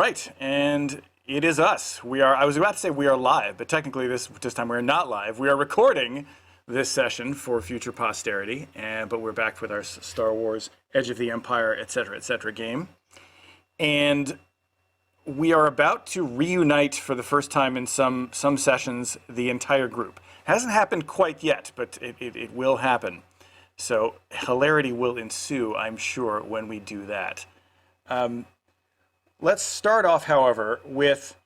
right, and it is us. We are. I was about to say we are live, but technically this time we're not live. We are recording this session for future posterity, but we're back with our Star Wars Edge of the Empire, etc., game, and we are about to reunite for the first time in some sessions the entire group. Hasn't happened quite yet, but it will happen. So hilarity will ensue, I'm sure, when we do that. Let's start off, however, with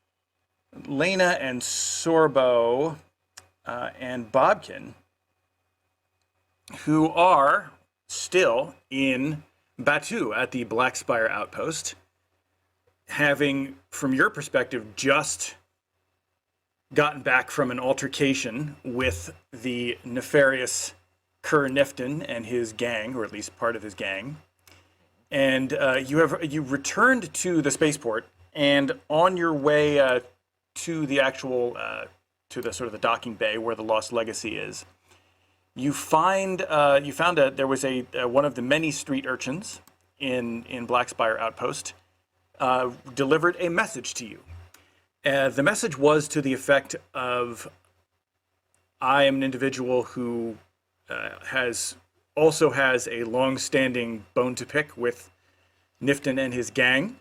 Lena and Sorbo and Bobkin, who are still in Batuu at the Black Spire outpost, having, from your perspective, just gotten back from an altercation with the nefarious Nifton and his gang, or at least part of his gang. And you returned to the spaceport, and on your way to the actual to the sort of the docking bay where the Lost Legacy is, you found there was one of the many street urchins in Black Spire Outpost delivered a message to you. The message was to the effect of, "I am an individual who also has a long-standing bone to pick with Nifton and his gang.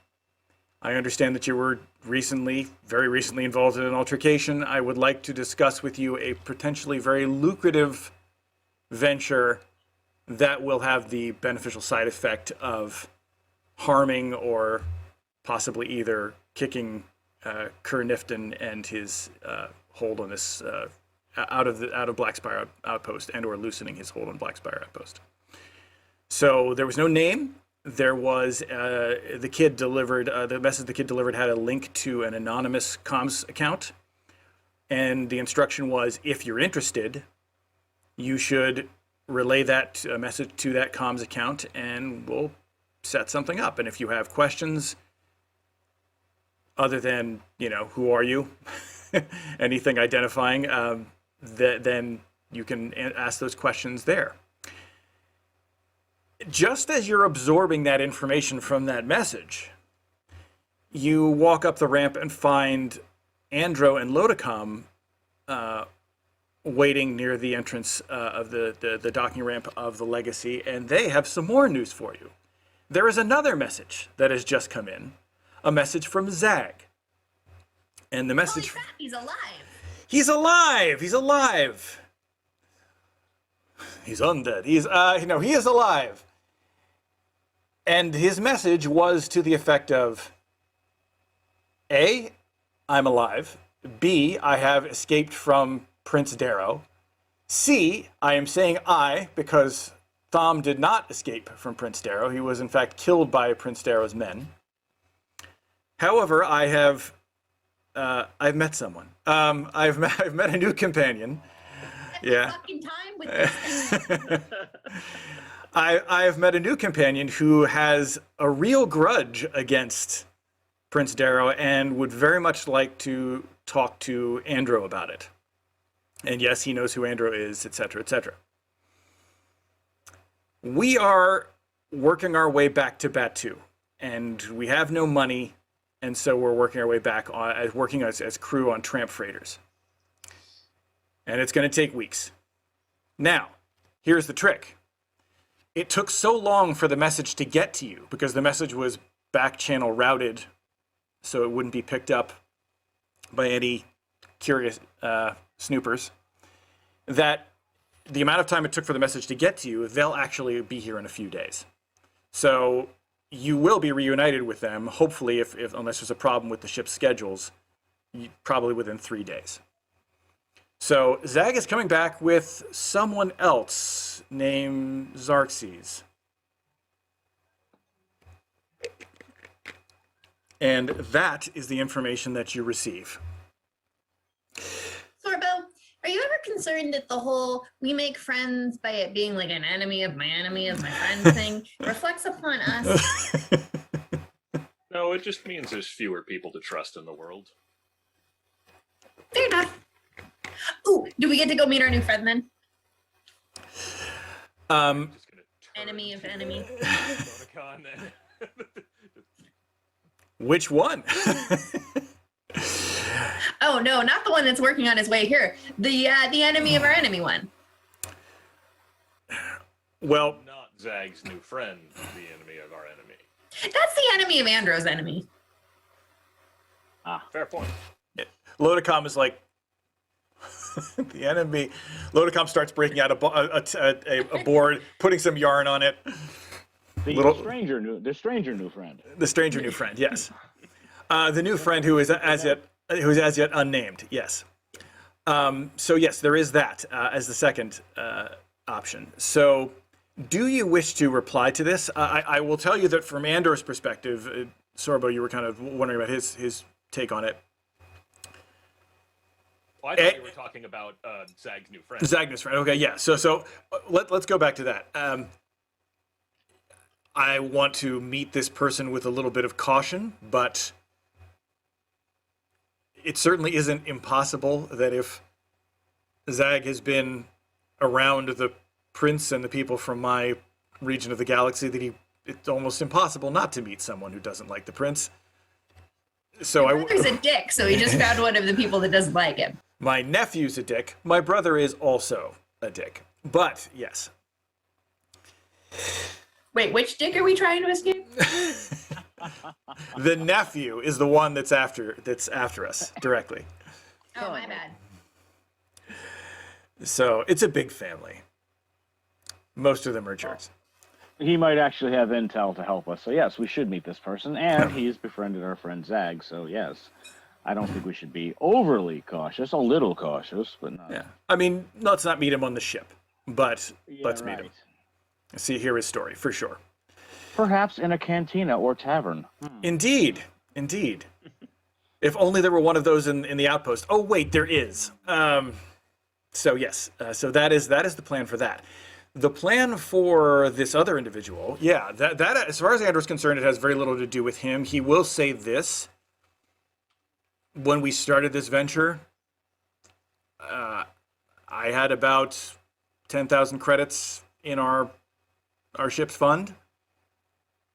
I understand that you were very recently involved in an altercation. I would like to discuss with you a potentially very lucrative venture that will have the beneficial side effect of harming or possibly either kicking Nifton and his hold on this out of Black Spire Outpost, and or loosening his hold on Black Spire Outpost." So there was no name. There was the kid delivered the message. The kid delivered had a link to an anonymous comms account, and the instruction was, if you're interested, you should relay that message to that comms account, and we'll set something up. And if you have questions other than, who are you, anything identifying, then you can ask those questions there. Just as you're absorbing that information from that message, you walk up the ramp and find Andro and Lodicom waiting near the entrance of the docking ramp of the Legacy, and they have some more news for you. There is another message that has just come in, a message from Zag. And the message... Holy crap, he's alive! He's alive! He's alive! He's undead. He is alive. And his message was to the effect of, A, I'm alive. B, I have escaped from Prince Darrow. C, I am saying I because Thom did not escape from Prince Darrow. He was in fact killed by Prince Darrow's men. However, I've met someone. I've met a new companion. Yeah. Fucking time with this thing. I've met a new companion who has a real grudge against Prince Darrow and would very much like to talk to Andro about it. And yes, he knows who Andro is, etc., etc. We are working our way back to Batuu, and we have no money. And so we're working our way back working as crew on tramp freighters. And it's going to take weeks. Now, here's the trick. It took so long for the message to get to you because the message was back channel routed so it wouldn't be picked up by any curious snoopers, that the amount of time it took for the message to get to you, they'll actually be here in a few days. So you will be reunited with them, hopefully, if unless there's a problem with the ship's schedules, probably within 3 days. So Zag is coming back with someone else named Xarxes. And that is the information that you receive. Sorbo, are you ever concerned that the whole "we make friends by it being like an enemy of my friend" thing reflects upon us? No, it just means there's fewer people to trust in the world. Fair enough. Ooh, do we get to go meet our new friend then? Enemy of enemy. Which one? Oh no, not the one that's working on his way here. The enemy of our enemy one. Well, Not Zag's new friend, the enemy of our enemy. That's the enemy of Andro's enemy. Fair point. Lodicom is like the enemy. Lodicom starts breaking out a board, putting some yarn on it. The stranger new friend. The stranger new friend, yes. The new friend who is as yet unnamed, yes. So yes, there is that as the second option. So, do you wish to reply to this? I will tell you that from Andor's perspective, Sorbo, you were kind of wondering about his take on it. Well, I thought you were talking about Zag's new friend. Zag's friend. Okay, yeah. So let's go back to that. I want to meet this person with a little bit of caution, but it certainly isn't impossible that if Zag has been around the prince and the people from my region of the galaxy, that it's almost impossible not to meet someone who doesn't like the prince. So My brother's a dick, so he just found one of the people that doesn't like him. My nephew's a dick. My brother is also a dick. But yes. Wait, which dick are we trying to escape? The nephew is the one that's after us directly. Oh, my bad. So it's a big family. Most of them are jerks. He might actually have intel to help us. So yes, we should meet this person, and he's befriended our friend Zag. So yes, I don't think we should be overly cautious. A little cautious, but not. Yeah. I mean, let's not meet him on the ship, but Yeah, let's meet him. Hear his story for sure. Perhaps in a cantina or tavern. Indeed. If only there were one of those in the outpost. Oh wait, there is. So yes. So that is the plan for that. The plan for this other individual, yeah, that as far as Andrew's concerned, it has very little to do with him. He will say this. When we started this venture, I had about 10,000 credits in our ship's fund.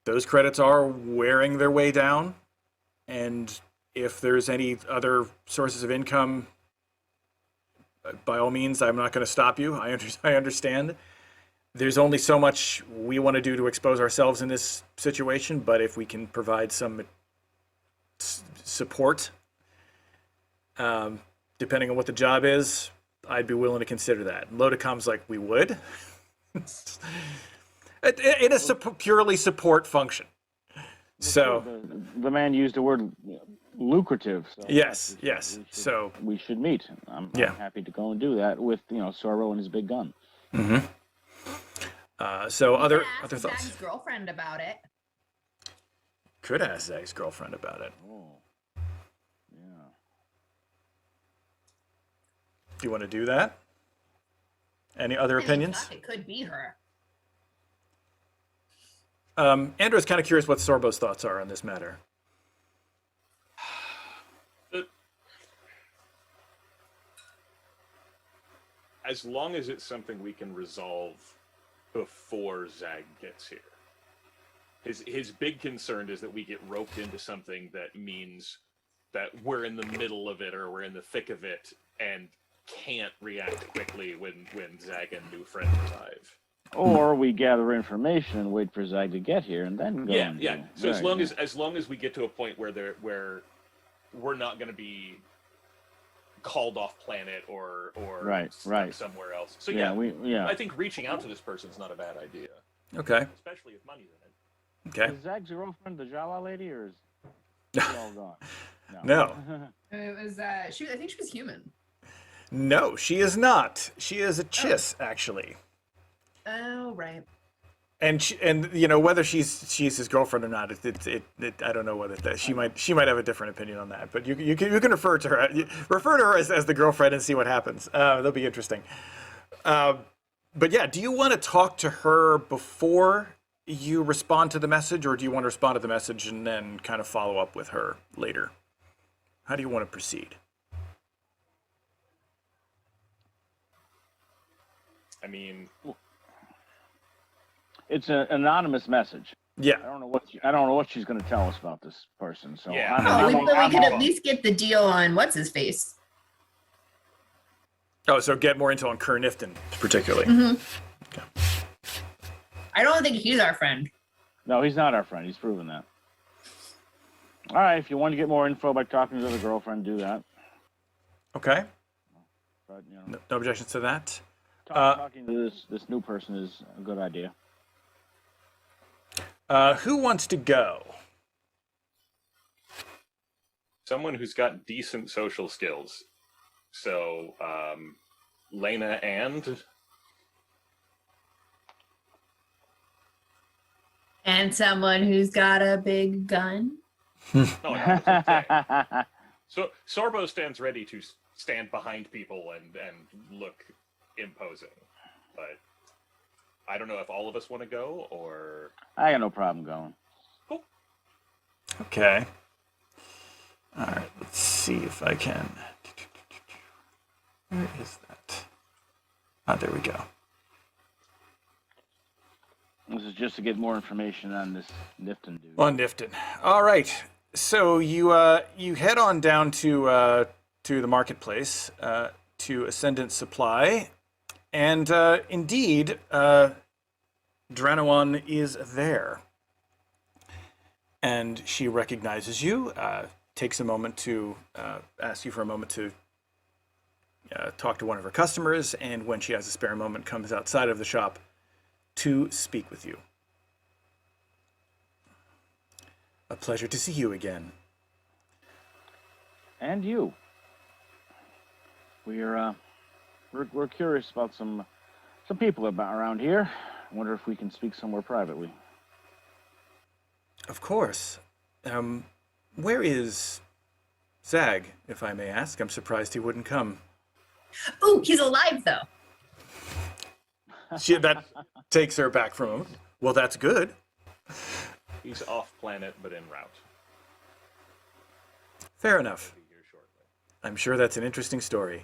Those credits are wearing their way down, and if there's any other sources of income, by all means, I'm not going to stop you. I understand. There's only so much we want to do to expose ourselves in this situation, but if we can provide some support, depending on what the job is, I'd be willing to consider that. Lodicom's like, we would? In a purely support function. So the man used the word lucrative. So yes. So we should meet. I'm happy to go and do that with Sorrow and his big gun. Mm-hmm. So other ask thoughts? Zag's girlfriend about it. Could ask Zag's girlfriend about it. Oh, yeah. Do you want to do that? Any other opinions? It could be her. Andrew's kind of curious what Sorbo's thoughts are on this matter. As long as it's something we can resolve before Zag gets here. His big concern is that we get roped into something that means that we're in the middle of it or we're in the thick of it and can't react quickly when Zag and new friend arrive. Or we gather information and wait for Zag to get here and then go. Yeah. So as long as we get to a point where we're not going to be called off planet or stuck somewhere else. So I think reaching out to this person is not a bad idea. Okay. Especially if money's in it. Okay. Is Zag's girlfriend the Jala lady, or is she all gone? No. It was I think she was human. No, she is not. She is a chiss, actually. Oh, right. And whether she's his girlfriend or not, I don't know whether she might have a different opinion on that. But you can refer to her as the girlfriend and see what happens. That'll be interesting. But yeah, do you want to talk to her before you respond to the message, or do you want to respond to the message and then kind of follow up with her later? How do you want to proceed? I mean, it's an anonymous message. Yeah. I don't know what she's going to tell us about this person. So Yeah. Oh, we I'm could all- at least get the deal on what's his face. Oh, so get more intel on Kerr Nifton, particularly. I don't think he's our friend. No, he's not our friend. He's proven that. All right, if you want to get more info by talking to the girlfriend, do that. Okay. But you know, No objections to that. talking to this new person is a good idea. Who wants to go? Someone who's got decent social skills. So, Lena And someone who's got a big gun. no, that's okay. So Sorbo stands ready to stand behind people and look imposing, but I don't know if all of us want to go or. I got no problem going. Cool. Okay. All right. Let's see if I can. Where is that? Ah, there we go. This is just to get more information on this Nifton dude. On Nifton. All right. So you head on down to the marketplace to Ascendant Supply, and indeed, Dranawan is there, and she recognizes you. Takes a moment to ask you for a moment to talk to one of her customers, and when she has a spare moment, comes outside of the shop to speak with you. A pleasure to see you again. And you. We're curious about some people around here. I wonder if we can speak somewhere privately. Of course. Where is Zag, if I may ask? I'm surprised he wouldn't come. Ooh, he's alive though. That takes her back from him. Well, that's good. He's off planet, but en route. Fair enough. Be here shortly. I'm sure that's an interesting story.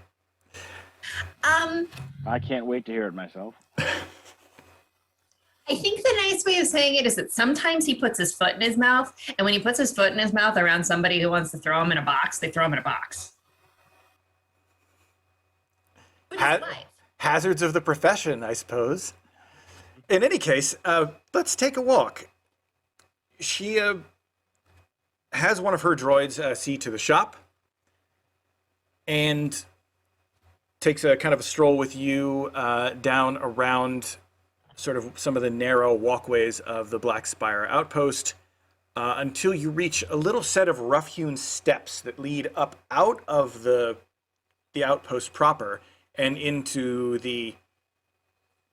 I can't wait to hear it myself. I think the nice way of saying it is that sometimes he puts his foot in his mouth, and when he puts his foot in his mouth around somebody who wants to throw him in a box, they throw him in a box. But Ha- it's life. Hazards of the profession, I suppose. In any case, let's take a walk. She has one of her droids see to the shop and takes a kind of a stroll with you down around sort of some of the narrow walkways of the Black Spire outpost until you reach a little set of rough-hewn steps that lead up out of the outpost proper and into the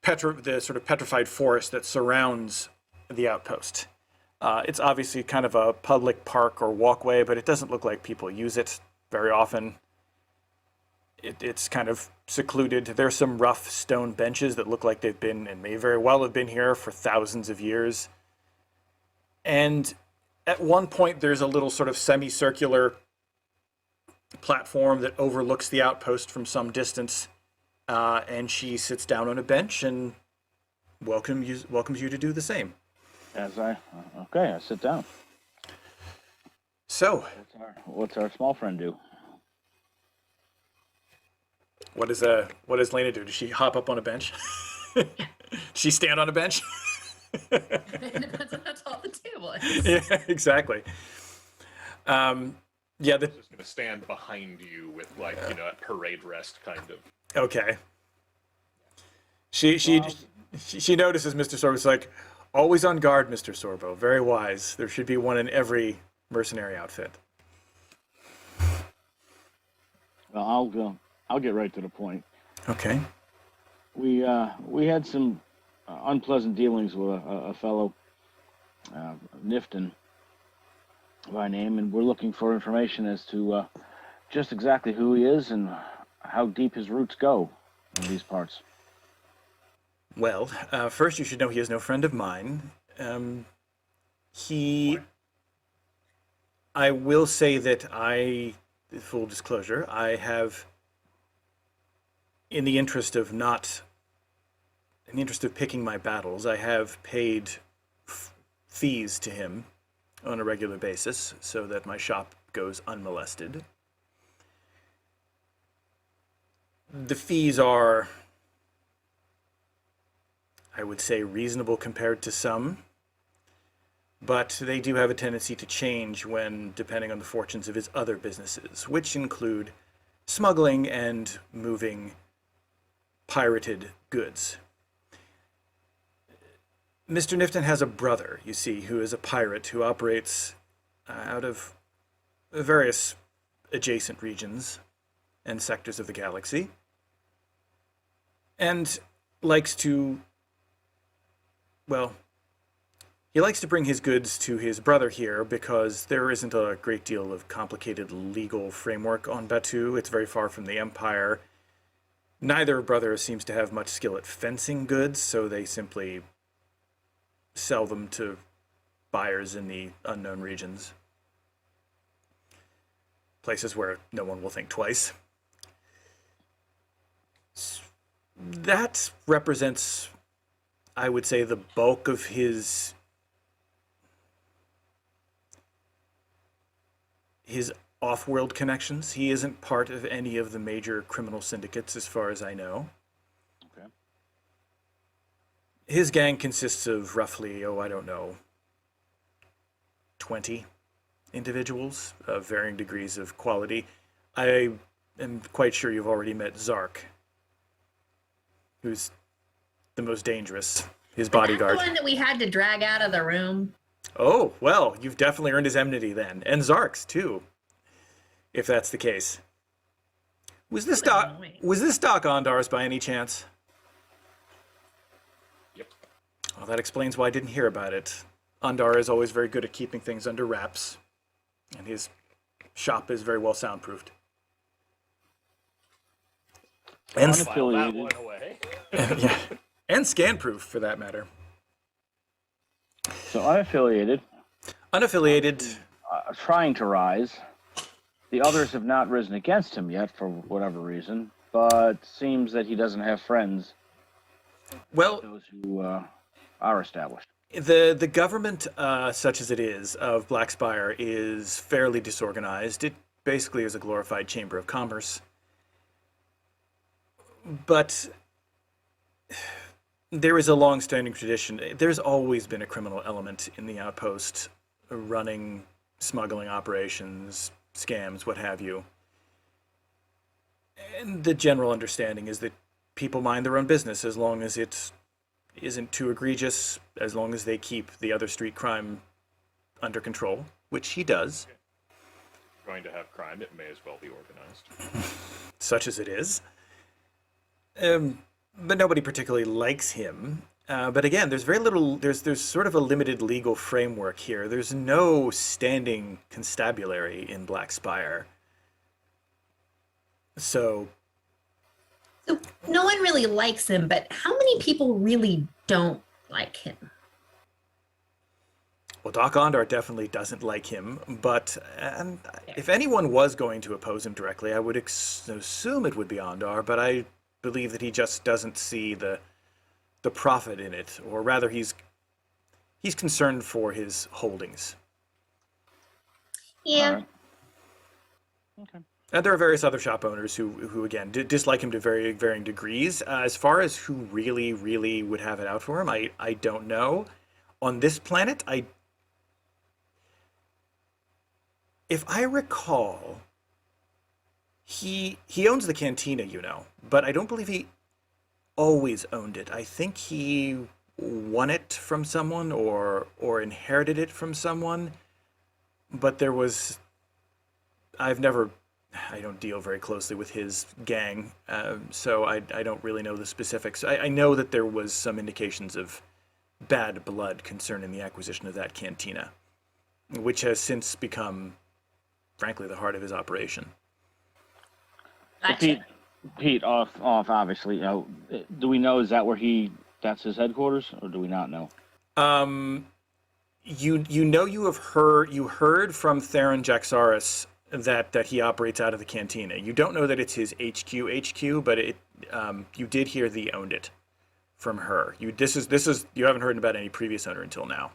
sort of petrified forest that surrounds the outpost. It's obviously kind of a public park or walkway, but it doesn't look like people use it very often. It's kind of secluded. There's some rough stone benches that look like they've been and may very well have been here for thousands of years. And at one point, there's a little sort of semicircular platform that overlooks the outpost from some distance, and she sits down on a bench and welcomes you to do the same. Okay, I sit down. So, What's our small friend do? what does Lena do? Does she hop up on a bench? Does she stand on a bench? It depends on how tall the table is. Yeah, exactly. Yeah, Just gonna stand behind you with a parade rest kind of. okay. She notices Mr. Sorbo's like, always on guard, Mr. Sorbo. Very wise. There should be one in every mercenary outfit. Well, I'll get right to the point. Okay. We had some unpleasant dealings with a fellow, Nifton by name, and we're looking for information as to just exactly who he is and how deep his roots go in these parts. Well, first you should know he is no friend of mine. I will say that full disclosure, I have, in the interest of picking my battles, I have paid fees to him on a regular basis so that my shop goes unmolested. The fees are, I would say, reasonable compared to some, but they do have a tendency to change when depending on the fortunes of his other businesses, which include smuggling and moving pirated goods. Mr. Nifton has a brother, you see, who is a pirate who operates out of various adjacent regions and sectors of the galaxy, and likes to, well, he likes to bring his goods to his brother here because there isn't a great deal of complicated legal framework on Batuu. It's very far from the Empire. Neither brother seems to have much skill at fencing goods, so they simply sell them to buyers in the unknown regions. Places where no one will think twice. That represents, I would say, the bulk of his off-world connections. He isn't part of any of the major criminal syndicates as far as I know. Okay. His gang consists of roughly, I don't know, 20 individuals of varying degrees of quality. I am quite sure you've already met Zark, who's the most dangerous, his bodyguard. That's the one that we had to drag out of the room. Oh, well, you've definitely earned his enmity then. And Zark's, too, if that's the case. Was this Doc Ondar's by any chance? Yep. Well, that explains why I didn't hear about it. Ondar is always very good at keeping things under wraps, and his shop is very well soundproofed. And, File that one away. yeah, and scan-proof, for that matter. So unaffiliated, Unaffiliated, trying to rise. The others have not risen against him yet for whatever reason, but seems that he doesn't have friends, well, those who are established. the government, such as it is, of Black Spire is fairly disorganized. It basically is a glorified chamber of commerce. But there is a long-standing tradition. There's always been a criminal element in the outpost, running smuggling operations, scams, what have you. And the general understanding is that people mind their own business as long as it isn't too egregious, as long as they keep the other street crime under control, which he does, Going to have crime, it may as well be organized. such as it is. But nobody particularly likes him. But again, there's very little. There's sort of a limited legal framework here. There's no standing constabulary in Black Spire. So No one really likes him, but how many people really don't like him? well, Doc Ondar definitely doesn't like him. But if anyone was going to oppose him directly, I would assume it would be Ondar. But I believe that he just doesn't see the profit in it, or rather, he's concerned for his holdings. Yeah. All right. Okay. And there are various other shop owners who again, dislike him to varying degrees. As far as who really, really would have it out for him, I don't know. On this planet, if I recall, he owns the cantina, but I don't believe he always owned it. I think he won it from someone or inherited it from someone. But there was, I don't deal very closely with his gang, so I don't really know the specifics. I know that there was some indications of bad blood concerning the acquisition of that cantina, which has since become, frankly, the heart of his operation. So Gotcha. Pete, off, obviously. Do we know, is that where that's his headquarters, or do we not know? You heard from Theron Jaxaris that he operates out of the cantina. You don't know that it's his HQ, but you did hear that he owned it from her. You haven't heard about any previous owner until now.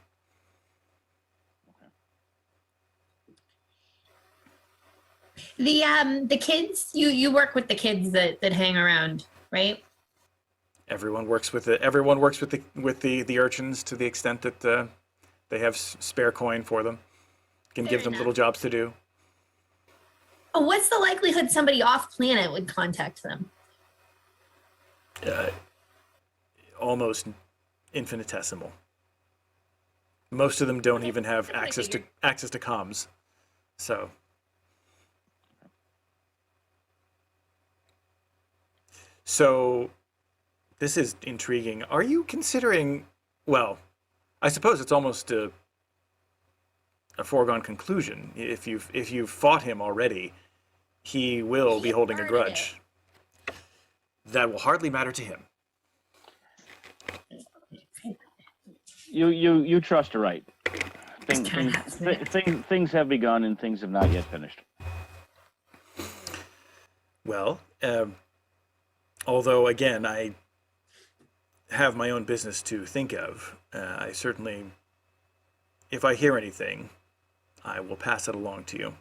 The kids, you work with the kids that hang around, right? Everyone works with it. Everyone works with the urchins to the extent that they have spare coin for them. Can Fair give them enough. little jobs to do. Oh, what's the likelihood somebody off planet would contact them? Almost infinitesimal. Most of them don't even have That's what I access to comms. So this is intriguing. Are you considering, well, I suppose it's almost a foregone conclusion. If you've fought him already, he will be holding a He grudge. That will hardly matter to him. You trust her, right? kinda Things have begun and things have not yet finished. Well, although again, I have my own business to think of, I certainly, if I hear anything, I will pass it along to you.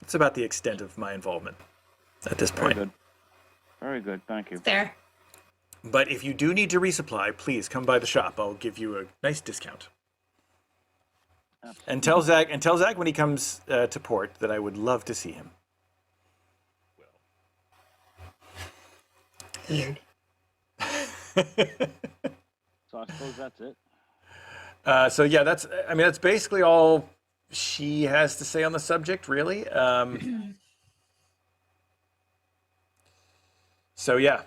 It's about the extent of my involvement at this Very point. good. Very good. Thank you. Fair. But if you do need to resupply, please come by the shop. I'll give you a nice discount. And tell Zag when he comes to port that I would love to see him. Weird. So I suppose that's it. So yeah, that's basically all she has to say on the subject, really. So yeah.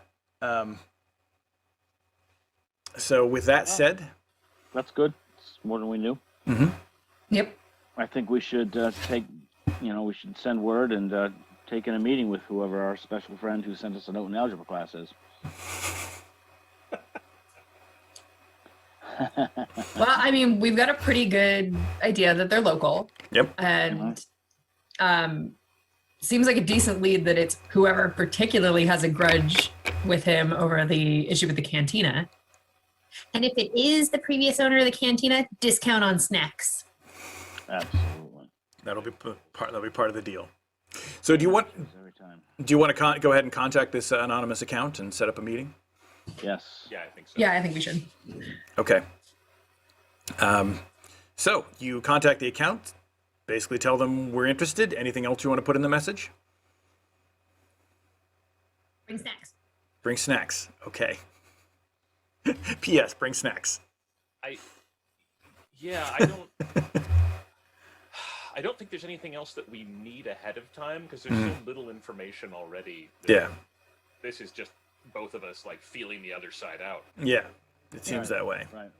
So with that said, That's good. It's more than we knew. Yep. I think we should we should send word and take in a meeting with whoever our special friend who sent us a note in algebra class is. Well, I mean, we've got a pretty good idea that they're local. yep. And seems like a decent lead that it's whoever particularly has a grudge with him over the issue with the cantina. And if it is the previous owner of the cantina, discount on snacks. Absolutely. That'll be part of the deal. So do you want Every time. to go ahead and contact this anonymous account and set up a meeting? Yes. Yeah, I think so. Yeah, I think we should. Okay. So you contact the account, basically tell them we're interested. Anything else you want to put in the message? Bring snacks. Bring snacks. Okay. P.S. Bring snacks. I don't think there's anything else that we need ahead of time because there's so little information already. Yeah. This is just both of us like feeling the other side out. Yeah. It seems that way. Right.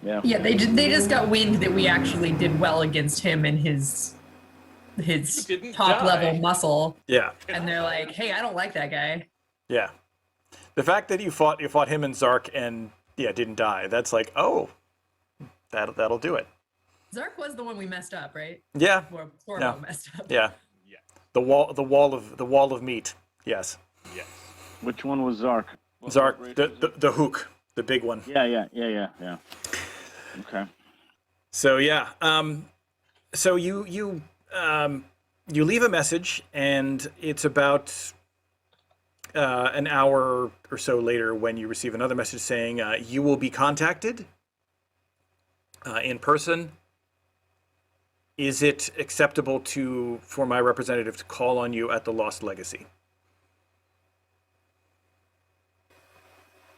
Yeah. Yeah, they just got wind that we actually did well against him and his didn't top die. level muscle, Yeah. and they're like, "Hey, I don't like that guy." Yeah. The fact that you fought him and Zark and didn't die. That's like, oh, that'll do it. Zark was the one we messed up, right? Yeah. Or sort Yeah. of messed up. Yeah. Yeah. The wall of meat. Yes. Yes. Which one was Zark? Zark, What race was the hook, the big one. it? Yeah. Okay. So yeah, so you leave a message, and it's about an hour or so later when you receive another message saying you will be contacted in person. Is it acceptable for my representative to call on you at the Lost Legacy?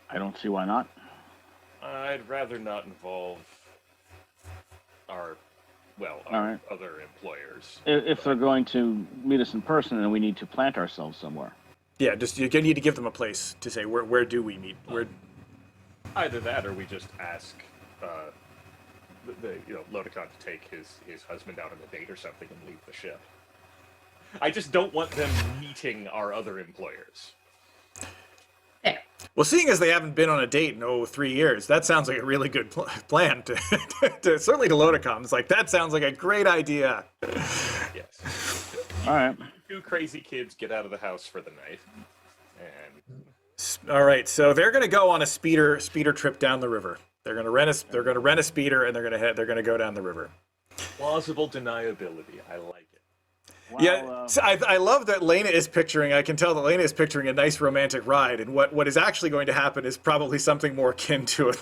I don't see why not. I'd rather not involve our All right. other employers. If they're going to meet us in person, then we need to plant ourselves somewhere. Yeah, just you need to give them a place to say where do we meet? Where? Either that, or we just ask Lodicon to take his husband out on a date or something and leave the ship. I just don't want them meeting our other employers. There. Well, seeing as they haven't been on a date in 3 years, that sounds like a really good plan to certainly to Lodicon. It's like that sounds like a great idea. Yes. All right. Two crazy kids get out of the house for the night, and All right, so they're going to go on a speeder trip down the river. They're going to rent a speeder, and they're going to go down the river. plausible deniability. I like it. Yeah, so I love that Lena is picturing. I can tell that Lena is picturing a nice romantic ride, and what is actually going to happen is probably something more akin to a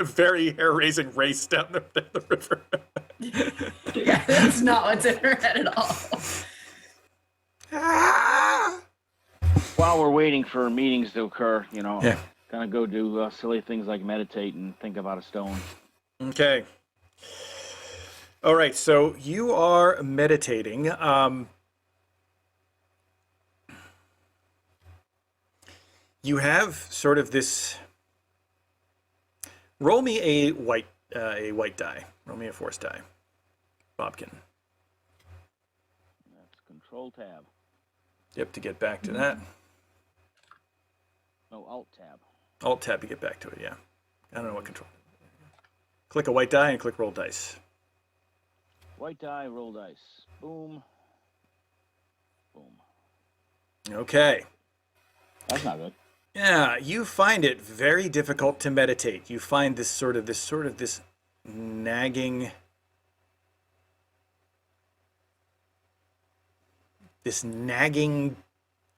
very hair-raising race down the river. Yeah, that's not what's in her head at all. While we're waiting for meetings to occur, Yeah. kind of go do silly things like meditate and think about a stone. Okay. All right, so you are meditating. You have sort of this. Roll me a white die. Roll me a force die, Bobkin. That's Control Tab. Yep, to get back to that. No, Alt Tab. Alt tab to get back to it. Yeah, I don't know what control. Click a white die and click roll dice. White die, roll dice. Boom. Boom. Okay. That's not good. Yeah, you find it very difficult to meditate. You find this nagging,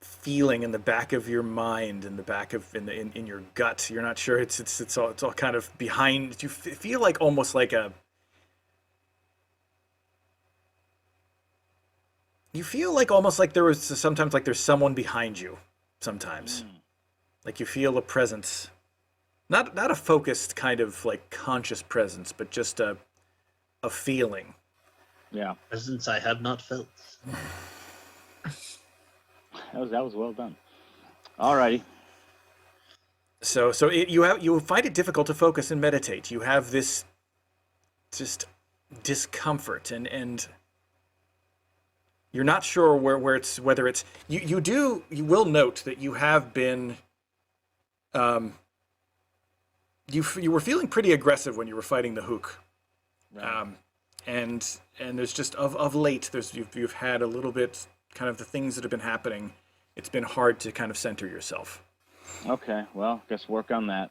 feeling in the back of your mind, in the back of in your gut. You're not sure. It's all kind of behind. You feel like almost like a. You feel like almost like there was sometimes like there's someone behind you. Sometimes. Like you feel a presence, not a focused kind of like conscious presence, but just a feeling. Yeah. Presence I have not felt. That was well done. Alrighty. So you find it difficult to focus and meditate. You have this just discomfort and you're not sure whether it's you will note that you have been. You were feeling pretty aggressive when you were fighting the Hook, Right. and there's just of late you've had a little bit kind of the things that have been happening. It's been hard to kind of center yourself. Okay. Well, guess work on that.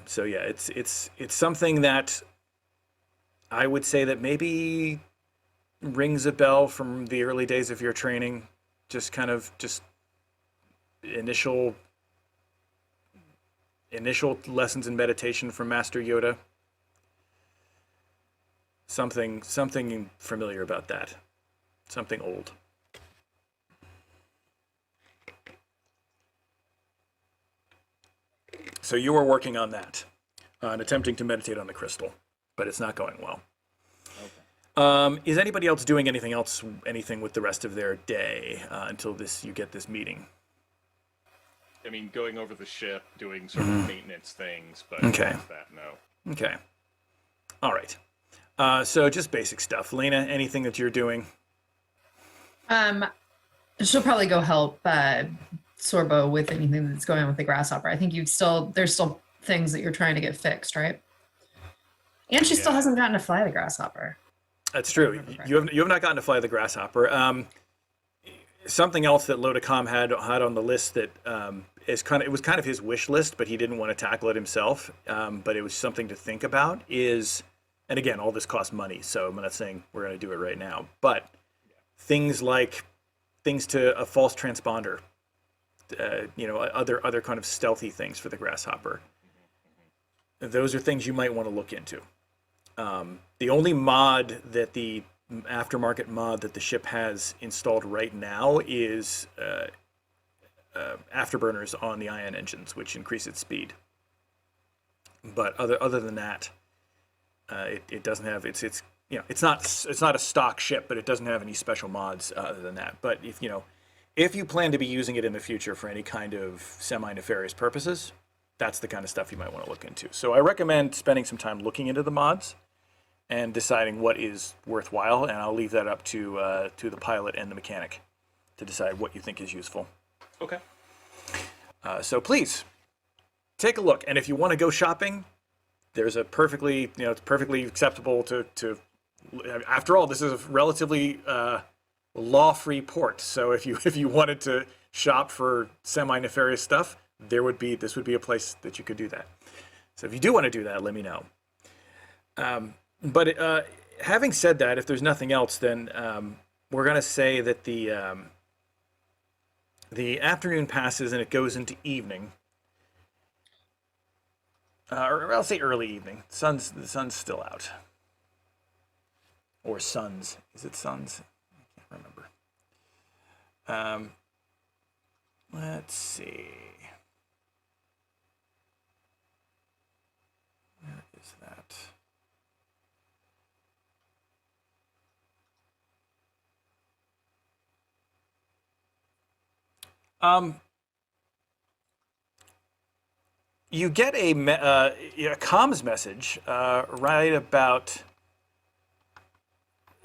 So yeah, it's something that I would say that maybe rings a bell from the early days of your training, just kind of initial lessons in meditation from Master Yoda. Something familiar about that. Something old. So you are working on that, and attempting to meditate on the crystal, but it's not going well. Okay. Is anybody else doing anything with the rest of their day until you get this meeting? I mean, going over the ship, doing sort of maintenance things, but Okay. past that, no. Okay. All right. So just basic stuff. Lena, anything that you're doing? She'll probably go help Sorbo with anything that's going on with the grasshopper. I think there's still things that you're trying to get fixed, right? And she still Yeah. hasn't gotten to fly the grasshopper. That's true. You have not gotten to fly the grasshopper. Something else that Lodacom had on the list that it was kind of his wish list, but he didn't want to tackle it himself. But it was something to think about. And again, all this costs money, so I'm not saying we're going to do it right now. But things to a false transponder, other kind of stealthy things for the grasshopper. Those are things you might want to look into. The only aftermarket mod that the ship has installed right now is afterburners on the ion engines, which increase its speed. But other than that, it doesn't have it's not a stock ship, but it doesn't have any special mods other than that. But if you plan to be using it in the future for any kind of semi-nefarious purposes, that's the kind of stuff you might want to look into. So I recommend spending some time looking into the mods and deciding what is worthwhile, and I'll leave that up to the pilot and the mechanic to decide what you think is useful. Okay. So please take a look, and if you want to go shopping, there's it's perfectly acceptable to. After all, this is a relatively law-free port, so if you wanted to shop for semi-nefarious stuff, this would be a place that you could do that. So if you do want to do that, let me know. But having said that, if there's nothing else, then we're gonna say that the afternoon passes and it goes into evening. Or I'll say early evening. The sun's still out. Or suns. Is it suns? I can't remember. Let's see. Where is that? You get a comms message right about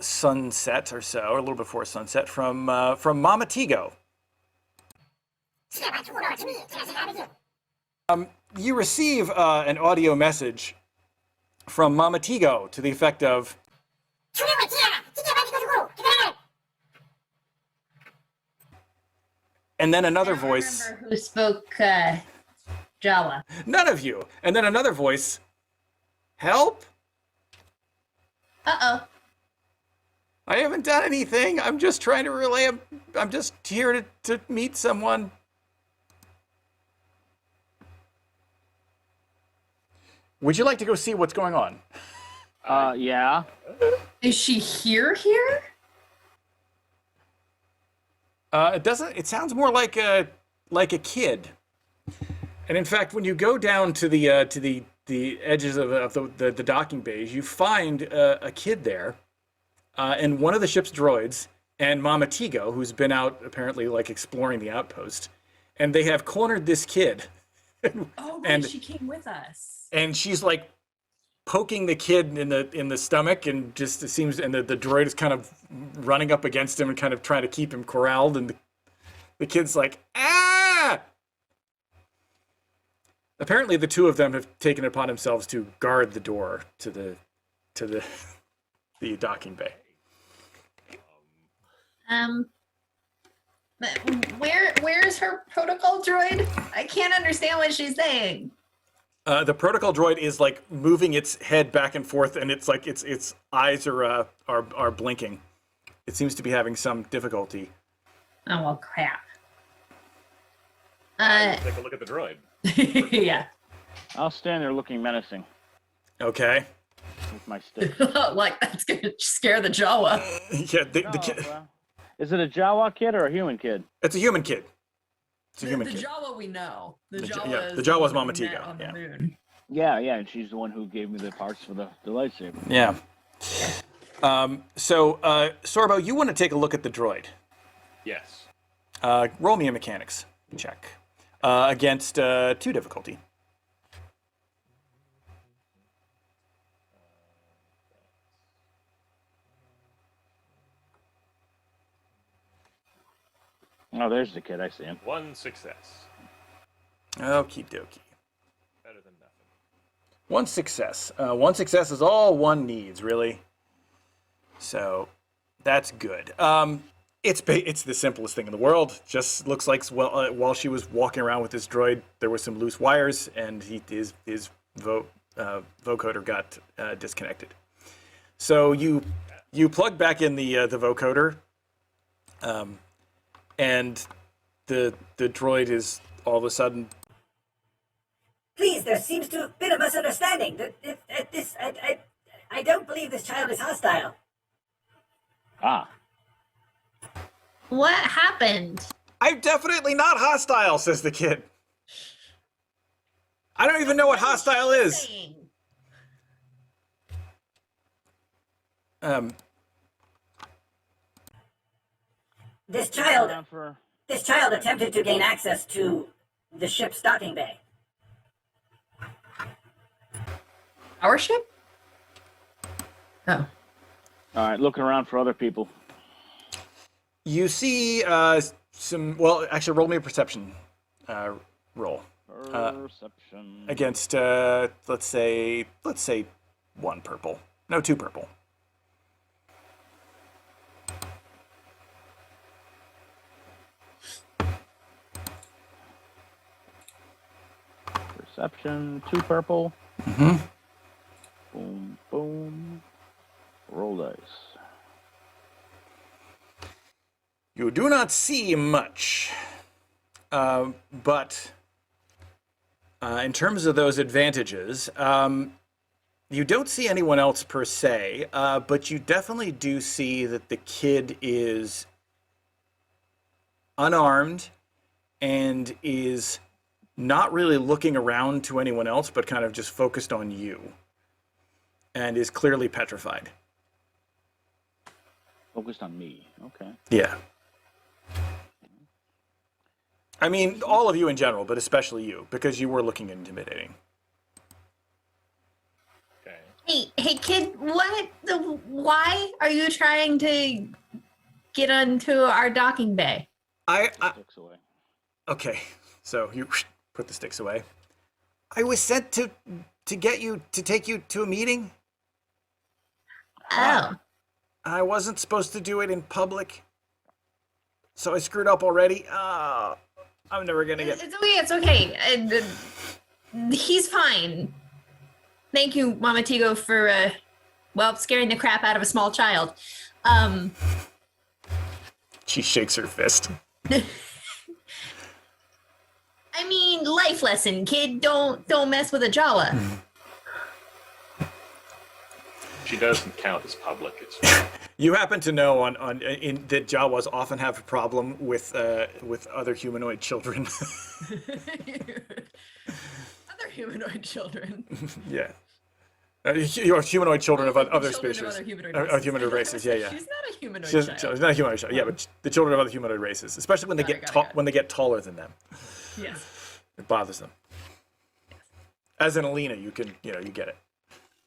sunset or so, or a little before sunset, from Mama Tigo. You receive an audio message from Mama Tigo to the effect of, and then another voice. I remember who spoke Jawa. None of you. And then another voice. Help? Uh-oh. I haven't done anything. I'm just trying to relay. I'm just here to meet someone. Would you like to go see what's going on? Yeah. Is she here? It doesn't. It sounds more like a kid. And in fact, when you go down to the edges of the docking bays, you find a kid there, and one of the ship's droids, and Mama Tigo, who's been out apparently like exploring the outpost, and they have cornered this kid. Oh, and she came with us. And she's like poking the kid in the stomach, and just it seems, and the droid is kind of running up against him and kind of trying to keep him corralled, and the kid's like, ah! Apparently, the two of them have taken it upon themselves to guard the door to the docking bay. But where's her protocol droid? I can't understand what she's saying. The protocol droid is like moving its head back and forth, and it's like its eyes are blinking. It seems to be having some difficulty. Oh well, crap. Take a look at the droid. Yeah. I'll stand there looking menacing Okay. with my stick. Like that's gonna scare the Jawa. Yeah. The kid. Is it a Jawa kid or a human kid? It's a human kid. It's a The human kid. Jawa we know. The Ja- Jawa yeah, is the Jawa's one Mama we met Tigo, on the yeah. moon. Yeah, and she's the one who gave me the parts for the lightsaber. Yeah. So, Sorbo, you want to take a look at the droid. Yes. Roll me a mechanics check against 2 difficulty. Oh, there's the kid. I see him. 1 success. Okie dokie. Better than nothing. 1 success. 1 success is all one needs, really. So that's good. It's the simplest thing in the world. Just looks like while she was walking around with this droid, there were some loose wires, and his vocoder got disconnected. So you plug back in the vocoder, and the droid is all of a sudden. Please, there seems to have been a misunderstanding. I don't believe this child is hostile. Ah. What happened? I'm definitely not hostile, says the kid. I don't even know what hostile is. This child attempted to gain access to the ship's docking bay. Our ship? Oh. All right, looking around for other people. You see some. Well, actually, roll me a perception roll Perception. against. Let's say 1 purple. No, 2 purple. Perception. 2 purple. Mm-hmm. Boom, boom. Roll dice. You do not see much, but in terms of those advantages, you don't see anyone else per se, but you definitely do see that the kid is unarmed and is not really looking around to anyone else, but kind of just focused on you, and is clearly petrified. Focused on me. Okay. Yeah. I mean, all of you in general, but especially you, because you were looking intimidating. Okay. Hey, kid, why are you trying to get onto our docking bay? Sticks away. Okay, so you put the sticks away. I was sent to get you to take you to a meeting. Oh. I wasn't supposed to do it in public, so I screwed up already. I'm never gonna get. It's okay. He's fine. Thank you, Mama Tigo, for scaring the crap out of a small child. She shakes her fist. I mean, life lesson, kid. Don't mess with a Jawa. She doesn't count as public. It's You happen to know that Jawas often have a problem with other humanoid children. Other humanoid children. Yeah. Your humanoid children of other Children species. other humanoid Of humanoid races, yeah. She's not a humanoid She's child. not a humanoid child, yeah, but the children of other humanoid races, especially when they when they get taller than them. Yes. It bothers them. As an Alina, you get it.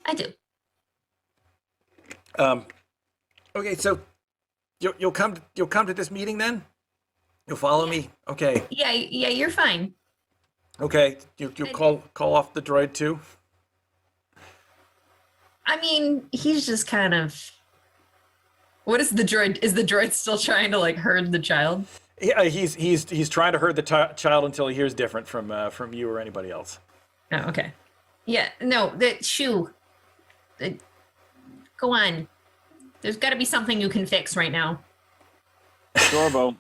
I do. Okay, so you'll come to this meeting then? You'll follow me? Okay. Yeah, you're fine. Okay. You call off the droid too? I mean, he's just kind of. What is the droid? Is the droid still trying to herd the child? Yeah, he's trying to herd the child until he hears different from you or anybody else. Oh, okay. Yeah, no, go on. There's got to be something you can fix right now. Sorbo.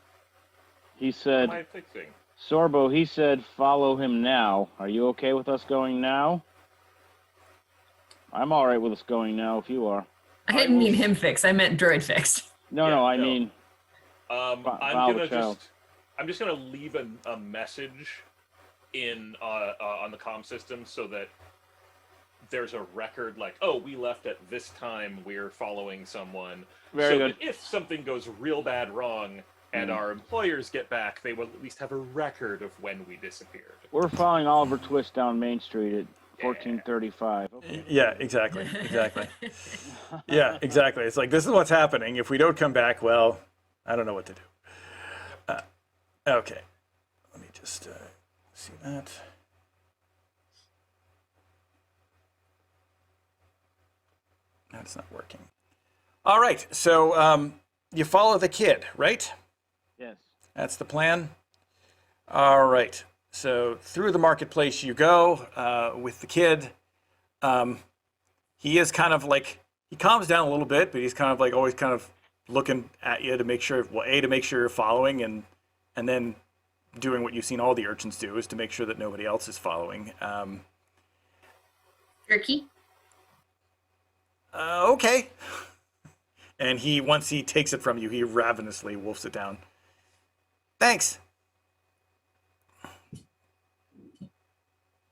He what said. am I fixing? Sorbo. He said, "Follow him now." Are you okay with us going now? I'm all right with us going now. If you are. I didn't mean him fixed. I meant droid fixed. No, I mean. I'm just gonna leave a message in on the comm system so that there's a record we left at this time, we're following someone. Very good. That if something goes real bad wrong and our employers get back, they will at least have a record of when we disappeared. We're following Oliver Twist down Main Street at 1435. Okay. Yeah, exactly. Yeah, exactly. It's like, this is what's happening. If we don't come back, well, I don't know what to do. Okay. Let me just see that. That's not working. All right. So you follow the kid, right? Yes. That's the plan. All right. So through the marketplace you go with the kid. He is kind of he calms down a little bit, but he's kind of always kind of looking at you to make sure, to make sure you're following, and then doing what you've seen all the urchins do, is to make sure that nobody else is following. Jerky? Okay. And once he takes it from you, he ravenously wolfs it down. Thanks.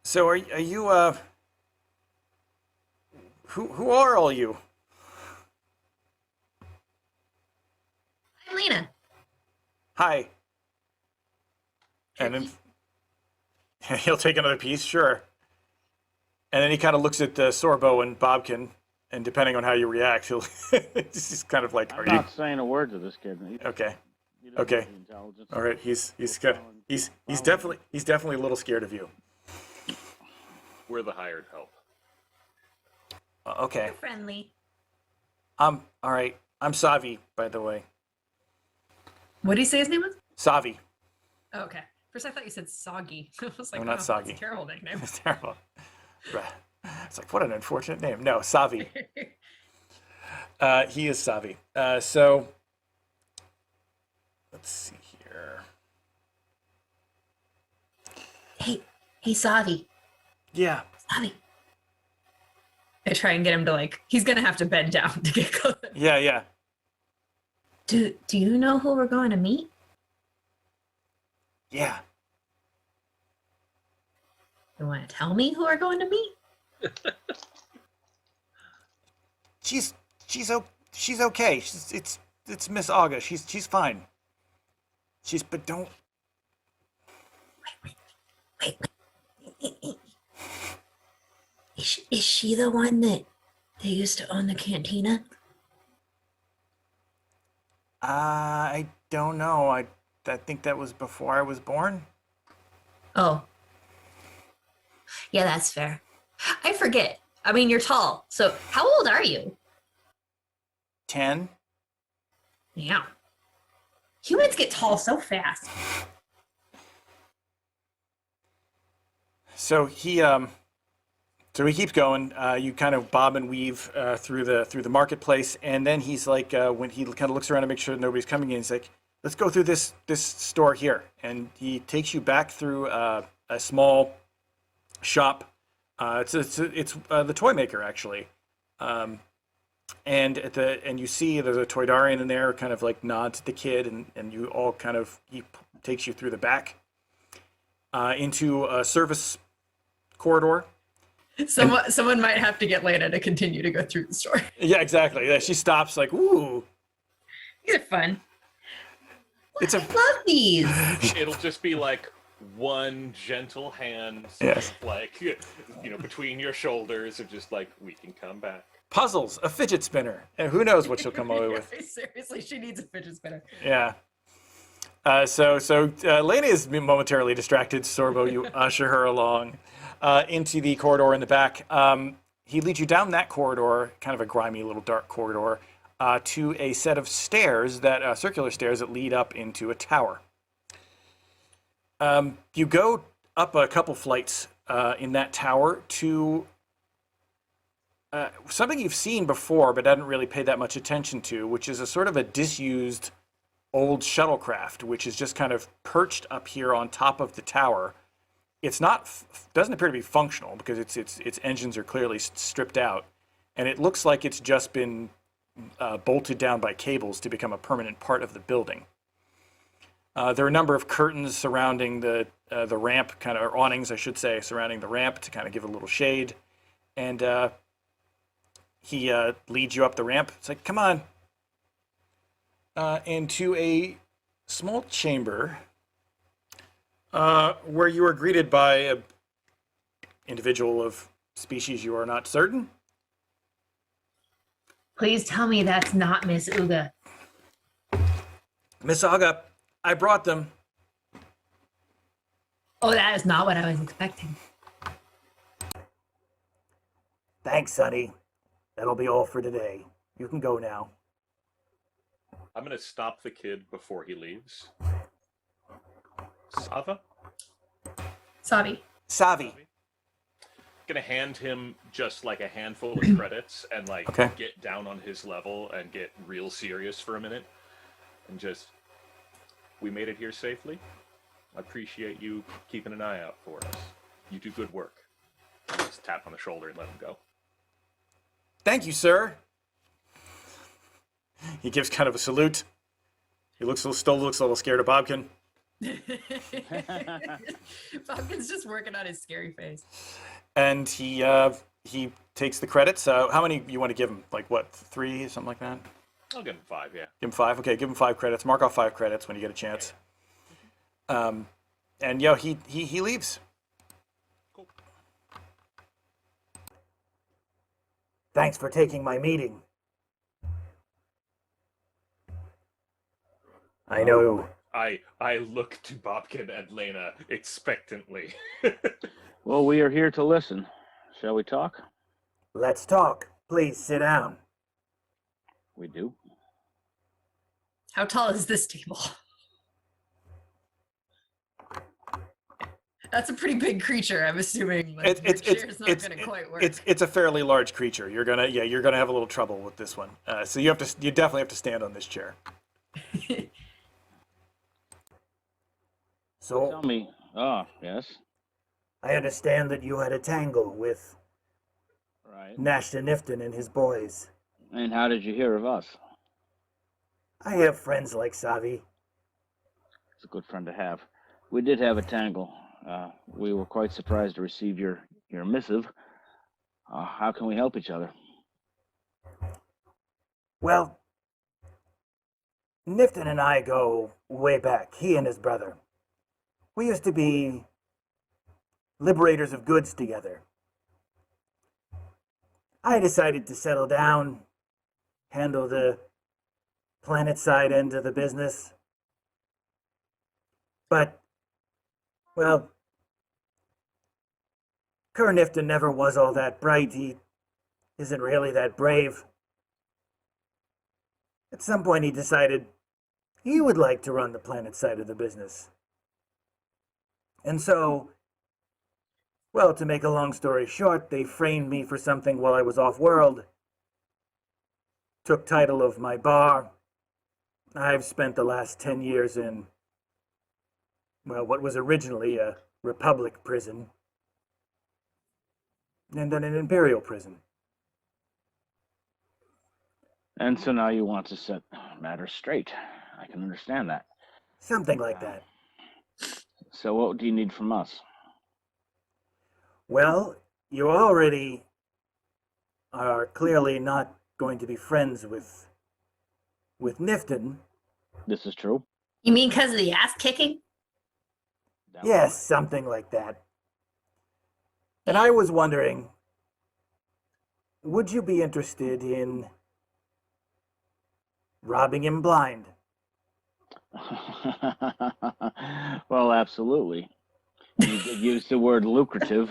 So are you who are all you? I'm Lena. Hi. And then he'll take another piece, sure. And then he kind of looks at Sorbo and Bobkin, and depending on how you react, he'll just kind of I'm not saying a word to this kid. Okay. He doesn't Okay. have the intelligence. All right. He's definitely a little scared of you. We're the hired help. Okay. You're friendly. All right. I'm Savi, by the way. What did he say his name was? Savi. Oh, okay. First, I thought you said Soggy. I was like, I'm not that's Soggy. a terrible nickname. It's terrible. Right. It's like, what an unfortunate name. No, Savi. He is Savi. So let's see here. Hey, Savi. Yeah. Savi. I try and get him to like, he's gonna have to bend down to get close. Yeah. Do you know who we're going to meet? Yeah. You want to tell me who we're going to meet? She's okay. It's Miss Auga. She's fine. But don't. Wait. Is she the one that they used to own the cantina? I don't know. I think that was before I was born. Oh. Yeah, that's fair. I forget. I mean, you're tall. So how old are you? 10. Yeah. Humans get tall so fast. So he keeps going. You kind of bob and weave through the marketplace, and then he's like, when he kind of looks around to make sure nobody's coming in, he's like, "Let's go through this store here," and he takes you back through a small shop. It's the toy maker actually, and you see there's a Toydarian in there, kind of like nods at the kid, and you all kind of, he takes you through the back into a service corridor. Someone might have to get Lena to continue to go through the store. Yeah, exactly. Yeah, she stops like, "Ooh, These are fun. it's I love these. It'll just be like one gentle hand, Yes. like, between your shoulders, of just like, we can come back. puzzles, a fidget spinner, and who knows what she'll come away with." Seriously, she needs a fidget spinner. Yeah. So Lena is momentarily distracted. Sorbo, you usher her along into the corridor in the back. He leads you down that corridor, kind of a grimy little dark corridor, to a set of stairs, circular stairs that lead up into a tower. You go up a couple flights in that tower to something you've seen before but hadn't really paid that much attention to, which is a sort of a disused old shuttlecraft, which is just kind of perched up here on top of the tower. It's not, doesn't appear to be functional because its engines are clearly stripped out, and it looks like it's just been bolted down by cables to become a permanent part of the building. There are a number of curtains surrounding the ramp, or awnings, I should say, surrounding the ramp to kind of give a little shade. And he leads you up the ramp. It's like, "Come on." Into a small chamber where you are greeted by an individual of species you are not certain. Please tell me that's not Miss Uga. "Miss Aga, I brought them." Oh, that is not what I was expecting. "Thanks, Sonny. That'll be all for today. You can go now." I'm going to stop the kid before he leaves. Sava? Savi. Savi. Gonna hand him just like a handful of credits and like Okay. get down on his level and get real serious for a minute. And just, we made it here safely. I appreciate you keeping an eye out for us. You do good work. Just tap on the shoulder and let him go. "Thank you, sir." He gives kind of a salute. He still looks a little scared of Bobkin. Falcon's just working on his scary face. And he takes the credits. How many you want to give him? Like what, 3, something like that? I'll give him 5, yeah. Give him 5. Okay, give him 5 credits. Mark off 5 credits when you get a chance. And he leaves. Cool. "Thanks for taking my meeting. I know." I look to Bobkin and Lena expectantly. Well, we are here to listen. Shall we talk? "Let's talk. Please sit down." We do. How tall is this table? That's a pretty big creature. I'm assuming like, your chair's not going to quite work. It's a fairly large creature. You're gonna have a little trouble with this one. So you definitely have to stand on this chair. So Tell me. Oh, yes. I understand that you had a tangle with Right. Nashtah Nifton and his boys. And how did you hear of us? I have friends like Savi. It's a good friend to have. We did have a tangle. We were quite surprised to receive your missive. How can we help each other? Well, Nifton and I go way back, he and his brother. We used to be liberators of goods together. I decided to settle down, handle the planet side end of the business. But, well, Kerr Nifton never was all that bright. He isn't really that brave. At some point he decided he would like to run the planet side of the business. And so, well, to make a long story short, they framed me for something while I was off-world. Took title of my bar. I've spent the last 10 years in, well, what was originally a Republic prison. And then an Imperial prison. And so now you want to set matters straight. I can understand that. Something like that. So what do you need from us? Well, you already are clearly not going to be friends with Nifton. This is true. You mean because of the ass kicking? Yes, something like that. And I was wondering, would you be interested in robbing him blind? Well, absolutely. You did use the word lucrative.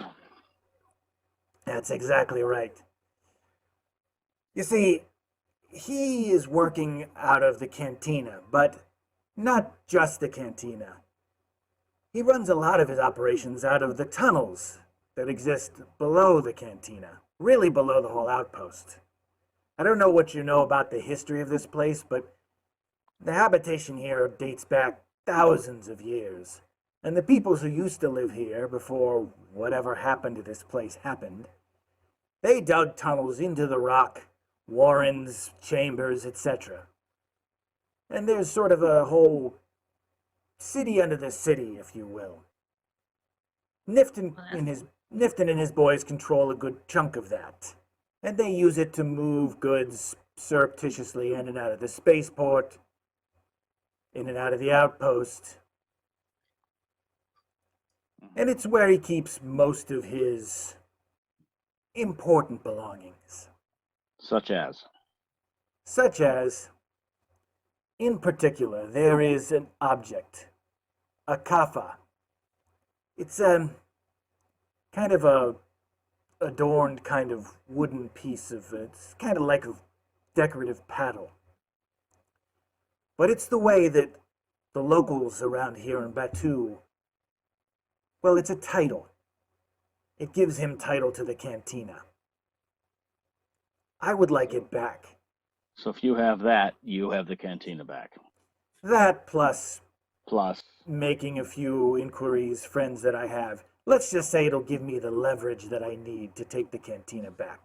That's exactly right. You see, he is working out of the cantina, but not just the cantina. He runs a lot of his operations out of the tunnels that exist below the cantina, really below the whole outpost. I don't know what you know about the history of this place, but the habitation here dates back thousands of years. And the people who used to live here before whatever happened to this place happened, they dug tunnels into the rock, warrens, chambers, etc. And there's sort of a whole city under the city, if you will. Nifton and his boys control a good chunk of that. And they use it to move goods surreptitiously in and out of the spaceport, in and out of the outpost. And it's where he keeps most of his important belongings. Such as? Such as, in particular, there is an object, a kaffa. It's kind of a adorned kind of wooden piece of, it's kind of like a decorative paddle. But it's the way that the locals around here in Batuu, well, it's a title. It gives him title to the cantina. I would like it back. So if you have that, you have the cantina back. That plus Plus, making a few inquiries, friends that I have. Let's just say it'll give me the leverage that I need to take the cantina back.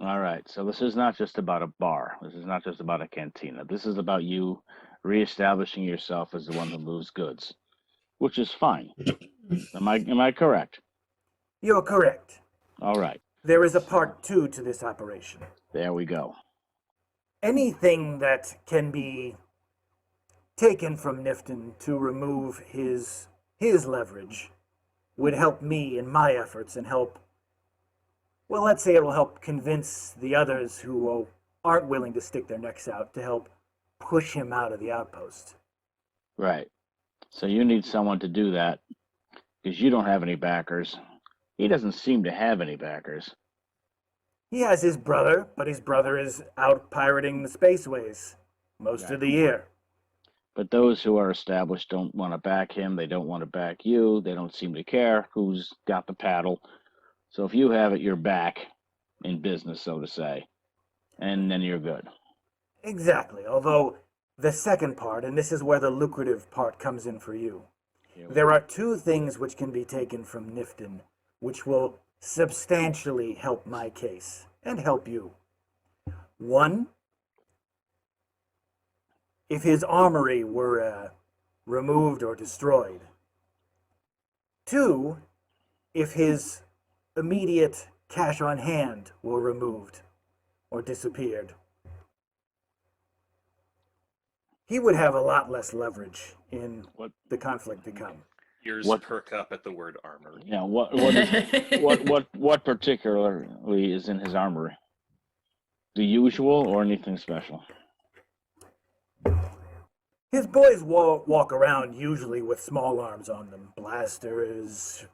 all right. So this is not just about a bar. This is not just about a cantina. This is about you reestablishing yourself as the one who moves goods, which is fine. Am I correct? You're correct. All right. There is a part 2 to this operation. There we go. Anything that can be taken from Nifton to remove his leverage would help me in my efforts and help, well, let's say it will help convince the others who aren't willing to stick their necks out to help push him out of the outpost. Right. So you need someone to do that because you don't have any backers. He doesn't seem to have any backers. He has his brother, but his brother is out pirating the spaceways most of the year. But those who are established don't want to back him. They don't want to back you. They don't seem to care who's got the paddle. So if you have it, you're back in business, so to say. And then you're good. Exactly. Although the second part, and this is where the lucrative part comes in for you, There are two things which can be taken from Nifton, which will substantially help my case and help you. One, if his armory were removed or destroyed. Two, if his immediate cash on hand were removed or disappeared. He would have a lot less leverage in the conflict to come. Ears perk up at the word armor. Yeah, what particularly is in his armory? The usual or anything special? His boys walk around usually with small arms on them. Blasters,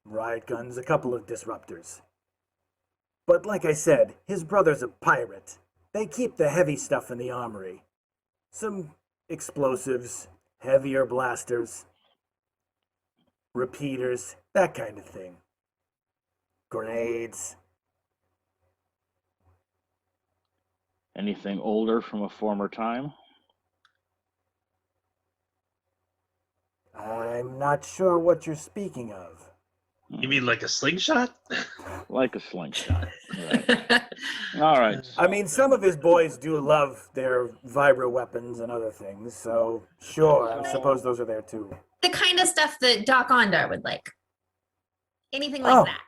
riot guns, a couple of disruptors. But like I said, his brother's a pirate. They keep the heavy stuff in the armory. Some explosives, heavier blasters, repeaters, that kind of thing. Grenades. Anything older from a former time? I'm not sure what you're speaking of. You mean like a slingshot? Like a slingshot. Right. All right. I mean, some of his boys do love their vibro weapons and other things, so sure, I suppose those are there too. The kind of stuff that Doc Ondar would like. Anything like that.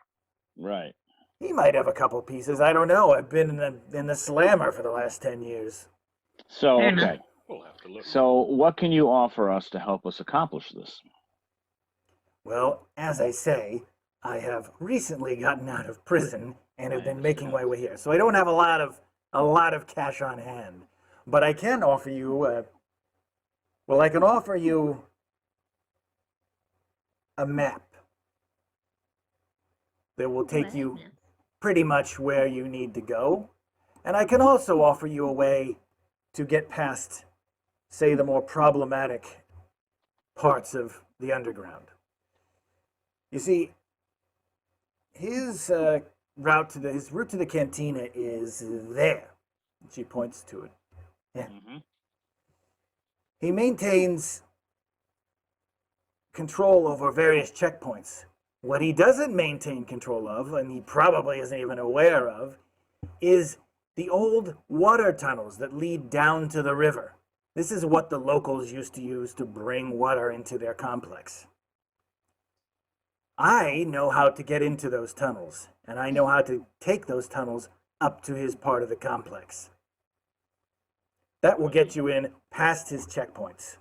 Right. He might have a couple pieces. I don't know. I've been in the slammer for the last 10 years. So, Fair okay. enough. We'll have to look. So, what can you offer us to help us accomplish this? Well, as I say, I have recently gotten out of prison and have been making my way here. So I don't have a lot of cash on hand. But I can offer you I can offer you a map that will take you pretty much where you need to go. And I can also offer you a way to get past, say, the more problematic parts of the underground. You see, his route to the cantina is there. She points to it. Yeah. Mm-hmm. He maintains control over various checkpoints. What he doesn't maintain control of, and he probably isn't even aware of, is the old water tunnels that lead down to the river. This is what the locals used to use to bring water into their complex. I know how to get into those tunnels, and I know how to take those tunnels up to his part of the complex. That will get you in past his checkpoints.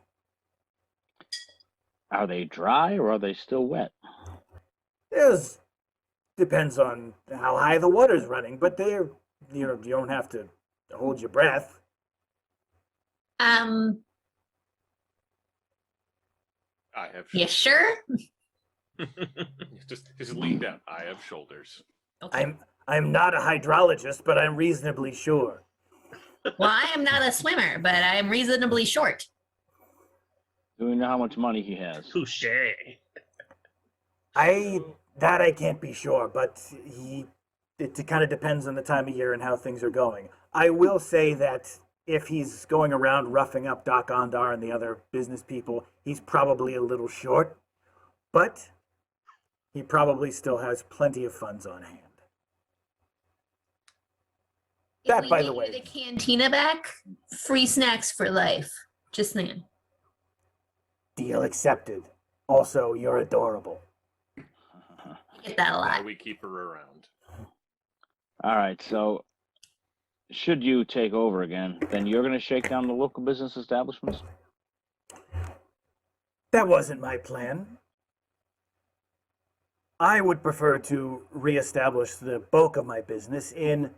Are they dry or are they still wet? Depends on how high the water's running, but you don't have to hold your breath. I have. You sure? just lean down. I have shoulders. Okay. I'm not a hydrologist, but I'm reasonably sure. Well, I am not a swimmer, but I am reasonably short. Do we know how much money he has? Touche. I can't be sure, but it kind of depends on the time of year and how things are going. I will say that if he's going around roughing up Doc Ondar and the other business people, he's probably a little short, but he probably still has plenty of funds on hand. That, by the way, the cantina back, free snacks for life. Just saying. deal accepted. Also, you're adorable. I get that a Why lot. we keep her around. All right, so should you take over again, then you're going to shake down the local business establishments? That wasn't my plan. I would prefer to reestablish the bulk of my business in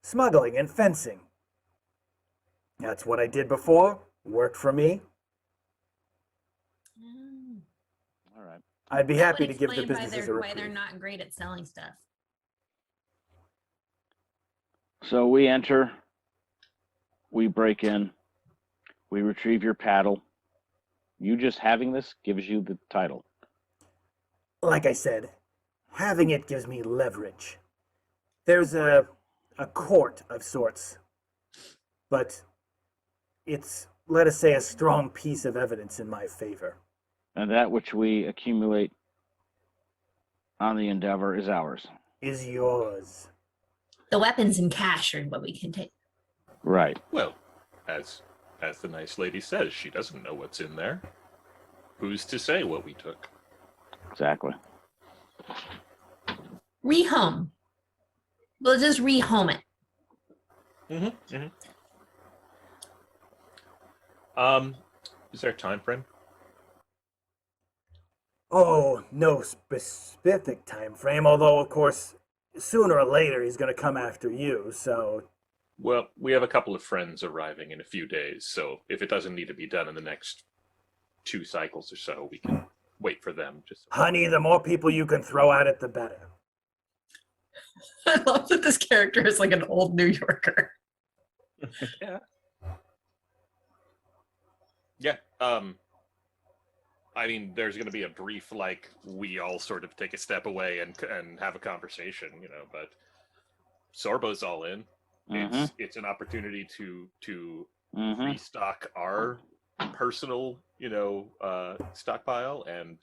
smuggling and fencing. That's what I did before. Worked for me. All right. I'd be That happy would to give the explain businesses a why they're reprieve. not great at selling stuff. So we enter, we break in, we retrieve your paddle. You just having this gives you the title. Like I said, having it gives me leverage. There's a court of sorts, but it's, let us say, a strong piece of evidence in my favor. And that which we accumulate on the Endeavor is ours. Is yours. The weapons and cash are what we can take. Right. Well, as the nice lady says, she doesn't know what's in there. Who's to say what we took? Exactly. Rehome. We'll just rehome it. Is there a time frame? Oh, no specific time frame, although, of course, sooner or later he's going to come after you, so... Well, we have a couple of friends arriving in a few days, so if it doesn't need to be done in the next 2 cycles or so, we can wait for them. Honey, the more people you can throw at it, the better. I love that this character is like an old New Yorker. Yeah. Yeah. I mean, there's going to be a brief, like, we all sort of take a step away and have a conversation, you know, but Sorbo's all in. It's an opportunity to restock our personal, you know, stockpile, and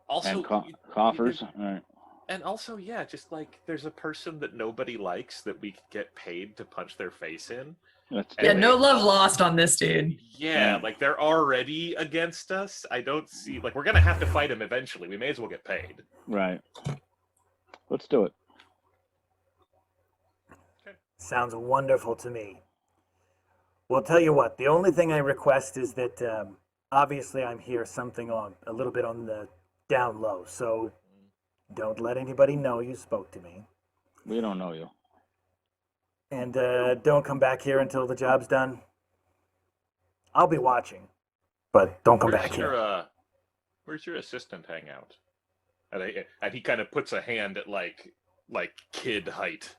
also and coffers. All right. And also, yeah, just like there's a person that nobody likes that we could get paid to punch their face in. Yeah, no love lost on this dude. Yeah, like they're already against us. I don't see, like, we're gonna have to fight him eventually. We may as well get paid. Right. Let's do it. Sounds wonderful to me. Well, tell you what, the only thing I request is that, obviously I'm here something on, a little bit on the down low, so don't let anybody know you spoke to me. We don't know you. And don't come back here until the job's done. I'll be watching, but don't come back here. Where's your assistant hang out? And he kind of puts a hand at like kid height.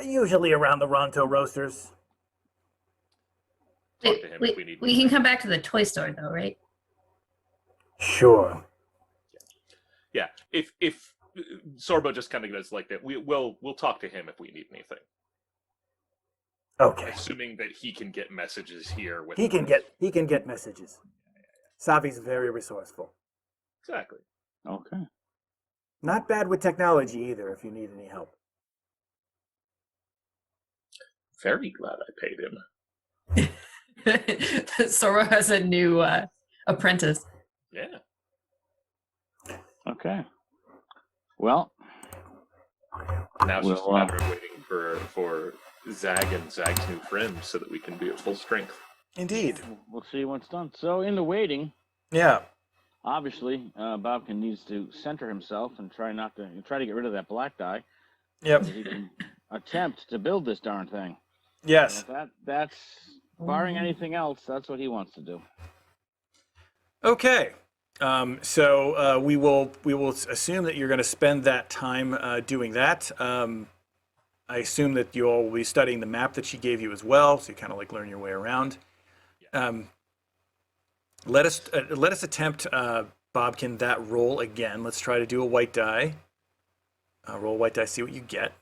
Usually around the Ronto roasters. Talk to him if we need. We can come back to the toy store though, right? Sure. Yeah. If Sorbo just kind of goes like that, we'll talk to him if we need anything. Okay. Assuming that he can get messages here with He can get messages. Savi's very resourceful. Exactly. Okay. Not bad with technology either, if you need any help. Very glad I paid him. Sora has a new apprentice. Yeah. Okay. Well, Now it's just a matter of waiting for Zag and Zag's new friends so that we can be at full strength. Indeed. we'll see what's done. So in the waiting, Yeah. obviously, Bobkin needs to center himself and try to get rid of that black die. Yep. So he can attempt to build this darn thing. Yes. So that's barring anything else. That's what he wants to do. Okay. So we will assume that you're going to spend that time doing that. I assume that you all will be studying the map that she gave you as well, so you kind of like learn your way around. Let us attempt, Bobkin, that roll again. Let's try to do a white die. Roll a white die, see what you get.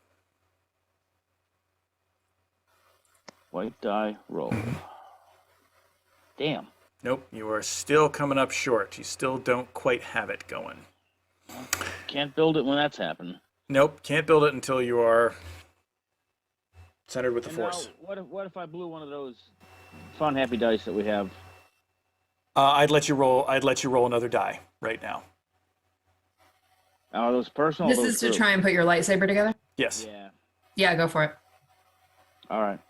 White die roll. Damn. Nope, you are still coming up short. You still don't quite have it going. Can't build it when that's happened. Nope, can't build it until you are centered with the And force. now, what if I blew one of those fun happy dice that we have? I'd let you roll another die right now. Are those personal? This is to try and put your lightsaber together? Yes. Yeah. Yeah, go for it. All right.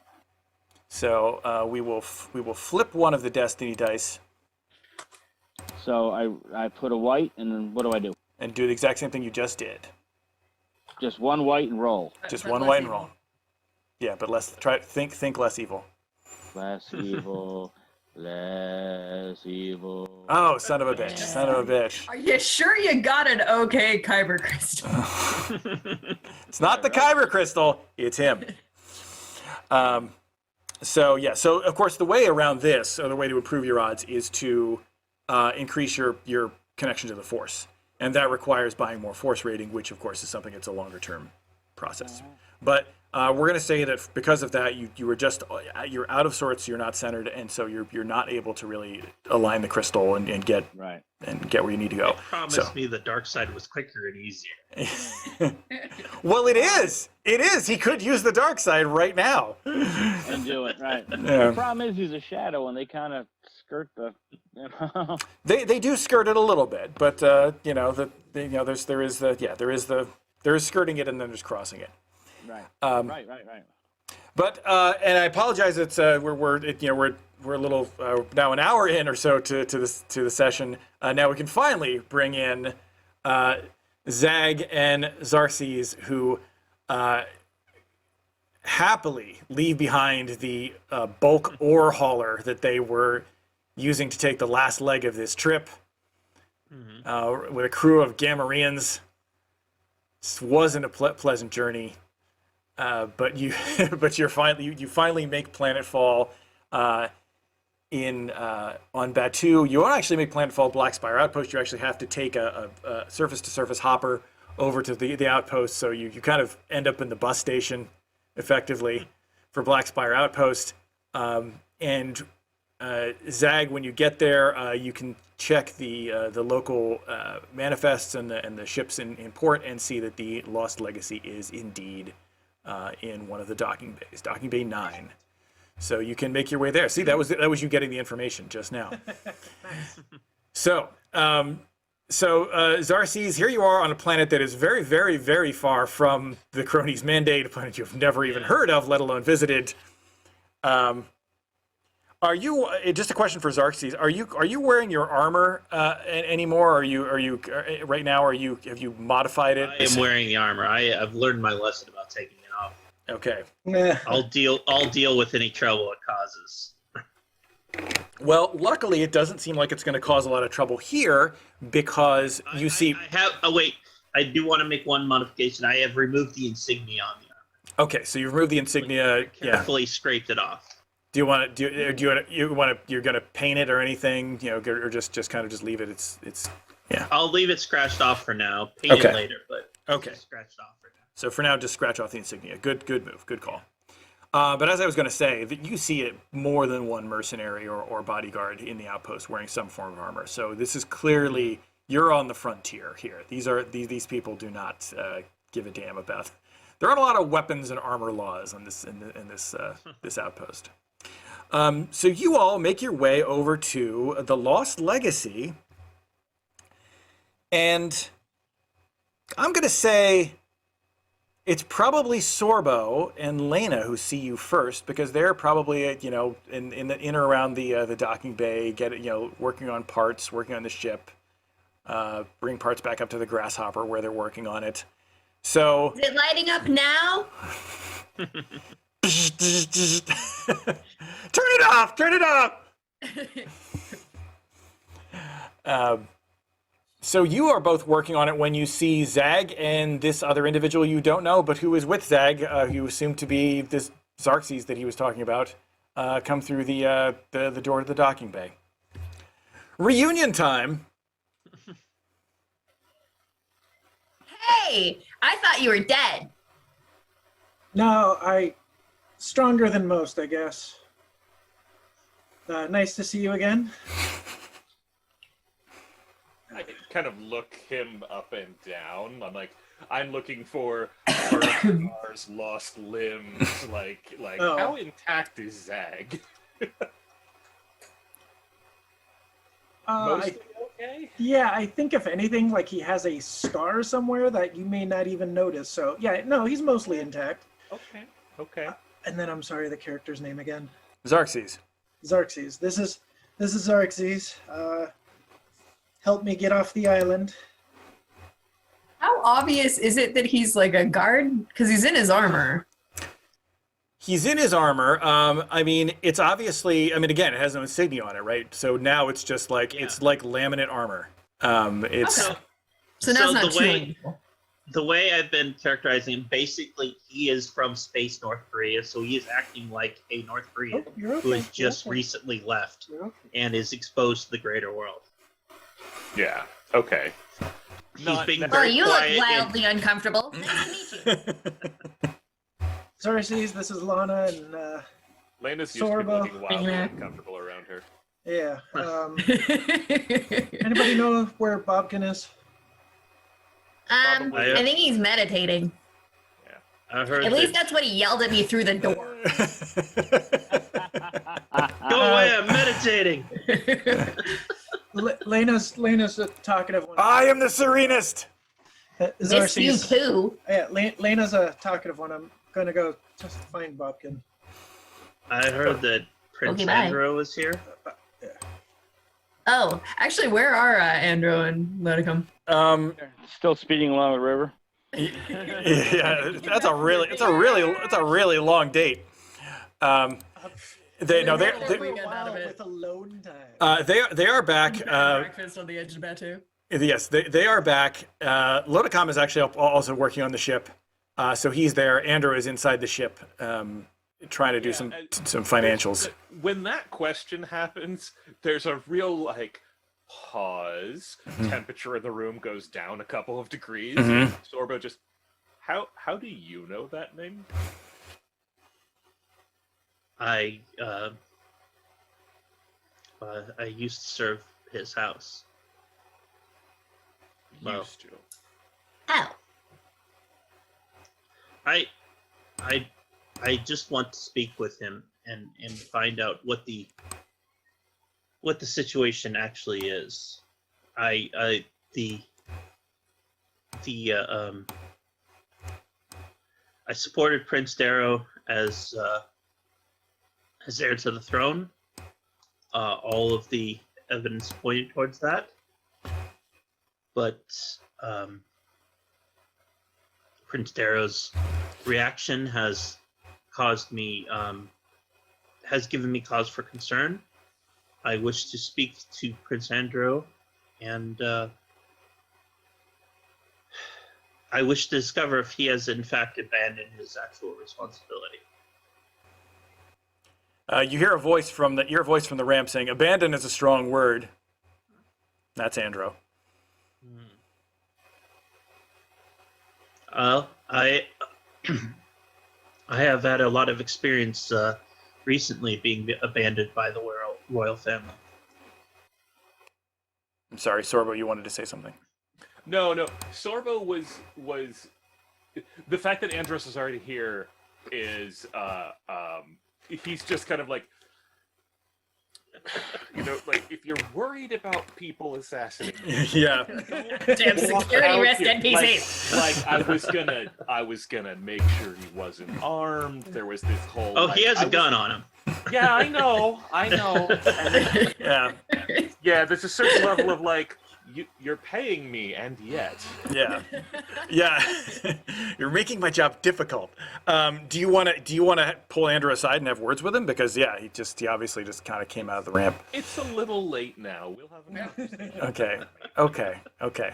So we will flip one of the destiny dice So I put a white, and then what do I do? and do the exact same thing you just did. Just one white and roll. Just But one less white and evil. roll. Yeah, but think less evil. Less evil. Less evil. Oh, son of a bitch! Son of a bitch! Are you sure you got an okay Kyber crystal? It's not the Kyber crystal. It's him. So yeah. So of course, the way around this, or the way to improve your odds, is to increase your connection to the Force, and that requires buying more Force rating, which of course is something that's a longer term process. But we're going to say that because of that, you were just you're out of sorts. You're not centered, and so you're not able to really align the crystal and get Right. where you need to go. Promised me the dark side was quicker and easier. Well, it is. It is. He could use the dark side right now. And do it, right. Yeah. The problem is he's a shadow, and they kind of skirt the. They do skirt it a little bit, but there is skirting it and then there's crossing it. Right. Right. But and I apologize. It's we're a little now an hour in or so to the session. Now we can finally bring in Zag and Xarxes, who happily leave behind the bulk ore hauler that they were using to take the last leg of this trip. With a crew of Gamorreans. This wasn't a pleasant journey. But you finally make planetfall on Batuu. You won't actually make planetfall Black Spire Outpost. You actually have to take a surface-to-surface hopper over to the outpost. So you kind of end up in the bus station, effectively, for Black Spire Outpost. And Zag, when you get there, you can check the local manifests and the ships in port and see that the Lost Legacy is indeed in one of the docking bays, docking bay 9. So you can make your way there. See, that was you getting the information just now. So Xarxes, here you are on a planet that is very, very, very far from the Cronies' mandate, a planet you've never even heard of, let alone visited. Are you just a question for Xarxes? Are you wearing your armor anymore? Are you right now? Have you modified it? I am wearing the armor. I've learned my lesson about taking it off. Okay. I'll deal with any trouble it causes. Well, luckily, it doesn't seem like it's going to cause a lot of trouble here because you see. I do want to make one modification. I have removed the insignia on the armor. Okay, so you've removed the insignia. Carefully scraped it off. Do you want to? You're going to paint it or anything? Or just kind of leave it. It's. Yeah. I'll leave it scratched off for now. Paint it later, but scratched off for now. So for now, just scratch off the insignia. Good move. Good call. But as I was going to say, that you see it more than one mercenary or bodyguard in the outpost wearing some form of armor. So this is clearly you're on the frontier here. These people do not give a damn about. There aren't a lot of weapons and armor laws on this in this outpost. So you all make your way over to the Lost Legacy, and I'm going to say it's probably Sorbo and Lena who see you first because they're probably in or around the docking bay, working on parts, working on the ship, bring parts back up to the Grasshopper where they're working on it. So is it lighting up now? Turn it off! So you are both working on it when you see Zag and this other individual you don't know, but who is with Zag, who assumed to be this Xarxes that he was talking about, come through the door to the docking bay. Reunion time. Hey, I thought you were dead. No, stronger than most, I guess. Nice to see you again. I kind of look him up and down. I'm looking for Ar's lost limbs. How intact is Zag? Mostly okay? Yeah, I think if anything, he has a scar somewhere that you may not even notice. So yeah, no, he's mostly intact. Okay. And then I'm sorry, the character's name again. Xarxes. Xarxes. This is Xarxes. Help me get off the island. How obvious is it that he's like a guard? Because he's in his armor. He's in his armor. It's obviously. Again, it has no insignia on it, right? So now it's just it's like laminate armor. It's. Okay. So now it's not too unusual. The way I've been characterizing him, basically, he is from space North Korea, so he is acting like a North Korean who has just recently left and is exposed to the greater world. Yeah. Okay. He's being very you quiet look wildly uncomfortable. Nice to meet you. Xerxes, this is Lana, and Lena's used to people Sorbo. looking wildly Yeah. uncomfortable around her. yeah. Anybody know where Bobkin is? Probably. I think he's meditating. I heard At least that. that's what he yelled at me through the door. Go away! I'm meditating. Lena's a talkative one. I am the serenest. Miss you Xerxes. too. Yeah, Lena's a talkative one. I'm gonna go just find Bobkin. I heard that Prince Okay, bye. Andro was here. Oh, actually, where are Andrew and Loticum? Still speeding along the river. Yeah, it's a really long date. They're With alone time. they are back. Breakfast on the edge of Batuu. Yes, they are back. Lodicom is actually also working on the ship, so he's there. Andrew is inside the ship, trying to do some financials. When that question happens, there's a real like pause. Temperature in the room goes down a couple of degrees. Sorbo just, how do you know that name? I used to serve his house. Well, Used to. Oh, I just want to speak with him and find out what the situation actually is. I supported Prince Darrow as heir to the throne. All of the evidence pointed towards that. But Prince Darrow's reaction has given me cause for concern. I wish to speak to Prince Andrew, and I wish to discover if he has in fact abandoned his actual responsibility. You hear a voice from the ramp saying, "Abandon is a strong word." That's Andrew. I have had a lot of experience recently being abandoned by the royal family. I'm sorry, Sorbo, you wanted to say something. No. Sorbo was the fact that Andros is already here is he's just kind of like, like if you're worried about people assassinating, Yeah. damn security risk NPCs. like I was gonna make sure he wasn't armed. There was this whole. Oh, like, he has a gun on him. Yeah, I know. And Yeah. yeah, there's a certain level of like, you're paying me, and yet. Yeah. You're making my job difficult. Do you want to pull Andrew aside and have words with him? Because he obviously just kind of came out of the ramp. It's a little late now. We'll have a conversation. Okay.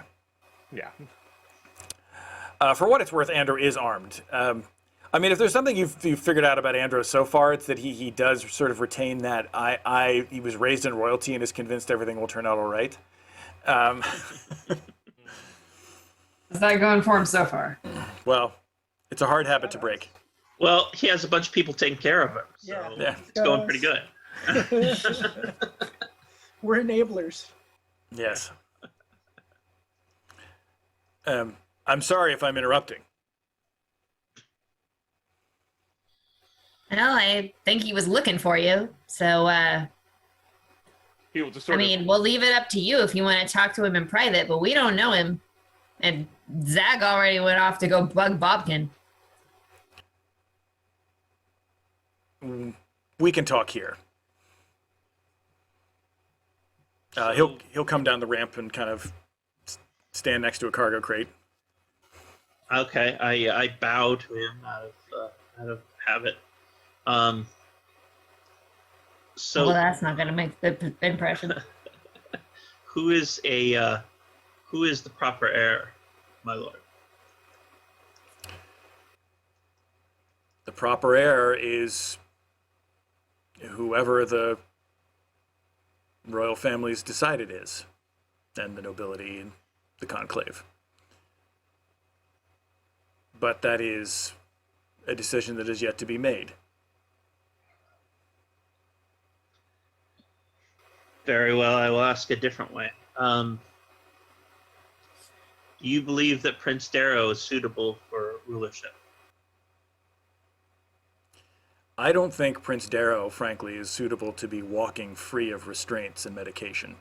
Yeah. For what it's worth, Andrew is armed. I mean, if there's something you've figured out about Andrew so far, it's that he does sort of retain that he was raised in royalty and is convinced everything will turn out all right. How's that going for him so far? Well, it's a hard habit to break. Well, he has a bunch of people taking care of him, so Yeah. it's going pretty good. We're enablers. Yes. I'm sorry if I'm interrupting. Well, I think he was looking for you. So, He will just I sort mean, of. we'll leave it up to you if you want to talk to him in private, but we don't know him. And Zag already went off to go bug Bobkin. We can talk here. He'll come down the ramp and kind of stand next to a cargo crate. Okay, I bow to him out of habit. So Well, that's not going to make the impression. who is the proper heir, my lord? The proper heir is whoever the royal family's decided is, and the nobility and the conclave. But that is a decision that is yet to be made. Very well, I will ask a different way. Do you believe that Prince Darrow is suitable for rulership? I don't think Prince Darrow, frankly, is suitable to be walking free of restraints and medication.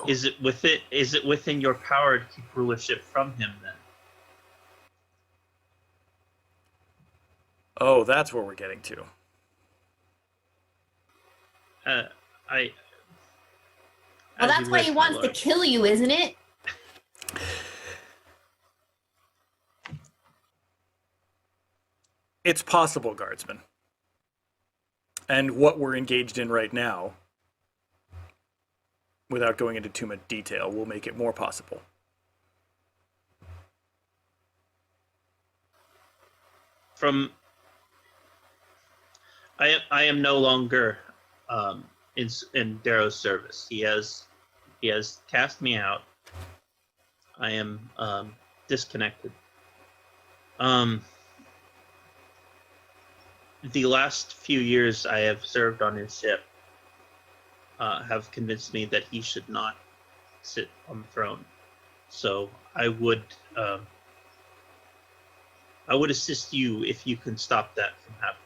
Is it within your power to keep rulership from him then? Oh, that's where we're getting to. Well, As that's you why wish, he my wants to lord. kill you, isn't it? It's possible, Guardsman. And what we're engaged in right now, without going into too much detail, will make it more possible. I am no longer in Darrow's service. He has cast me out. I am disconnected. The last few years I have served on his ship have convinced me that he should not sit on the throne. So I would assist you if you can stop that from happening.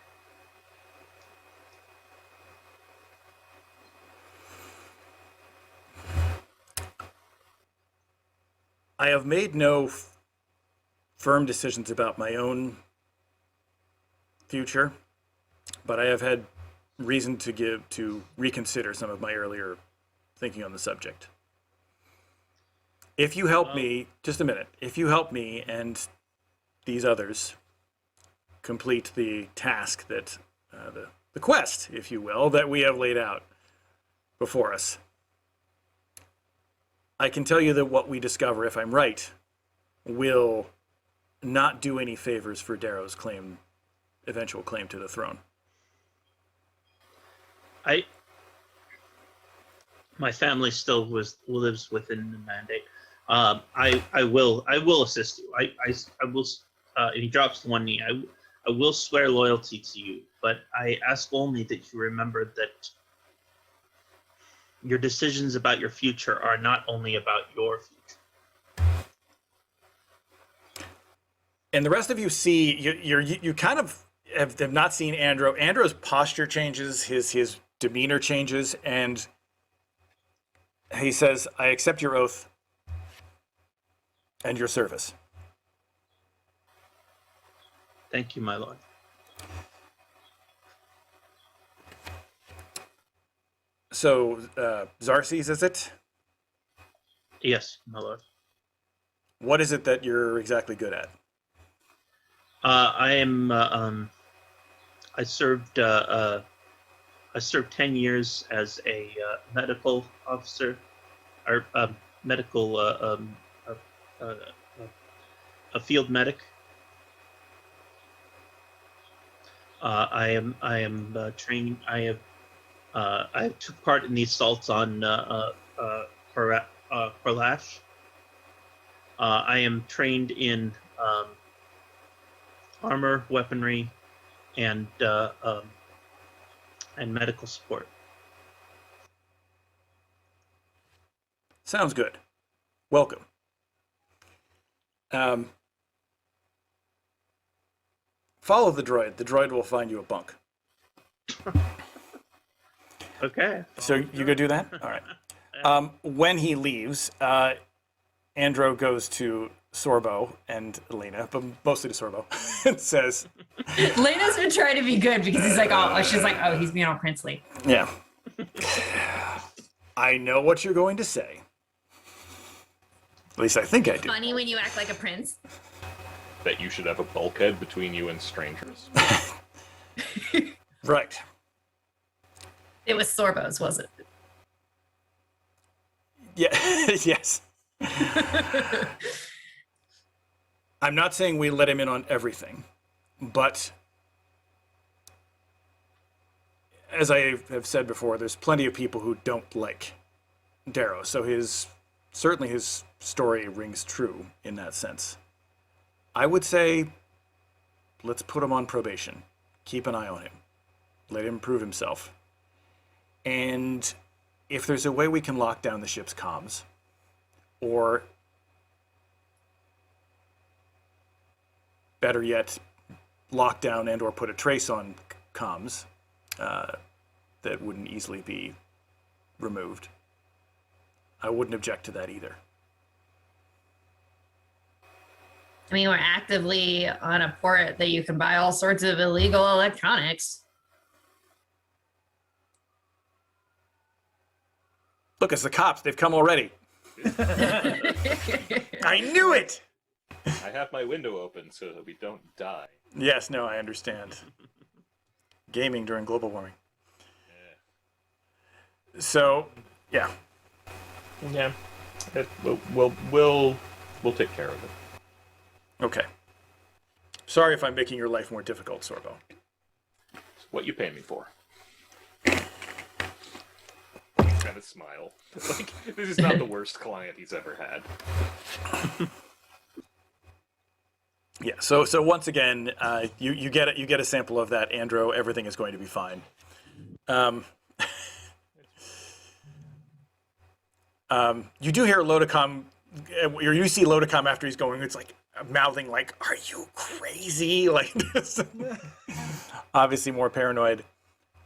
I have made no firm decisions about my own future, but I have had reason to reconsider some of my earlier thinking on the subject. If you help me, just a minute, if you help me and these others complete the task that, the quest, if you will, that we have laid out before us, I can tell you that what we discover, if I'm right, will not do any favors for Darrow's eventual claim to the throne. My family still lives within the mandate. I will assist you. I will. And he drops to one knee. I will swear loyalty to you, but I ask only that you remember that your decisions about your future are not only about your future. And the rest of you see, you kind of have not seen Andro. Andro's posture changes, his demeanor changes, and he says, I accept your oath and your service. Thank you, my lord. So, Xarxes, is it? Yes, my lord. What is it that you're exactly good at? I am. I served 10 years as a medical officer, or medical a field medic. I am training. I took part in the assaults on Korlash. I am trained in armor, weaponry, and medical support. Sounds good. Welcome. Follow the droid. The droid will find you a bunk. Okay. So you go do that? All right. When he leaves, Andro goes to Sorbo and Elena, but mostly to Sorbo, and says, Lena's been trying to be good because he's like, oh, she's like, oh, he's being all princely. yeah. I know what you're going to say. At least I think I do. Funny when you act like a prince. That you should have a bulkhead between you and strangers. Right. It was Sorbo's, was it? Yeah. Yes. I'm not saying we let him in on everything, but as I have said before, there's plenty of people who don't like Darrow, so certainly his story rings true in that sense. I would say let's put him on probation. Keep an eye on him. Let him prove himself. And if there's a way we can lock down the ship's comms, or better yet, lock down and or put a trace on comms that wouldn't easily be removed, I wouldn't object to that either. I mean, we're actively on a port that you can buy all sorts of illegal electronics. Look, it's the cops. They've come already. I knew it! I have my window open so that we don't die. Yes, no, I understand. Gaming during global warming. Yeah. So, yeah. Yeah. We'll take care of it. Okay. Sorry if I'm making your life more difficult, Sorbo. It's what you pay me for. Kind of smile. Like, this is not the worst client he's ever had. Yeah. So once again, you get a sample of that, Andro. Everything is going to be fine. You do hear Lodicom, or you see Lodicom after he's going. It's like mouthing like, "Are you crazy?" Like this. Obviously more paranoid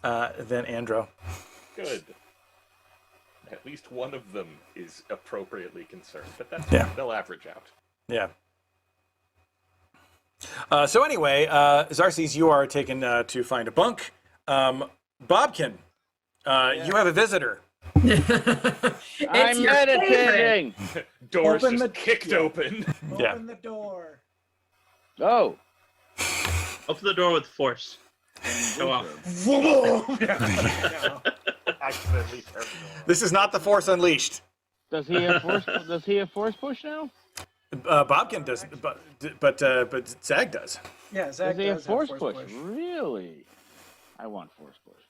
than Andro. Good. At least one of them is appropriately concerned, but that's Yeah. they'll average out. Yeah. So anyway, Xarces, you are taken to find a bunk. Bobkin, you have a visitor. I'm meditating. Doors Open just kicked open. Yeah. Open the door. Oh. Open the door with force. Go off. Accidentally turned This is not the Force Unleashed. Does he have force? Does he have force push now? Bobkin does, but Zag does. Yeah, Zach Does he have does force push? Really? I want force push.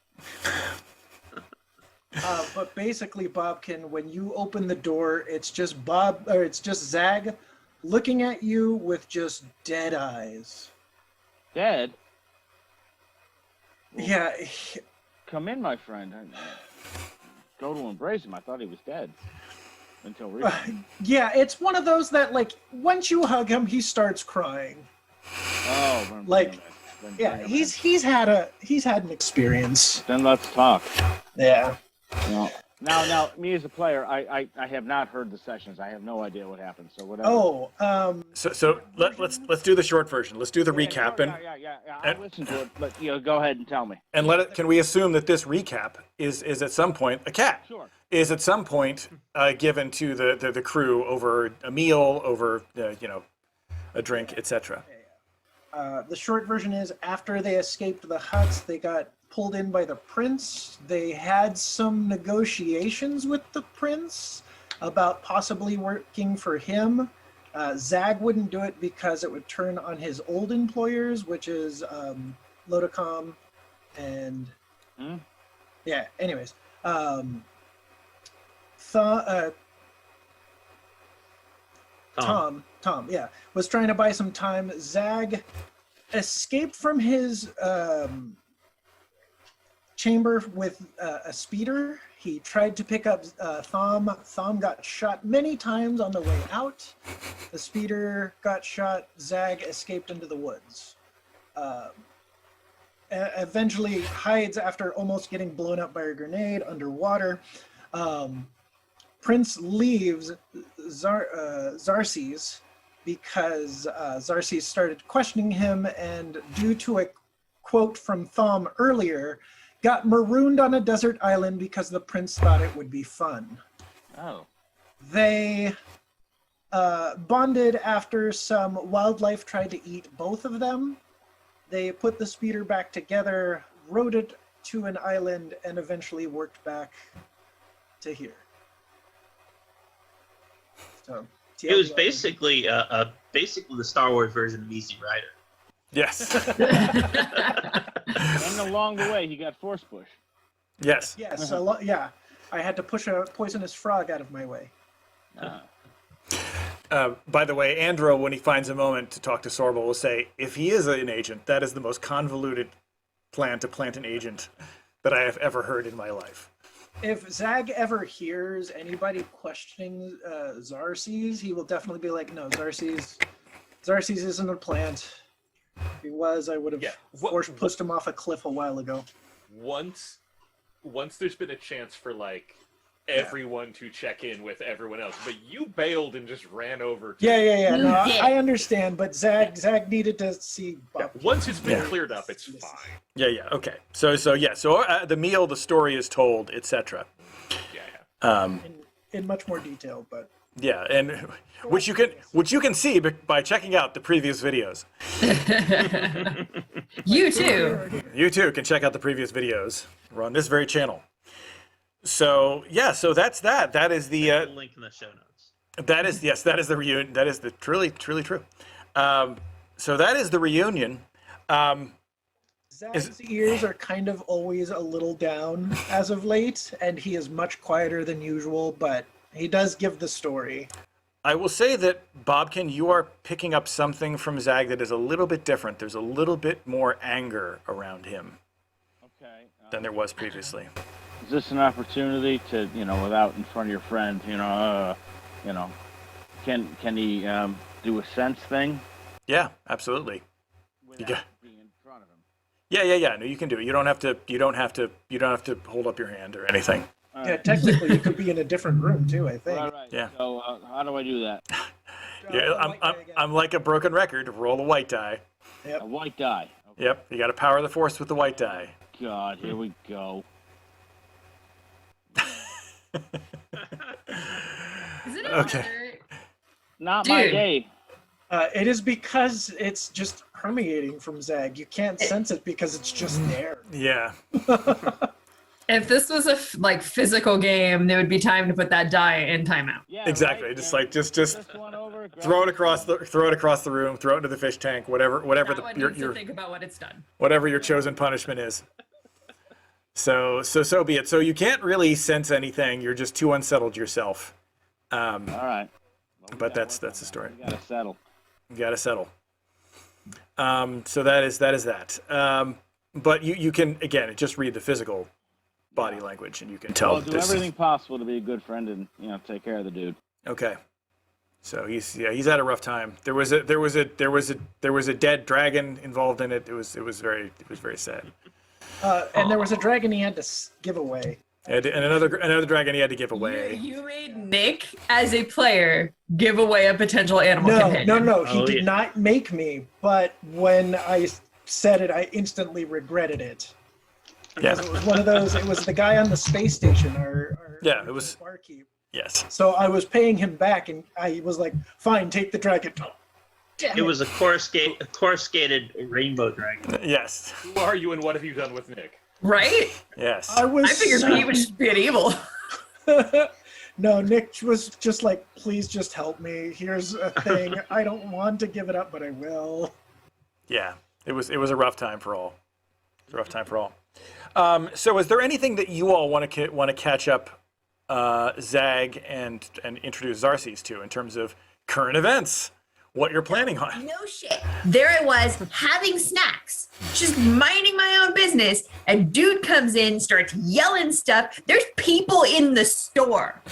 But basically, Bobkin, when you open the door, it's just Zag looking at you with just dead eyes. Dead? Yeah, Come in, my friend. Go to embrace him. I thought he was dead. Until recently. yeah, it's one of those that, like, once you hug him, he starts crying. Oh, then Like, bring him in. Then Yeah, bring him he's had an experience. in. Then let's talk. Yeah. Now, me as a player, I have not heard the sessions. I have no idea what happened. So whatever. Oh, So let's do the short version. Let's do the recap Yeah. I'll listen to it, but go ahead and tell me. and let it. Can we assume that this recap is at some point a cat? Sure. Is at some point given to the crew over a meal, over a drink, etc. the short version is after they escaped the huts, they got pulled in by the prince. They had some negotiations with the prince about possibly working for him. Zag wouldn't do it because it would turn on his old employers, which is Lodicom and yeah. Anyways, Tom, yeah, was trying to buy some time. Zag escaped from his chamber with a speeder. He tried to pick up Thom. Thom got shot many times on the way out. The speeder got shot. Zag escaped into the woods. Eventually hides after almost getting blown up by a grenade underwater. Prince leaves Xarces because Xarces started questioning him, and due to a quote from Thom earlier, got marooned on a desert island because the prince thought it would be fun. Oh. They bonded after some wildlife tried to eat both of them. They put the speeder back together, rode it to an island, and eventually worked back to here. So It was basically the Star Wars version of Easy Rider. Yes. And along the way, he got force push. Yes. Yes, yeah. I had to push a poisonous frog out of my way. By the way, Andro, when he finds a moment to talk to Sorbo, will say, if he is an agent, that is the most convoluted plan to plant an agent that I have ever heard in my life. If Zag ever hears anybody questioning Xarxes, he will definitely be like, no, Xarxes isn't a plant. If he was, I would have pushed him off a cliff a while ago. Once there's been a chance for like everyone to check in with everyone else, but you bailed and just ran over to Yeah. No, I understand, but Zag needed to see Bob. once it's been cleared up, it's fine. Yeah, okay. So the meal, the story is told, etc. In much more detail, but Yeah, and which you can see by checking out the previous videos. You too. You too can check out the previous videos. We're on this very channel. So that's that. That is the link in the show notes. that is the reunion. That is the truly true. So that is the reunion. Zag's ears are kind of always a little down as of late, and he is much quieter than usual, but he does give the story. I will say that, Bobkin, you are picking up something from Zag that is a little bit different. There's a little bit more anger around him than there was previously. Is this an opportunity to, without in front of your friend, can he do a sense thing? Yeah, absolutely. Without being in front of him. Yeah. No, you can do it. You don't have to hold up your hand or anything. Yeah, technically you could be in a different room too, I think. All right. Yeah. So how do I do that? I'm like a broken record. Roll a white die. Yep. A white die. Okay. Yep. You got to power the force with the white die. God, here we go. Is it Okay. Not my Dude. day. It is because it's just permeating from Zag. You can't sense it because it's just there. Yeah. If this was a physical game, there would be time to put that die in timeout. Yeah, Exactly. right? Just Yeah. like just This one over, grab throw it across the room, throw it into the fish tank, whatever That one your needs to think about what it's done. whatever your chosen punishment is. So be it. So you can't really sense anything. You're just too unsettled yourself. All right. Well, we But gotta that's work the on story. that. We gotta settle. You got to settle. So that is that. But you can again just read the physical body language and you can tell Well, that do this. everything possible to be a good friend and take care of the dude. Okay. So he's had a rough time. There was a dead dragon involved in it. It was very sad. And there was a dragon he had to give away. And another dragon he had to give away. You made Nick, as a player, give away a potential animal companion. No. He Oh, did yeah. not make me, but when I said it, I instantly regretted it. Yeah. Because it was one of those, it was the guy on the space station, Yeah, it was- barkeep. Yes. So I was paying him back, and I was like, fine, take the dragon. Damn It was a coruscated rainbow dragon. Yes. Who are you and what have you done with Nick? Right? Yes. I was I figured Pete would just be an evil. No, Nick was just like, please just help me. Here's a thing. I don't want to give it up, but I will. Yeah. It was a rough time for all. It was a rough time for all. So is there anything that you all want to catch up Zag and introduce Xarxes to in terms of current events? What you're planning on? No shit. There I was having snacks, just minding my own business. A dude comes in, starts yelling stuff. There's people in the store.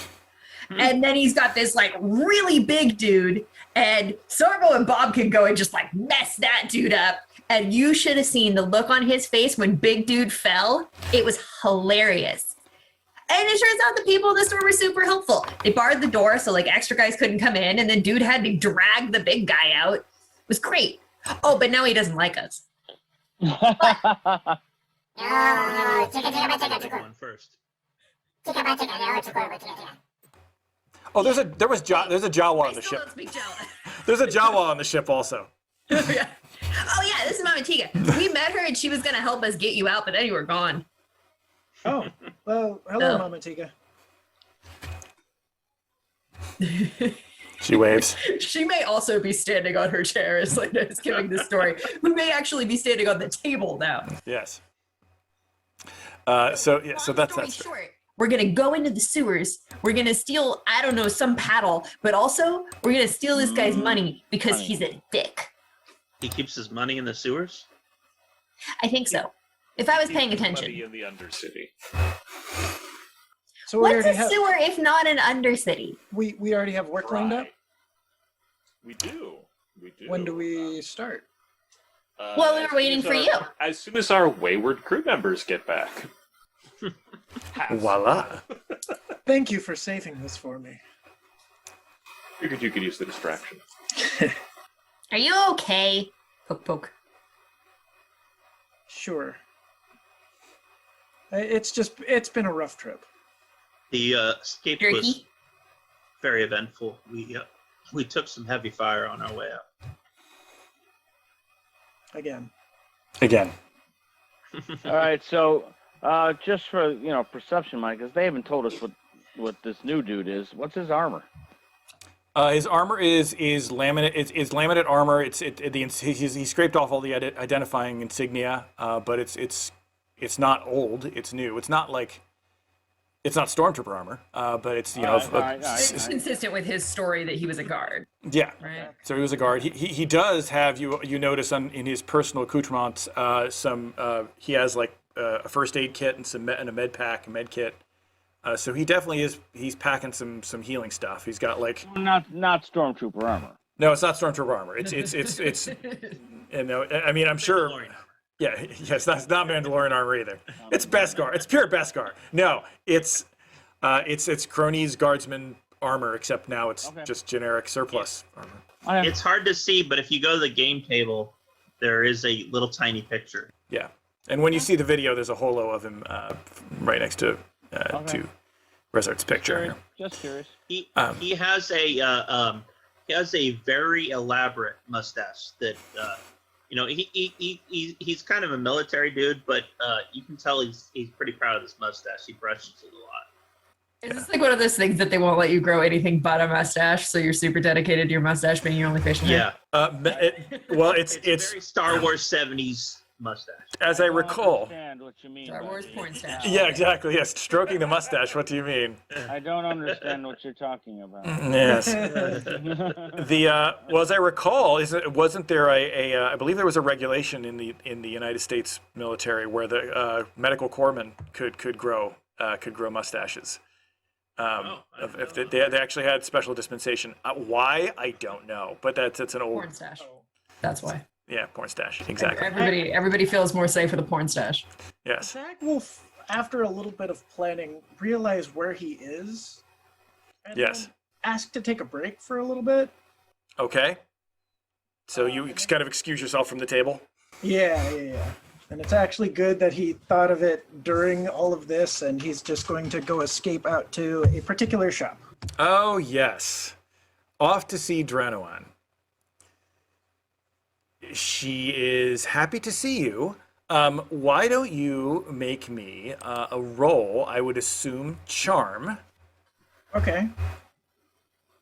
And then he's got this really big dude. And Sorbo and Bob can go and just mess that dude up. And you should have seen the look on his face when big dude fell. It was hilarious. And it turns out the people in the store were super helpful. They barred the door so extra guys couldn't come in, and then dude had to drag the big guy out. It was great. Oh, but now he doesn't like us. One first. Oh, there's a Jawa on the I still ship. don't speak Jawa. There's a Jawa on the ship also. Yeah. Oh yeah, this is Mama Tika. We met her and she was gonna help us get you out, but then you were gone. Oh, well, hello, Oh. Mama Tika. She waves. She may also be standing on her chair as is giving the story. We may actually be standing on the table now. Yes. So Long that's story that. short, we're gonna go into the sewers, we're gonna steal, I don't know, some paddle, but also we're gonna steal this guy's money because Money. he's a dick. He keeps his money in the sewers. I think so. If I was paying Money attention. in the Undercity. So we What's already a have sewer if not an undercity? we already have work lined up. Right. We do. We do. When do we start? Well, we were as soon waiting as for our- you. As soon as our wayward crew members get back. Voila. Thank you for saving this for me. Figured you could use the distraction. Are you okay? Poke, poke. Sure. It's been a rough trip. The escape was Jerky? very eventful. We took some heavy fire on our way out. Again. All right, so just for perception, Mike, because they haven't told us what this new dude is. What's his armor? His armor is laminate. It's laminate armor. He scraped off all the identifying insignia, but it's not old. It's new. It's not stormtrooper armor, but it's It's consistent with his story that he was a guard, yeah. right? So he was a guard. He does have you notice in his personal accoutrements he has like a first aid kit and a med pack, a med kit. So he definitely he's packing some healing stuff. He's got like Not stormtrooper armor. no, it's not stormtrooper armor. It's I mean I'm sure. Yeah, yes, that's not Mandalorian armor either. It's Beskar. It's pure Beskar. No, it's Cronies Guardsman armor, except now it's just generic surplus armor. It's hard to see, but if you go to the game table, there is a little tiny picture. Yeah, and when you see the video, there's a holo of him right next to Rezart's picture. Just curious. He has a very elaborate mustache that he's kind of a military dude, but you can tell he's pretty proud of his mustache. He brushes it a lot. Is this like one of those things that they won't let you grow anything but a mustache, so you're super dedicated to your mustache being your only facial hair? Yeah. It's very Star Wars 70s mustache. as I recall. Understand what you mean. Star by Wars it. porn stash. Yeah, exactly. Yes, stroking the mustache. What do you mean? I don't understand what you're talking about. Yes. Well, as I recall, wasn't there I believe there was a regulation in the United States military where the medical corpsmen could grow mustaches. If they actually had special dispensation. Why I don't know, but that's an old Porn stash. That's why. yeah porn stash exactly. Everybody feels more safe with a porn stash. Yes. Zach will, after a little bit of planning, realize where he is. And Yes. then ask to take a break for a little bit. Okay. So you kind of excuse yourself from the table. Yeah. And it's actually good that he thought of it during all of this, and he's just going to go escape out to a particular shop. Oh yes, off to see Dranoan. She is happy to see you. Why don't you make me a roll? I would assume charm. Okay.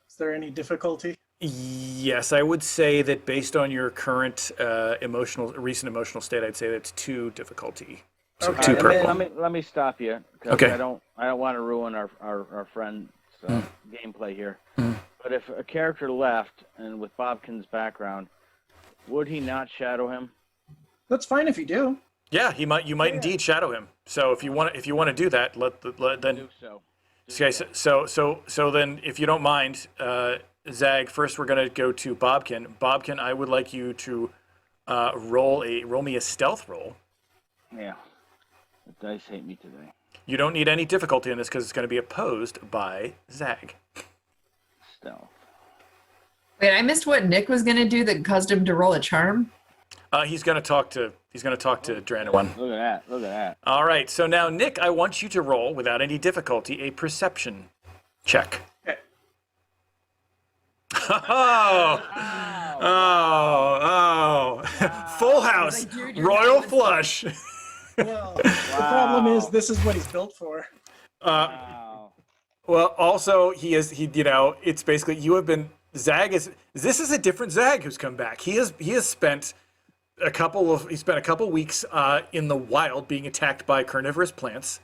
Is there any difficulty? Yes, I would say that based on your current recent emotional state, I'd say that's 2 difficulty. So Okay, 2 and purple. then- Let me stop you because Okay. I don't want to ruin our friend's gameplay here. But if a character left and with Bobkin's background, would he not shadow him? That's fine if you do. Yeah, you might indeed shadow him. So if you want to do that, then Do so. okay. So then, if you don't mind, Zag, first we're gonna go to Bobkin. Bobkin, I would like you to roll me a stealth roll. Yeah. The dice hate me today. You don't need any difficulty in this because it's going to be opposed by Zag. Stealth. Wait, I missed what Nick was gonna do that caused him to roll a charm. He's going to talk to Dranoan. Look at that. All right. So now, Nick, I want you to roll without any difficulty a perception check. Okay. Oh. Full house. Like, dude, you're Royal not even- flush. Well, the problem is this is what he's built for. Wow. Well, also it's basically this is a different Zag who's come back. He has spent a couple weeks in the wild being attacked by carnivorous plants.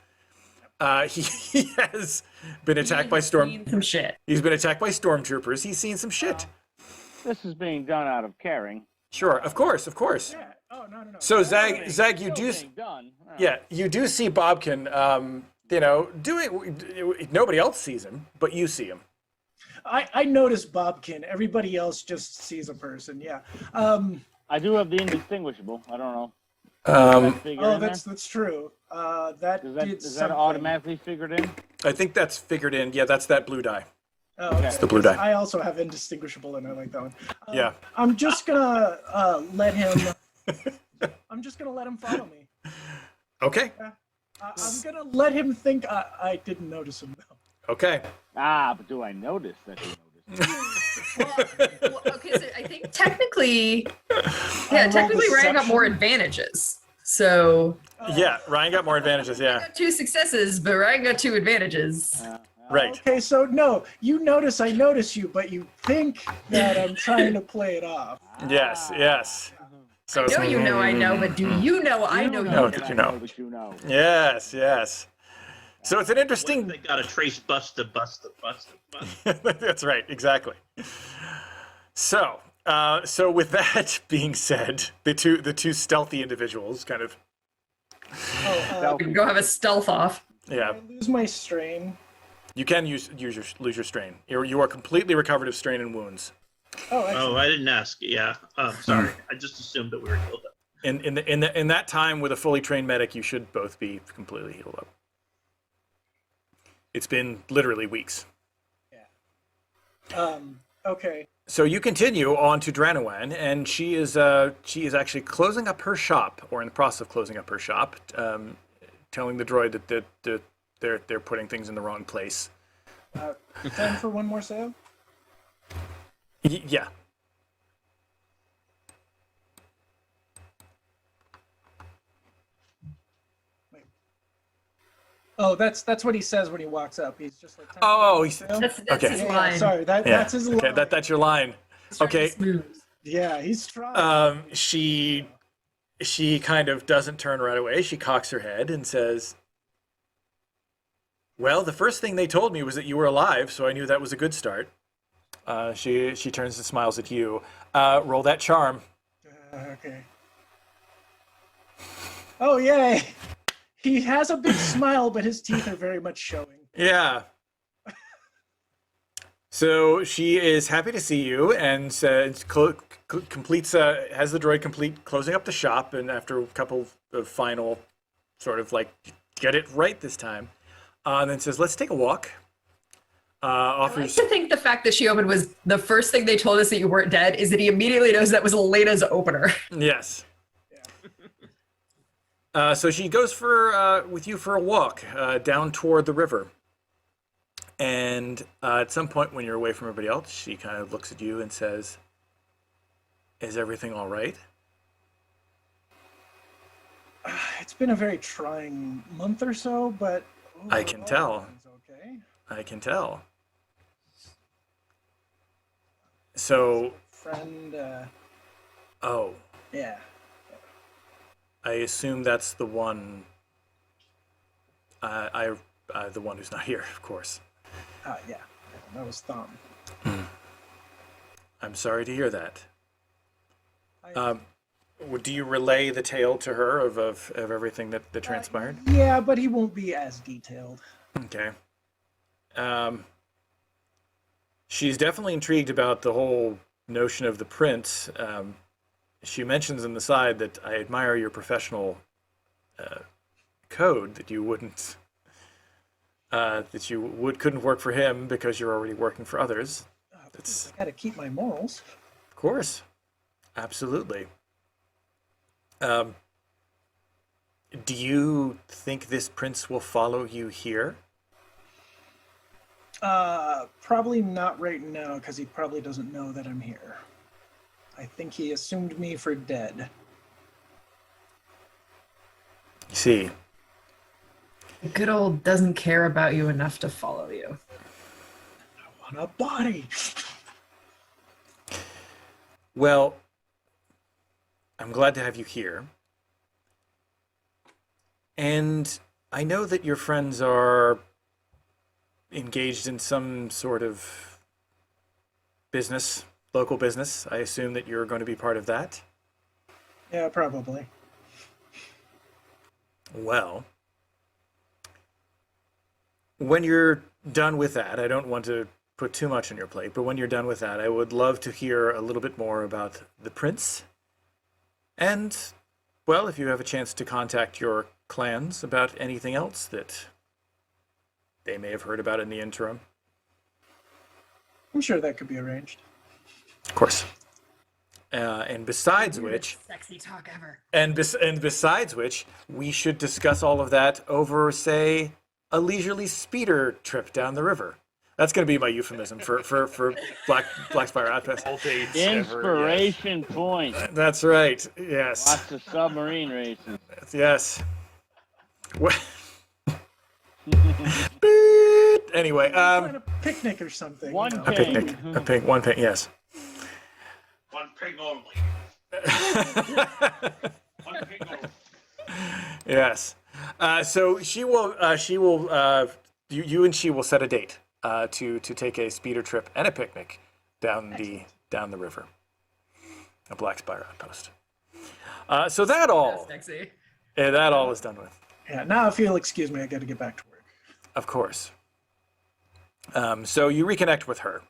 He has been attacked by Seen some shit. He's been attacked by stormtroopers. He's seen some shit. This is being done out of caring. Sure, of course. Yeah. Oh, no. So Zag, you do, Being done. yeah, you do see Bobkin, doing. Nobody else sees him, but you see him. I noticed Bobkin. Everybody else just sees a person. Yeah. I do have the indistinguishable. I don't know. Oh, that's true. That Is did that something. automatically figured in? I think that's figured in. Yeah, that's that blue die. Oh, okay. It's the blue die. I also have indistinguishable, and I like that one. Yeah. I'm just gonna let him. I'm just gonna let him follow me. Okay. I'm gonna let him think I didn't notice him though. Okay. But do I notice that you notice? Well, okay, so I think technically Ryan got more advantages. So Yeah, Ryan got more advantages. I Yeah. got 2 successes, but Ryan got 2 advantages. Right. Okay, so no, you notice I notice you, but you think that I'm trying to play it off. Yes. Yes. So I know you know I know, but do you know I know you know know? that you know. But you know. Yes. Yes. So it's an interesting. They got a trace bust. That's right. Exactly. So, so with that being said, the two stealthy individuals kind of. Oh, We can go have a stealth off. Yeah. I lose my strain. You can lose your strain. You are completely recovered of strain and wounds. Oh, excellent. Oh, I didn't ask. Yeah. Sorry. I just assumed that we were healed up. In that time with a fully trained medic, you should both be completely healed up. It's been literally weeks. Okay. So you continue on to Dranawan, and she is actually closing up her shop, or in the process of closing up her shop, telling the droid that they're putting things in the wrong place. Time for one more sale? Yeah. Oh, that's what he says when he walks up. He's just like. "Time Oh, for he's one sale?" That's Okay. his Yeah, line. sorry, that's his line. Okay, that's your line. He's trying to Okay. smooth. Yeah, he's trying. She kind of doesn't turn right away. She cocks her head and says, "Well, the first thing they told me was that you were alive, so I knew that was a good start." She turns and smiles at you. Roll that charm. Okay. Oh, yay! He has a big smile, but his teeth are very much showing. Yeah. So she is happy to see you and says, completes has the droid complete closing up the shop, and after a couple of final sort of like get it right this time, and then says, "Let's take a walk." I like Offers. to think the fact that she opened was the first thing they told us that you weren't dead is that he immediately knows that was Elena's opener. Yes. So she goes with you for a walk down toward the river. And at some point when you're away from everybody else, she kind of looks at you and says, "Is everything all right?" It's been a very trying month or so, but I can tell. everything's okay. I can tell. So, Friend, oh, yeah. I assume that's the one. The one who's not here, of course. Yeah. That was Thom. I'm sorry to hear that. I- Do you relay the tale to her of everything that transpired? Yeah, but he won't be as detailed. Okay. She's definitely intrigued about the whole notion of the prince. She mentions in the side that I admire your professional code, that you wouldn't, couldn't work for him because you're already working for others. That's, I gotta keep my morals. of course, absolutely. Do you think this prince will follow you here? Probably not right now, because he probably doesn't know that I'm here. I think he assumed me for dead. See, Good old doesn't care about you enough to follow you. I want a body. well, I'm glad to have you here. And I know that your friends are engaged in some sort of business, local business. I assume that you're going to be part of that. Yeah, probably. Well, when you're done with that, I don't want to put too much on your plate, but when you're done with that, I would love to hear a little bit more about the prince. And, well, if you have a chance to contact your clans about anything else that they may have heard about in the interim. I'm sure that could be arranged. Of course. And besides which, Sexy talk ever. and besides which, we should discuss all of that over, say, a leisurely speeder trip down the river. That's going to be my euphemism for Black Spire Outpost. Voltage ever, Inspiration point. That's right. Yes. Lots of submarine racing. Yes. Anyway, Plan a picnic or something. One you know. a picnic. One picnic. Yes. One pig only. One pig only. Yes. So she will. You and she will set a date to take a speeder trip and a picnic down the river. A Black Spire outpost. So that all. Sexy. That all is done with. Yeah, now if you'll excuse me, I got to get back to work. Of course. So you reconnect with her.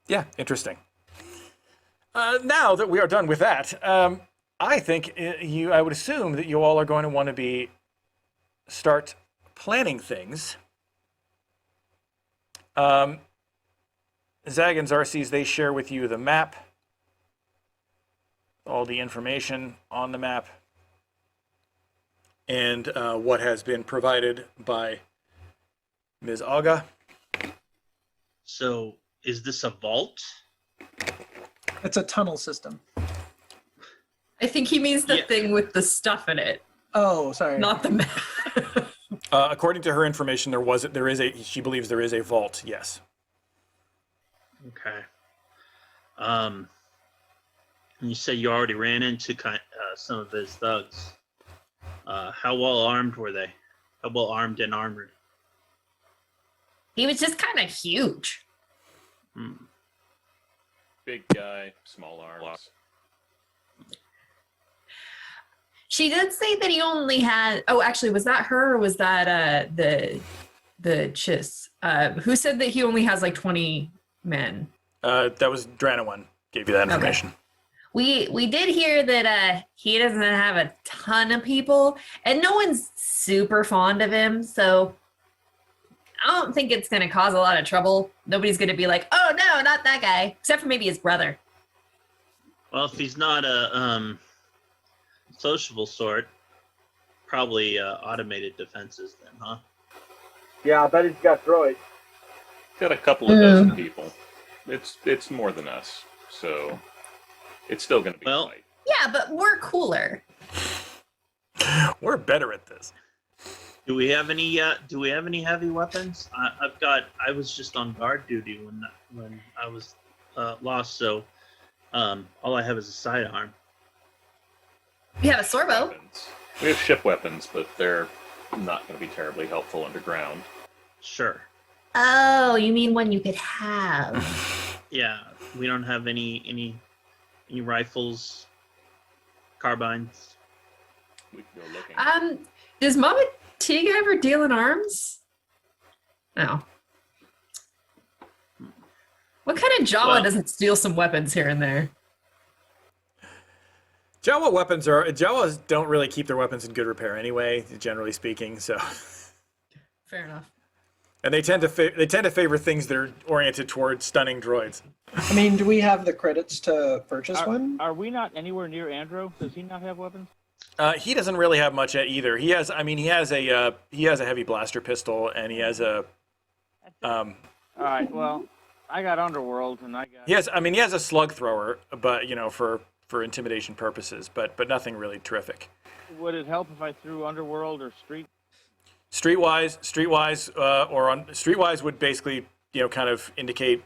Yeah, interesting. Now that we are done with that, I think I would assume that you all are going to want to start planning things. Zag and Zarces, they share with you the map, all the information on the map, and what has been provided by Ms. Aga. So, is this a vault? It's a tunnel system. I think he means the Yeah. thing with the stuff in it, Oh, sorry. not the map. According to her information, she believes there is a vault. Yes. Okay. And you said you already ran into some of his thugs. How well armed were they? How well armed and armored? He was just kind of huge. Big guy, small arms. She did say that he only had. Oh, actually, was that her or was that the Chiss? Who said that he only has like 20 men? That was Dranawan gave you that information. We did hear that he doesn't have a ton of people, and no one's super fond of him, so I don't think it's going to cause a lot of trouble. Nobody's going to be like, oh no, not that guy, except for maybe his brother. Well, if he's not a sociable sort, probably automated defenses then, huh? Yeah, I bet he's got droids. Got a couple of dozen people. It's more than us, so it's still going to be a fight. Yeah, but we're cooler. We're better at this. Do we have any heavy weapons? I was just on guard duty when I was lost, so all I have is a sidearm. We have a sorbo. Weapons. We have ship weapons, but they're not going to be terribly helpful underground. Sure. Oh, you mean one you could have? Yeah, we don't have any rifles, carbines. We can go looking. Does Mama Tiga ever deal in arms? No. What kind of Jawa doesn't steal some weapons here and there? Jawas don't really keep their weapons in good repair anyway, generally speaking. So, Fair enough. and they tend to favor things that are oriented towards stunning droids. I mean, do we have the credits to purchase one? Are we not anywhere near Andro? Does he not have weapons? He doesn't really have much either. He has a heavy blaster pistol, and he has a. All right. Well, I got Underworld, and I got. He has a slug thrower, but for intimidation purposes, but nothing really terrific. Would it help if I threw Underworld or Street? Streetwise would basically kind of indicate.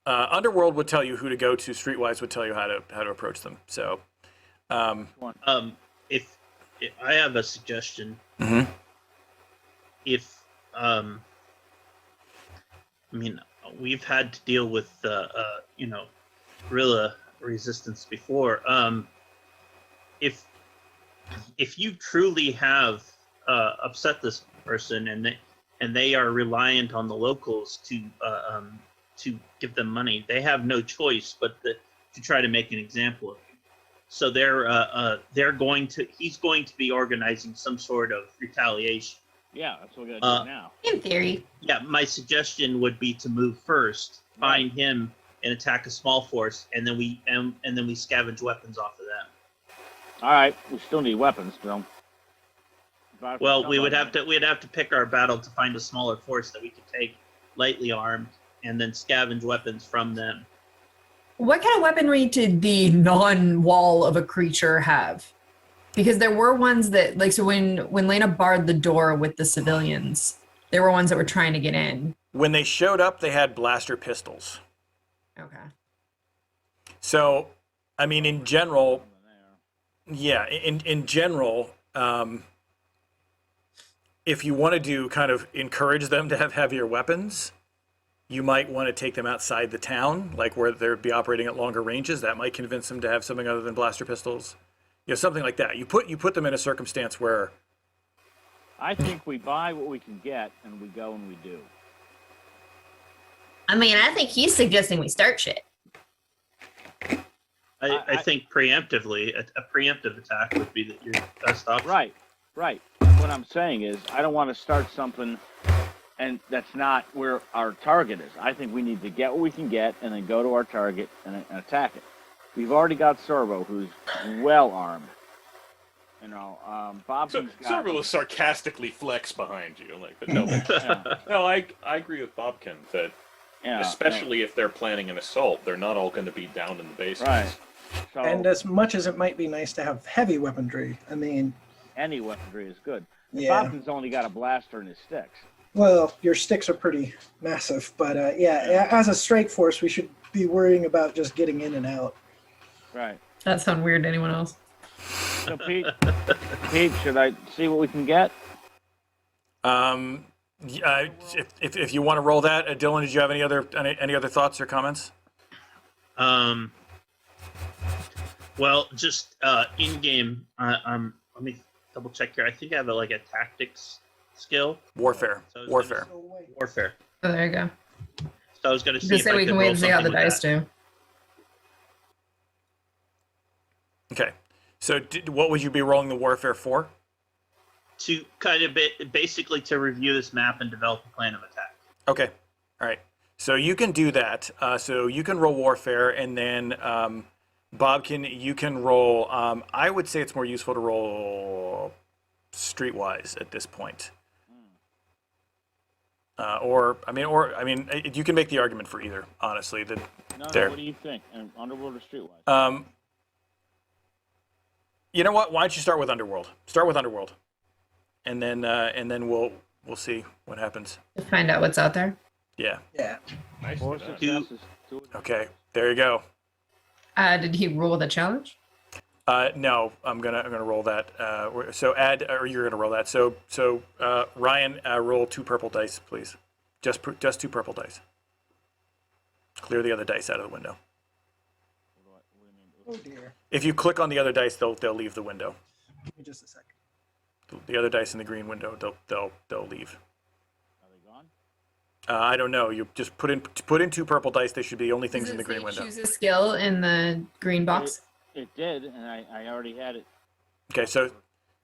Underworld would tell you who to go to. Streetwise would tell you how to approach them. So. if I have a suggestion, Mm-hmm. if I mean, we've had to deal with guerrilla resistance before. If you truly have upset this person and they are reliant on the locals to give them money, they have no choice but to try to make an example of you. So he's going to be organizing some sort of retaliation. Yeah, that's what we're gonna do now. In theory. Yeah, my suggestion would be to move first, find him, and attack a small force, and then we scavenge weapons off of them. All right, we still need weapons, though. Well, we'd have to pick our battle to find a smaller force that we could take lightly armed, and then scavenge weapons from them. What kind of weaponry did the non-wall of a creature have? Because there were ones that, like, so when Lena barred the door with the civilians, there were ones that were trying to get in. When they showed up, they had blaster pistols. Okay. So, I mean, in general, yeah, in general, if you want to do kind of encourage them to have heavier weapons, you might want to take them outside the town, like where they'd be operating at longer ranges. That might convince them to have something other than blaster pistols. You know, something like that. You put them in a circumstance where. I think we buy what we can get, and we go and we do. I mean, I think he's suggesting we start shit. I think preemptively, a preemptive attack would be your best option. Right. What I'm saying is, I don't want to start something, and that's not where our target is. I think we need to get what we can get, and then go to our target and attack it. We've already got Sorbo, who's well armed. You know, Bob's got... Sorbo will sarcastically flex behind you, like, but no. No, I agree with Bobkin that, especially if they're planning an assault, they're not all going to be down in the basement. Right. So, And as much as it might be nice to have heavy weaponry, I mean, any weaponry is good. Yeah. Bobkin's only got a blaster and his sticks. well, your sticks are pretty massive, but yeah, as a strike force, we should be worrying about just getting in and out. Right. That sound weird to anyone else? So Pete, should I see what we can get? If you want to roll that, Dylan, did you have any other thoughts or comments? Well, just in game, let me double check here. I think I have a tactics skill. Warfare. Warfare. Oh, there you go. So I was going to see Just if say I we could can wait roll and see how the something with dice that. do. Okay. So what would you be rolling the warfare for? To kind of basically to review this map and develop a plan of attack. Okay. All right. So you can do that. So you can roll warfare, and then Bobkin, you can roll. I would say it's more useful to roll streetwise at this point. Or you can make the argument for either. Honestly, No, there. what do you think? Underworld or Streetwise? You know what? Why don't you start with Underworld? Start with Underworld, and then we'll see what happens. To find out what's out there. Yeah. Yeah. Nice. Four to that. successes. Okay. There you go. Did he roll the challenge? No, I'm gonna roll that. So you're gonna roll that. So Ryan, roll 2 purple dice, please. Just 2 purple dice. Clear the other dice out of the window. Oh dear. If you click on the other dice, they'll leave the window. Give me just a second. The other dice in the green window, they'll leave. Are they gone? I don't know. You just put in 2 purple dice. They should be the only things Does in it the green say window. Choose a skill in the green box. It did, and I already had it. Okay, so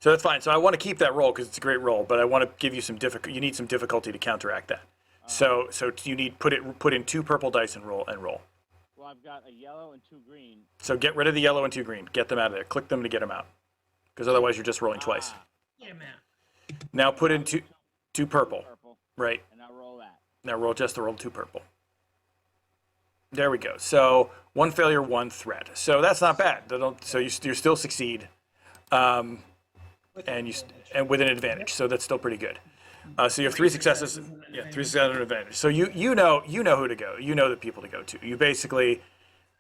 that's fine. So I want to keep that roll because it's a great roll, but I want to give you some difficult. You need some difficulty to counteract that. So you need put in 2 purple dice and roll. Well, I've got a yellow and 2 green. So get rid of the yellow and 2 green. Get them out of there. Click them to get them out, because otherwise you're just rolling twice. Get him out. Now put in two purple. Right. And I'll roll that. Now roll 2 purple. There we go. So 1 failure, 1 threat. So that's not bad. So you still succeed, and with an advantage. So that's still pretty good. So you have 3 successes. Yeah, 3 successes and an advantage. So you know who to go. You know the people to go to. You basically,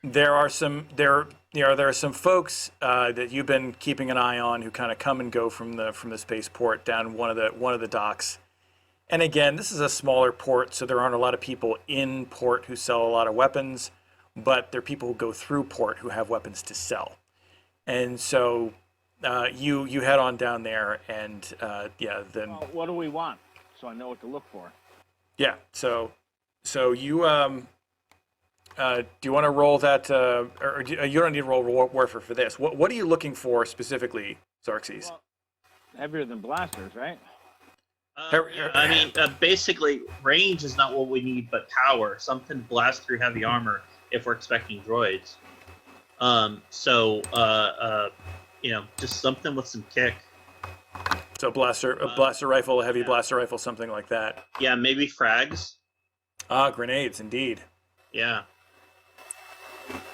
there are some there are some folks that you've been keeping an eye on who kind of come and go from the spaceport down one of the docks. And again, this is a smaller port, so there aren't a lot of people in port who sell a lot of weapons, but there are people who go through port who have weapons to sell. And so you head on down there, and then what do we want? So I know what to look for. yeah. So you do you want to roll that, or you don't need to roll warfare for this? What are you looking for specifically, Xerxes? Well, heavier than blasters, right? I mean, basically, range is not what we need, but power. Something to blast through heavy armor if we're expecting droids. Just something with some kick. So a blaster rifle, a heavy blaster rifle, something like that. Yeah, maybe frags. Ah, grenades, indeed. Yeah.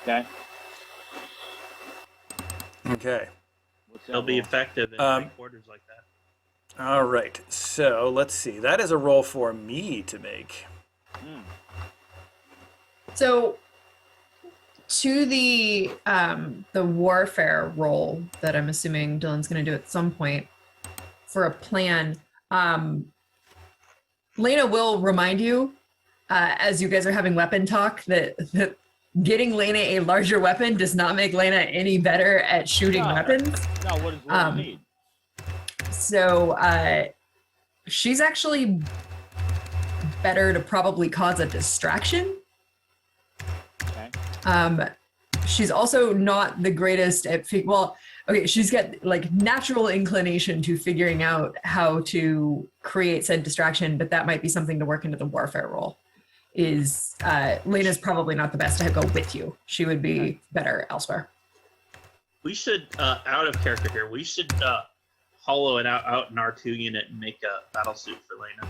Okay. Okay. What's that They'll be roll? effective in tight quarters like that. All right. So let's see. That is a roll for me to make. So to the warfare role that I'm assuming Dylan's going to do at some point for a plan, Lena will remind you as you guys are having weapon talk that getting Lena a larger weapon does not make Lena any better at shooting weapons. No, what does Lena need? So she's actually better to probably cause a distraction. Okay. She's also not the greatest at she's got like natural inclination to figuring out how to create said distraction, but that might be something to work into the warfare role. Lena's probably not the best to go with you. She would be better elsewhere. We should, out of character here, we should hollow it out in our 2 unit and make a battle suit for Lena.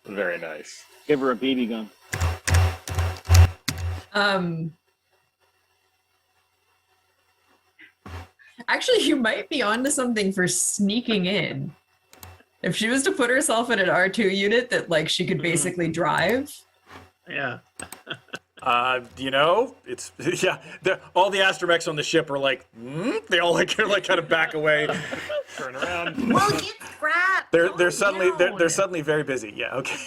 Very nice. Give her a BB gun. Actually, you might be onto something for sneaking in. If she was to put herself in an R2 unit that like she could basically drive. Yeah. It's all the astromechs on the ship are like, they all like kind of back away. Turn around. We'll get scrapped. They're suddenly very busy. Yeah. Okay.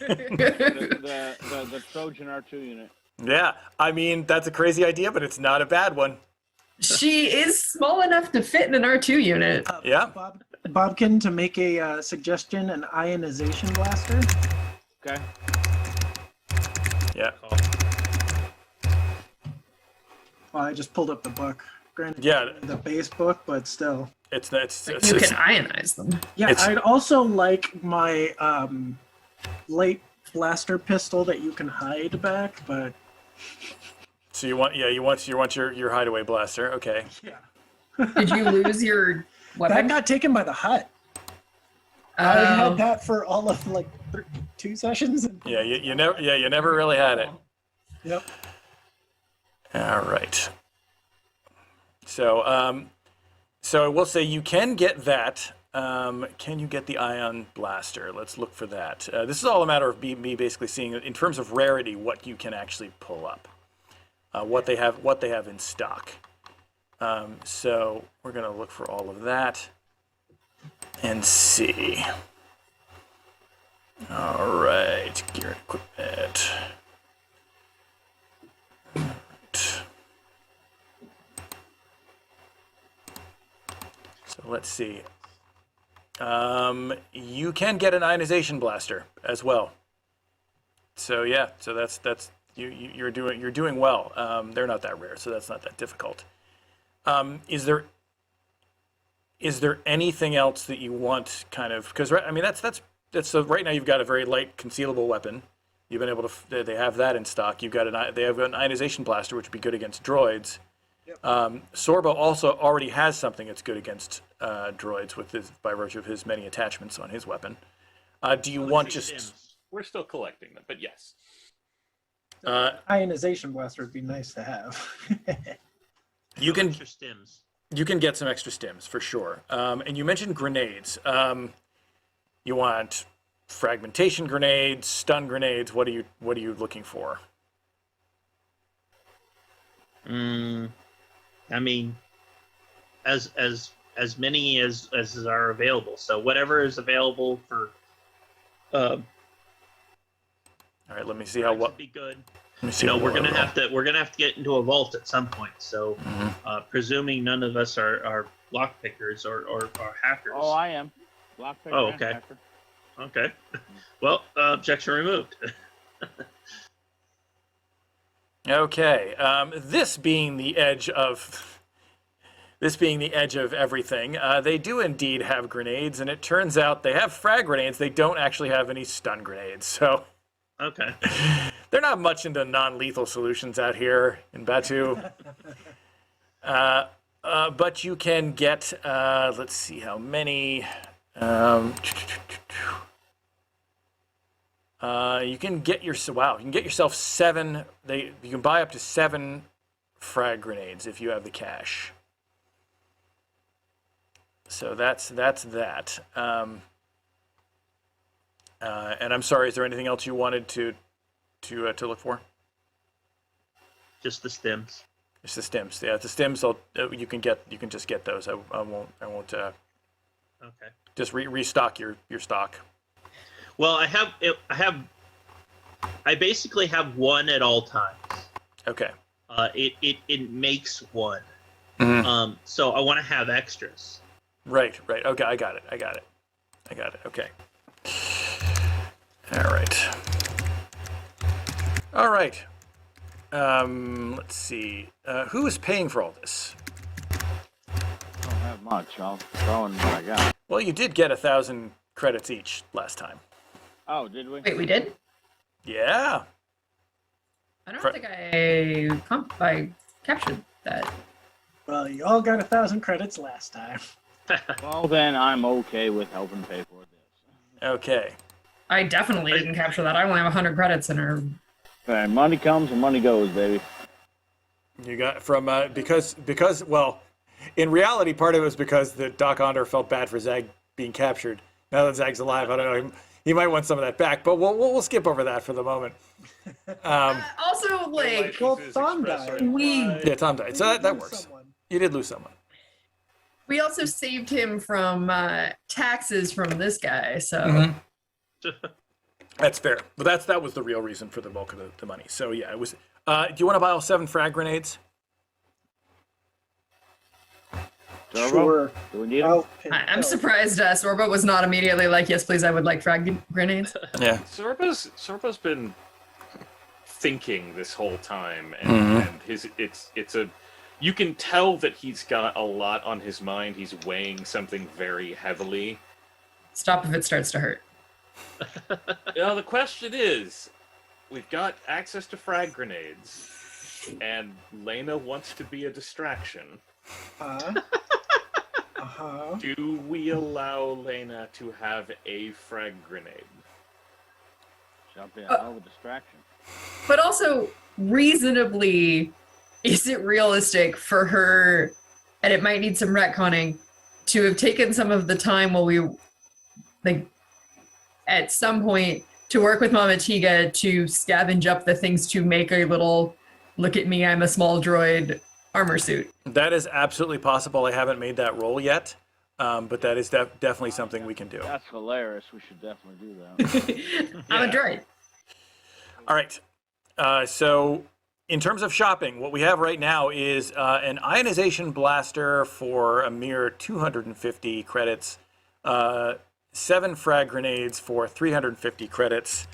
the Trojan R2 unit. Yeah. I mean, that's a crazy idea, but it's not a bad one. She is small enough to fit in an R2 unit. Yeah. Bobkin, to make a suggestion, an ionization blaster. Okay. Yeah. Well, I just pulled up the book. Granted, Yeah. the base book, but still. You can ionize them. Yeah, I'd also like my light blaster pistol that you can hide back, but So you want your hideaway blaster. Okay. yeah. Did you lose your weapon? That got taken by the hut. I had that for all of like 2 sessions. Yeah, you never really had it. Yep. All right. So I will say you can get that. Can you get the ion blaster? Let's look for that. This is all a matter of me basically seeing in terms of rarity what you can actually pull up, what they have in stock. So we're gonna look for all of that and see. All right, gear and equipment. All right. So let's see. You can get an ionization blaster as well. So yeah, so that's you're doing well. They're not that rare, so that's not that difficult. Is there anything else that you want, kind of? Because I mean that's so right now you've got a very light concealable weapon. You've been able to. They have that in stock. They have an ionization blaster, which would be good against droids. Yep. Sorbo also already has something that's good against droids by virtue of his many attachments on his weapon. Do you want just? We're still collecting them, but yes. Ionization blaster would be nice to have. You can Extra stims. You can get some extra stims for sure. And you mentioned grenades. You want fragmentation grenades, stun grenades. What are you looking for? I mean, as many as are available. So whatever is available for. All right, let me see how what. Be good. Let me see. We're gonna have to get into a vault at some point. So, presuming none of us are lock pickers or hackers. Oh, I am. Lock picker. Oh, and okay. hacker. Okay. Well, objection removed. Okay. This being the edge of everything, they do indeed have grenades, and it turns out they have frag grenades. They don't actually have any stun grenades, so. Okay. They're not much into non-lethal solutions out here in Batuu. But you can get, let's see how many. You can get yourself 7. You can buy up to 7 frag grenades if you have the cash. So that's that. And I'm sorry, is there anything else you wanted to look for? Just the stims. It's the stims. Yeah, the stims. You can just get those. I won't. Okay. Just restock your stock. Well, I basically have one at all times. Okay. It makes one. Mm-hmm. So I want to have extras. Right. Okay, I got it. Okay. All right. Let's see. Who is paying for all this? I don't have much. I'll throw in what I got. Well, you did get 1,000 credits each last time. Oh, did we? Wait, we did? Yeah. I don't think I captured that. Well, you all got 1,000 credits last time. Well, then I'm okay with helping pay for this. Okay. I definitely didn't capture that. I only have 100 credits in her. Okay, money comes and money goes, baby. You got from because well, in reality, part of it was because the Doc Onder felt bad for Zag being captured. Now that Zag's alive, I don't know. He might want some of that back, but we'll skip over that for the moment. Also, like, Well, Tom died. Yeah, Tom died, so that works. Someone. You did lose someone. we also saved him from taxes from this guy, so. Mm-hmm. That's fair, but that was the real reason for the bulk of the money. So yeah, it was. Do you want to buy all 7 frag grenades? Sure. Do we need them? I'm surprised Sorba was not immediately like, yes, please, I would like frag grenades. Yeah. Sorba's been thinking this whole time, and it's a you can tell that he's got a lot on his mind. He's weighing something very heavily. Stop if it starts to hurt. The question is, we've got access to frag grenades, and Lena wants to be a distraction. Do we allow Lena to have a frag grenade? Jump in, hell of a distraction. But also, reasonably, is it realistic for her, and it might need some retconning, to have taken some of the time while we, like, at some point, to work with Mama Tiga to scavenge up the things to make a little, look at me, I'm a small droid armor suit? That is absolutely possible. I haven't made that roll yet, but that is definitely something we can do. That's hilarious. We should definitely do that. I'm a droid. All right. So in terms of shopping, what we have right now is an ionization blaster for a mere 250 credits, 7 frag grenades for 350 credits.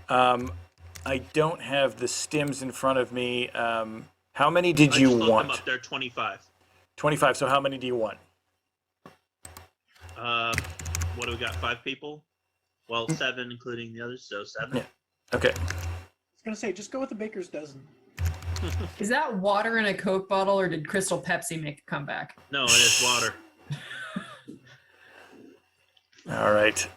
I don't have the stims in front of me. How many did you want? Them up there, 25. 25. So how many do you want? What do we got? 5 people? Well, 7 including the others, so 7. Yeah. Okay. I was gonna say, just go with the baker's dozen. Is that water in a Coke bottle, or did Crystal Pepsi make a comeback? No, it is water. All right.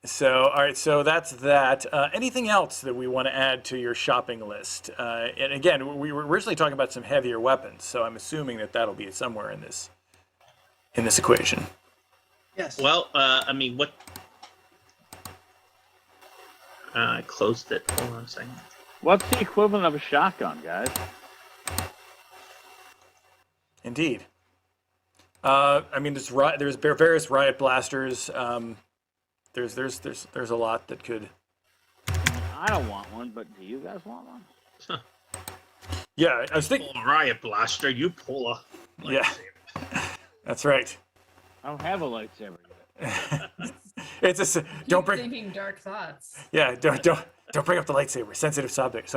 So that's that. Anything else that we want to add to your shopping list? And again, we were originally talking about some heavier weapons, so I'm assuming that that'll be somewhere in this equation. Yes. Well, I mean, what I closed it. Hold on a second. What's the equivalent of a shotgun, guys? Indeed. I mean, there's various riot blasters. There's a lot that could. I don't want one, but do you guys want one? Yeah, I was thinking. Pull a riot blaster. You pull a. Yeah, that's right. I don't have a lightsaber yet. It's a don't bring. Thinking dark thoughts. Yeah, don't bring up the lightsaber. Sensitive subject.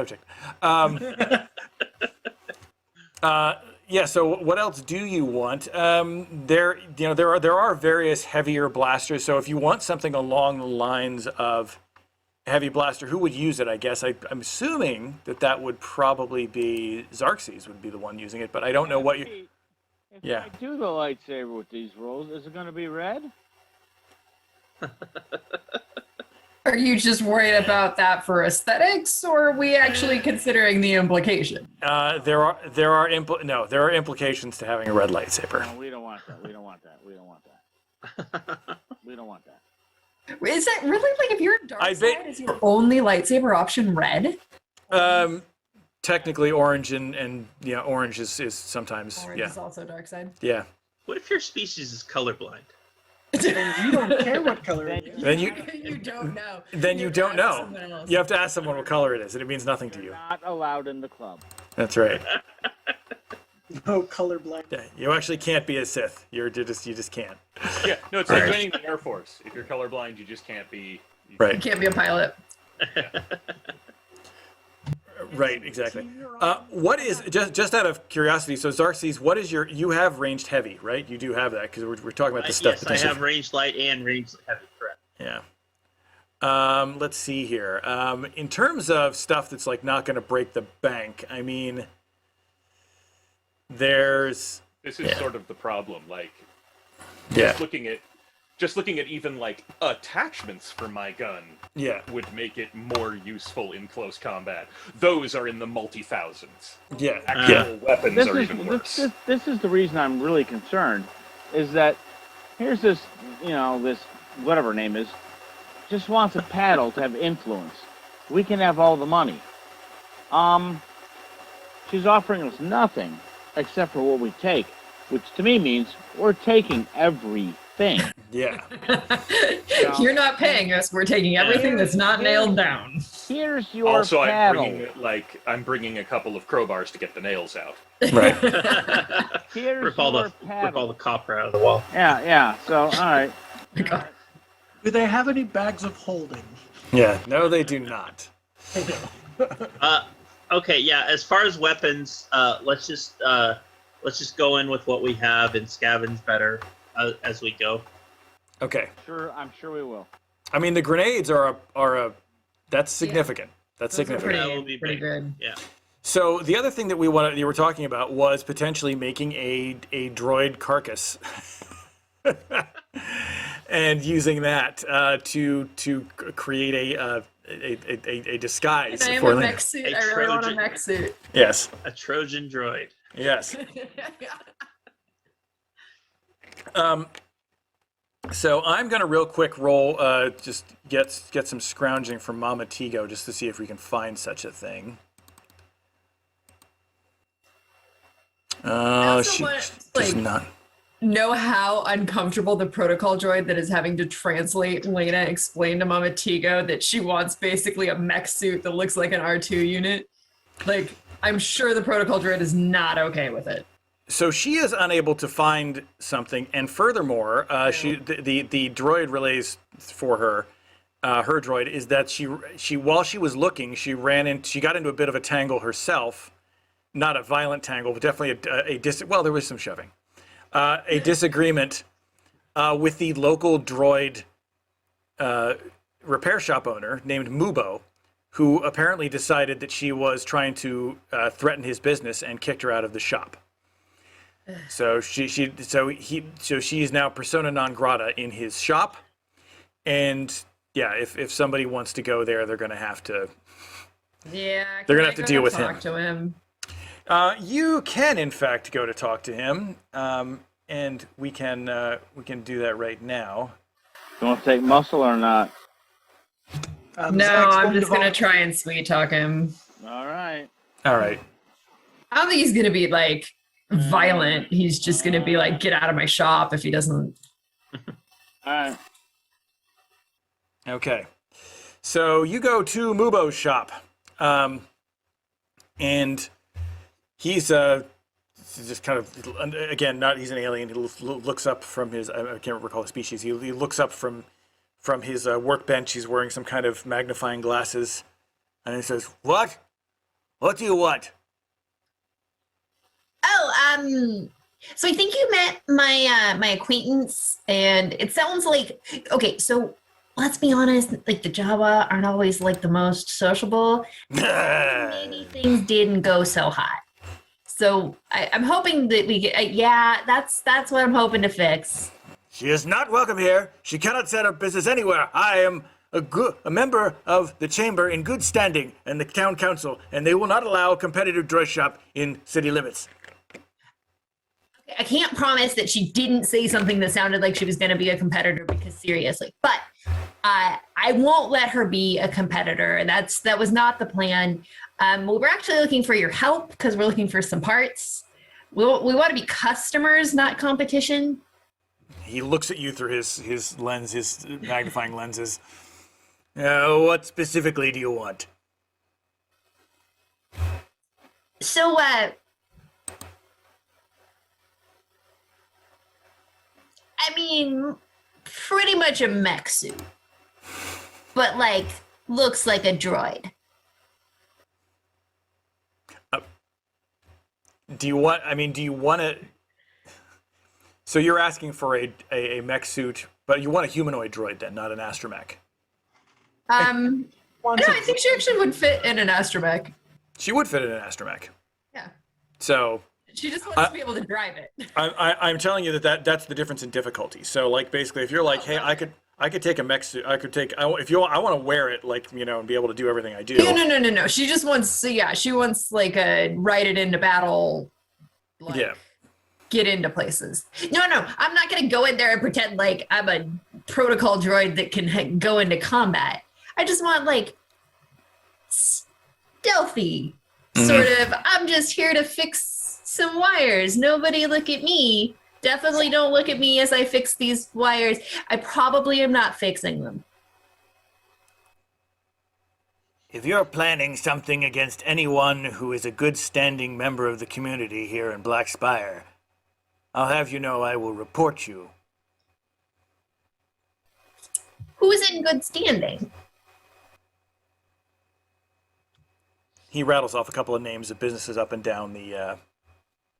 Yeah. So what else do you want? There are various heavier blasters. So if you want something along the lines of heavy blaster, who would use it? I guess I'm assuming that would probably be Xerxes would be the one using it, but I don't know what you. If Yeah. I do the lightsaber with these rolls, is it going to be red? Are you just worried about that for aesthetics, or are we actually considering the implication? There are implications to having a red lightsaber. No, we don't want that. We don't want that. We don't want that. We don't want that. Is that really like if you're dark I side, bet- is your only lightsaber option red? Technically, orange and orange is sometimes Orange is also dark side. yeah. What if your species is colorblind? And you don't care what color it is. Then you You don't know. then you have don't to ask know. someone else. You have to ask someone what color it is, and it means nothing to you. Not allowed in the club. That's right. No colorblind. Yeah, you actually can't be a Sith. You just can't. Yeah, no, it's like joining the Air Force. If you're colorblind, you just can't be. You Right. can't be a pilot. Right. Exactly. What is just out of curiosity? So Xerxes, what is you have ranged heavy, right? You do have that because we're talking about the stuff. Yes, I have ranged light and ranged heavy. Correct. Yeah. Let's see here. In terms of stuff that's like not going to break the bank, I mean, there's. This is sort of the problem. Like, Yeah. just looking at even like attachments for my gun Yeah. would make it more useful in close combat. Those are in the multi-thousands. Yeah. Actual weapons This are is even worse. this is the reason I'm really concerned, is that here's this this whatever her name is, just wants a paddle to have influence. We can have all the money. She's offering us nothing except for what we take, which to me means we're taking everything. Yeah. You're not paying us. We're taking everything that's not nailed down. Here's your Also, paddle. I'm bringing a couple of crowbars to get the nails out. Right. Here's Rip all your the paddle. copper out of the wall. Yeah. So, all right. Do they have any bags of holding? Yeah. No, they do not. They don't. Okay, yeah. As far as weapons, let's just go in with what we have and scavenge better as we go. Okay. I'm sure we will. I mean, the grenades are a that's significant. That's Those are significant. That will be pretty big. good. Yeah. So the other thing that you were talking about was potentially making a droid carcass, and using that to create a disguise. I am for a Lena. mech suit. A I really want a Trojan. mech suit. Yes. A Trojan droid. Yes. So I'm gonna real quick roll, just get some scrounging from Mama Tigo just to see if we can find such a thing. also She want, does like- not. Know how uncomfortable the protocol droid that is having to translate Lena explain to Mama Tigo that she wants basically a mech suit that looks like an R2 unit. Like, I'm sure the protocol droid is not okay with it. So she is unable to find something, and furthermore, the droid relays for her. Her droid is that she while she was looking, she got into a bit of a tangle herself, not a violent tangle, but definitely well, there was some shoving, a disagreement with the local droid repair shop owner named Mubo, who apparently decided that she was trying to threaten his business and kicked her out of the shop. So she's now persona non grata in his shop, and yeah, if somebody wants to go there, they're gonna have to. Yeah, They're gonna have to deal with him. Talk to him. You can in fact go to talk to him, and we can do that right now. You want to take muscle or not? No, Zach's I'm just gonna volunteer. try and sweet talk him. All right. All right. I don't think he's gonna be like violent. He's just gonna be like, get out of my shop if he doesn't. All right. Okay. So you go to Mubo's shop, and he's just kind of, again, not he's an alien. He looks up from his, I can't recall the species. He looks up from his workbench. He's wearing some kind of magnifying glasses, and he says, "What? What do you want?" Oh, so I think you met my acquaintance, and it sounds like, okay, so let's be honest, like the Jawa aren't always like the most sociable. Maybe things didn't go so hot. So I'm hoping that we get, yeah, that's what I'm hoping to fix. She is not welcome here. She cannot set up business anywhere. I am a member of the chamber in good standing and the town council, and they will not allow a competitive droid shop in city limits. I can't promise that she didn't say something that sounded like she was going to be a competitor, because seriously, but I won't let her be a competitor. That was not the plan. We're actually looking for your help because we're looking for some parts. We want to be customers, not competition. He looks at you through his lens, his magnifying lenses. What specifically do you want? So, I mean, pretty much a mech suit, but like looks like a droid. Do you want to? So you're asking for a mech suit, but you want a humanoid droid then, not an astromech. No, I think she actually would fit in an astromech. She would fit in an astromech. Yeah. So She just wants to be able to drive it. I'm telling you that's the difference in difficulty. So like basically, if you're like, hey, I could take a mech suit. I want to wear it, like, and be able to do everything I do. No. She just wants, she wants like a ride it into battle. Like, Yeah. Get into places. No, I'm not gonna go in there and pretend like I'm a protocol droid that can go into combat. I just want like stealthy, sort of. I'm just here to fix some wires. Nobody look at me. Definitely don't look at me as I fix these wires. I probably am not fixing them. If you're planning something against anyone who is a good standing member of the community here in Black Spire, I'll have you know I will report you. Who's in good standing? He rattles off a couple of names of businesses up and down the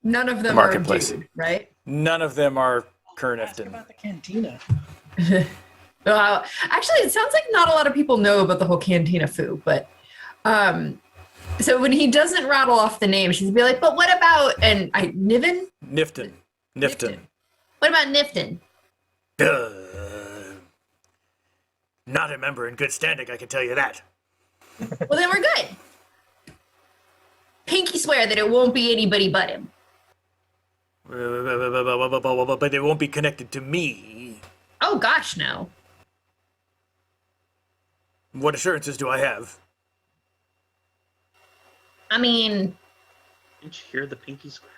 None of them marketplace. are dude, right? None of them are Kern Ask Nifton. about the cantina. Actually, it sounds like not a lot of people know about the whole cantina foo, but so when he doesn't rattle off the names, she's be like, but what about Nifton. What about Nifton? Not a member in good standing, I can tell you that. Well, then we're good. Pinky swear that it won't be anybody but him. But it won't be connected to me. Oh gosh, no. What assurances do I have? I mean, Didn't you hear the pinky swear?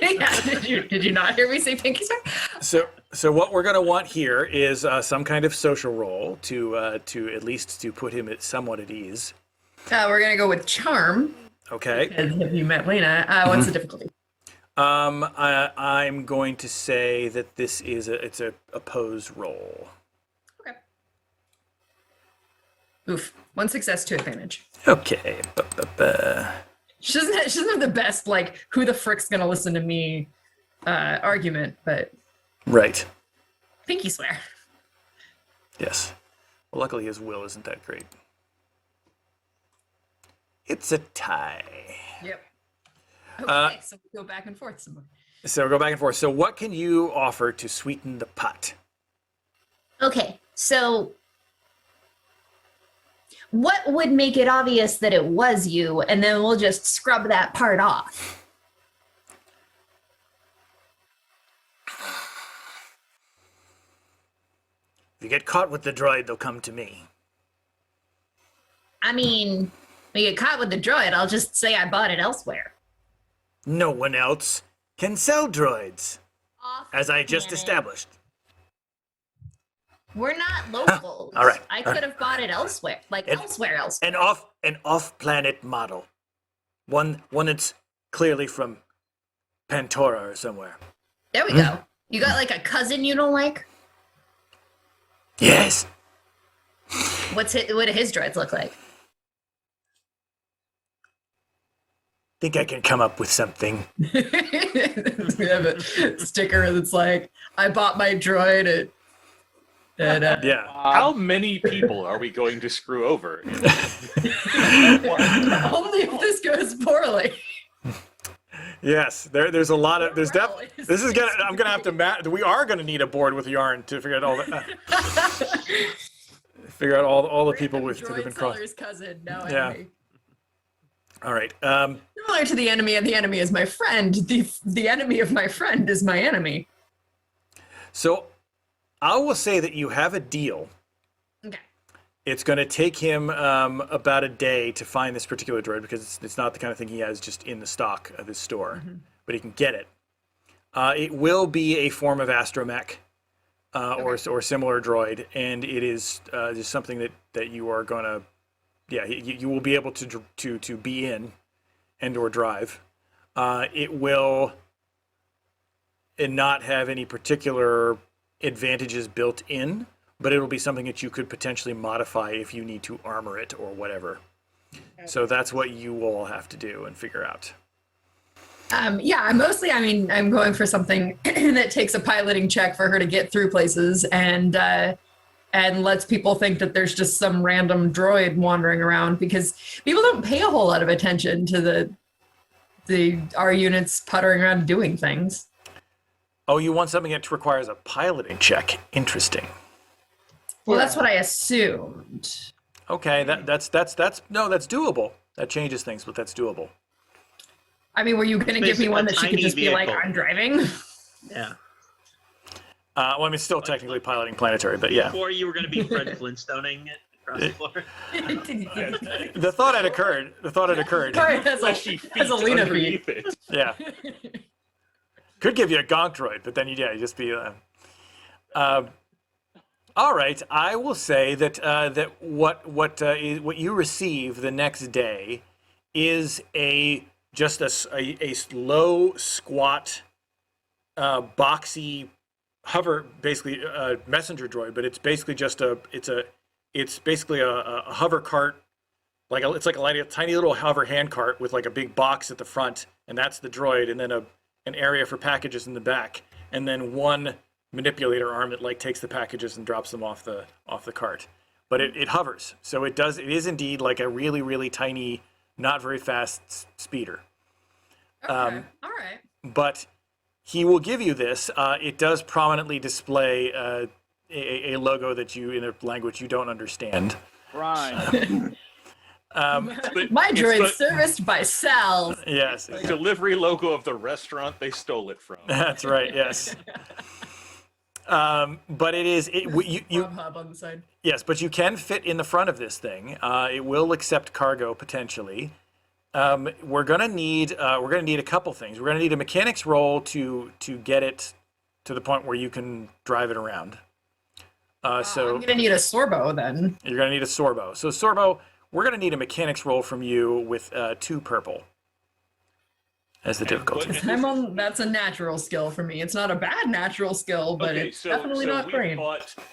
yeah, did you not hear me say pinky swear? So what we're gonna want here is some kind of social role to at least to put him somewhat at ease. We're gonna go with charm. Okay. Because have you met Lena? What's the difficulty? I'm going to say that this is it's a pose roll. Okay. Oof. 1 success, 2 advantage. Okay. She doesn't have the best like who the frick's gonna listen to me argument, but Right. pinky swear. Yes. Well, luckily his will isn't that great. It's a tie. Yep. Okay, so we go back and forth some more. So go back and forth. So what can you offer to sweeten the pot? okay, so what would make it obvious that it was you, and then we'll just scrub that part off? If you get caught with the droid, they'll come to me. I mean, we get caught with the droid. I'll just say I bought it elsewhere. No one else can sell droids, as I just Off-planet. established. We're not locals. All right, I all could right. have bought it elsewhere, like And- elsewhere else. An off-planet model. One that's clearly from Pantora or somewhere. There we go. You got like a cousin you don't like? Yes. What do his droids look like? Think I can come up with something. We have a sticker that's like, I bought my droid at Yeah. How many people are we going to screw over? only if this goes poorly. Yes, there's a lot of there's Well, depth. This is gonna. I'm gonna have to. We are gonna need a board with yarn to figure out all the. Figure out all the people with that have been droid crossed. seller's cousin, no Yeah. enemy. All right. Similar to the enemy, and the enemy is my friend. The enemy of my friend is my enemy. So, I will say that you have a deal. Okay. It's going to take him about a day to find this particular droid because it's not the kind of thing he has just in the stock of his store, but he can get it. It will be a form of astromech or similar droid, and it is just something that you are going to, you will be able to be in and or drive. It will not have any particular advantages built in, but it'll be something that you could potentially modify if you need to armor it or whatever. So that's what you will all have to do and figure out. I'm going for something that takes a piloting check for her to get through places and lets people think that there's just some random droid wandering around, because people don't pay a whole lot of attention to our units puttering around doing things. Oh, you want something that requires a piloting check? Interesting. Well, that's what I assumed. Okay, that's doable. That changes things, but that's doable. I mean, were you going to give me one that she could Basically, a just be like, tiny I'm driving? Yeah. Well, I mean, still technically piloting planetary, but yeah. Before you were going to be Fred Flintstoning it across the floor. The thought had occurred. Sorry, that's Fleshy feet a Lena underneath it. Yeah. Could give you a gonk droid, but then you just be. All right, I will say that what you receive the next day is a low, squat, boxy, hover, basically messenger droid, but it's basically just a hover cart, it's like a tiny little hover hand cart with like a big box at the front, and that's the droid, and then an area for packages in the back, and then one manipulator arm that takes the packages and drops them off the cart. But it hovers, so it is indeed like a really, really tiny, not very fast speeder. Okay, all right. But he will give you this. It does prominently display a logo that in a language you don't understand. Right. My droid's serviced by Sal. Yes, The delivery logo of the restaurant they stole it from. that's right. Yes. But it is you Hub on the side. yes, but you can fit in the front of this thing. It will accept cargo potentially. We're gonna need a couple things. We're gonna need a mechanics roll to get it to the point where you can drive it around. So I'm gonna need a Sorbo then. you're gonna need a Sorbo. So Sorbo, we're gonna need a mechanics roll from you with 2 purple as the difficulty. That's a natural skill for me. It's not a bad natural skill, but it's definitely not great.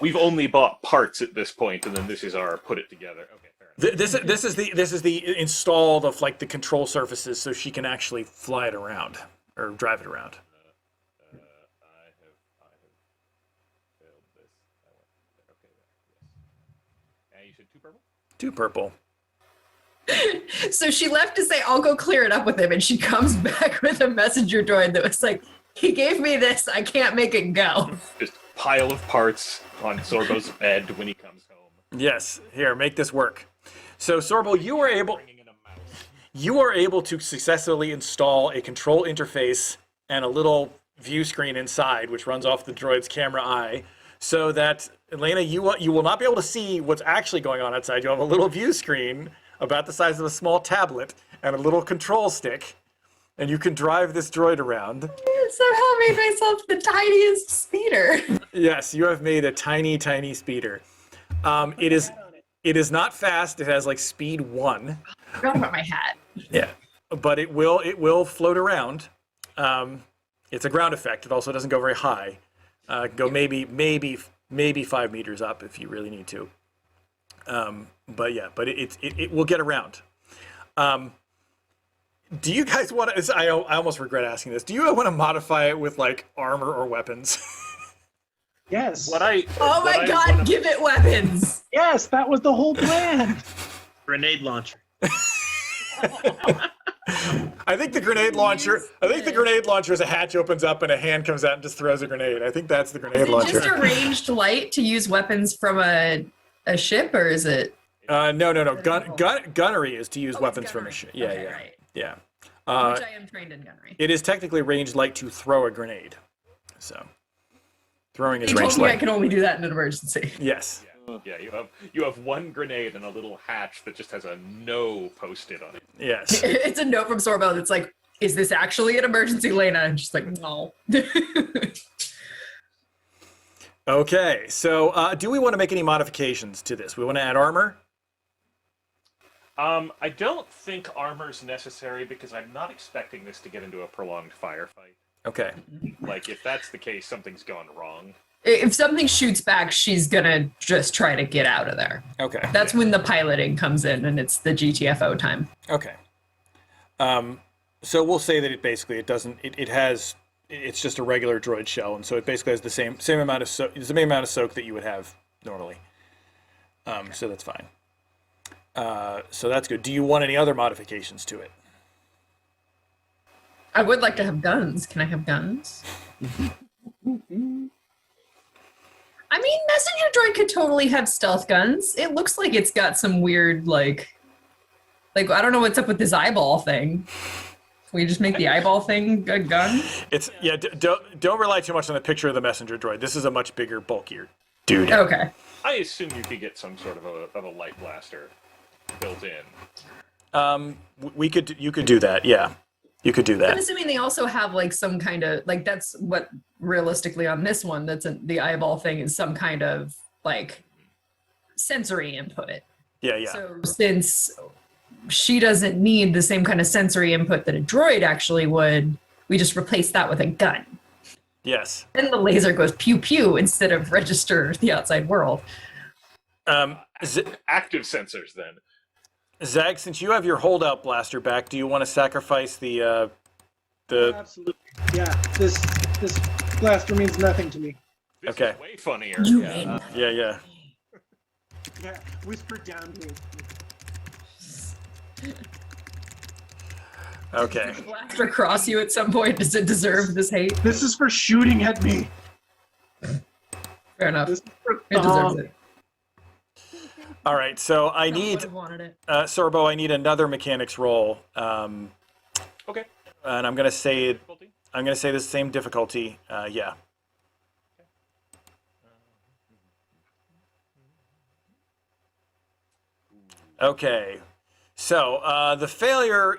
We've only bought parts at this point, and then this is our put it together. Okay, fair enough. This is the install of the control surfaces so she can actually fly it around or drive it around. I have failed this. Okay, yes. And you said 2 purple? 2 purple. So she left to say, I'll go clear it up with him. And she comes back with a messenger droid that was like, he gave me this. I can't make it go. Just pile of parts on Sorbo's bed when he comes home. Yes, here, make this work. So Sorbo, you Bringing in a mouse. are able to successfully install a control interface and a little view screen inside, which runs off the droid's camera eye, so that Elena, you will not be able to see what's actually going on outside. You have a little view screen about the size of a small tablet and a little control stick, and you can drive this droid around. Somehow made myself the tiniest speeder. Yes, you have made a tiny, tiny speeder. It is not fast. It has like speed 1. I forgot about my hat. Yeah, but it will float around. It's a ground effect. It also doesn't go very high. Go maybe 5 meters up if you really need to. But it will get around. Do you guys want to? I almost regret asking this. Do you want to modify it with like armor or weapons? Yes. Oh my God! Give it weapons. Yes, that was the whole plan. Grenade launcher. I think the grenade launcher. I think the grenade launcher is a hatch opens up and a hand comes out and just throws a grenade. I think that's the grenade Is it launcher. just a ranged light to use weapons from a ship, or is it? No. Gunnery is to use weapons from a ship. Yeah, Okay, yeah, right. yeah. Which I am trained in gunnery. It is technically ranged light to throw a grenade. So throwing is You told ranged me I light. can only do that in an emergency. Yes. Yeah, you have one grenade and a little hatch that just has a no posted on it. Yes. It's a note from Sorbo that's like, "Is this actually an emergency, Lena?" And she's like, "No." Okay. So do we want to make any modifications to this? We want to add armor? I don't think armor's necessary because I'm not expecting this to get into a prolonged firefight. Okay. Like, if that's the case, something's gone wrong. If something shoots back, she's gonna just try to get out of there. Okay. That's when the piloting comes in, and it's the GTFO time. Okay. So we'll say that it's just a regular droid shell, and so it basically has the same amount of soak that you would have normally. So that's fine. So that's good. Do you want any other modifications to it? I would like to have guns. Can I have guns? I mean, messenger droid could totally have stealth guns. It looks like it's got some weird, like I don't know what's up with this eyeball thing. Can we just make the eyeball thing a gun? It's don't rely too much on the picture of the messenger droid. This is a much bigger, bulkier dude. Okay. I assume you could get some sort of a light blaster built in. You could do that. Yeah, you could do I'm that. assuming they also have like some kind of like that's what realistically on this one the eyeball thing is some kind of like sensory input. Yeah, yeah. So since she doesn't need the same kind of sensory input that a droid actually would, we just replace that with a gun. Yes. Then the laser goes pew pew instead of register the outside world. Active sensors, then. Zag, since you have your holdout blaster back, do you want to sacrifice the Absolutely. Yeah. This blaster means nothing to me. This Okay. is way funnier. Yeah. Yeah. Whisper down to me. Okay. Blaster cross you at some point. Does it deserve this hate? This is for shooting at me. Fair enough. This is for It deserves it. All right. So I I need would've wanted it. Sorbo. I need another mechanics roll. Okay. And I'm gonna say Difficulty? this is the same difficulty. Yeah. Okay. So the failure,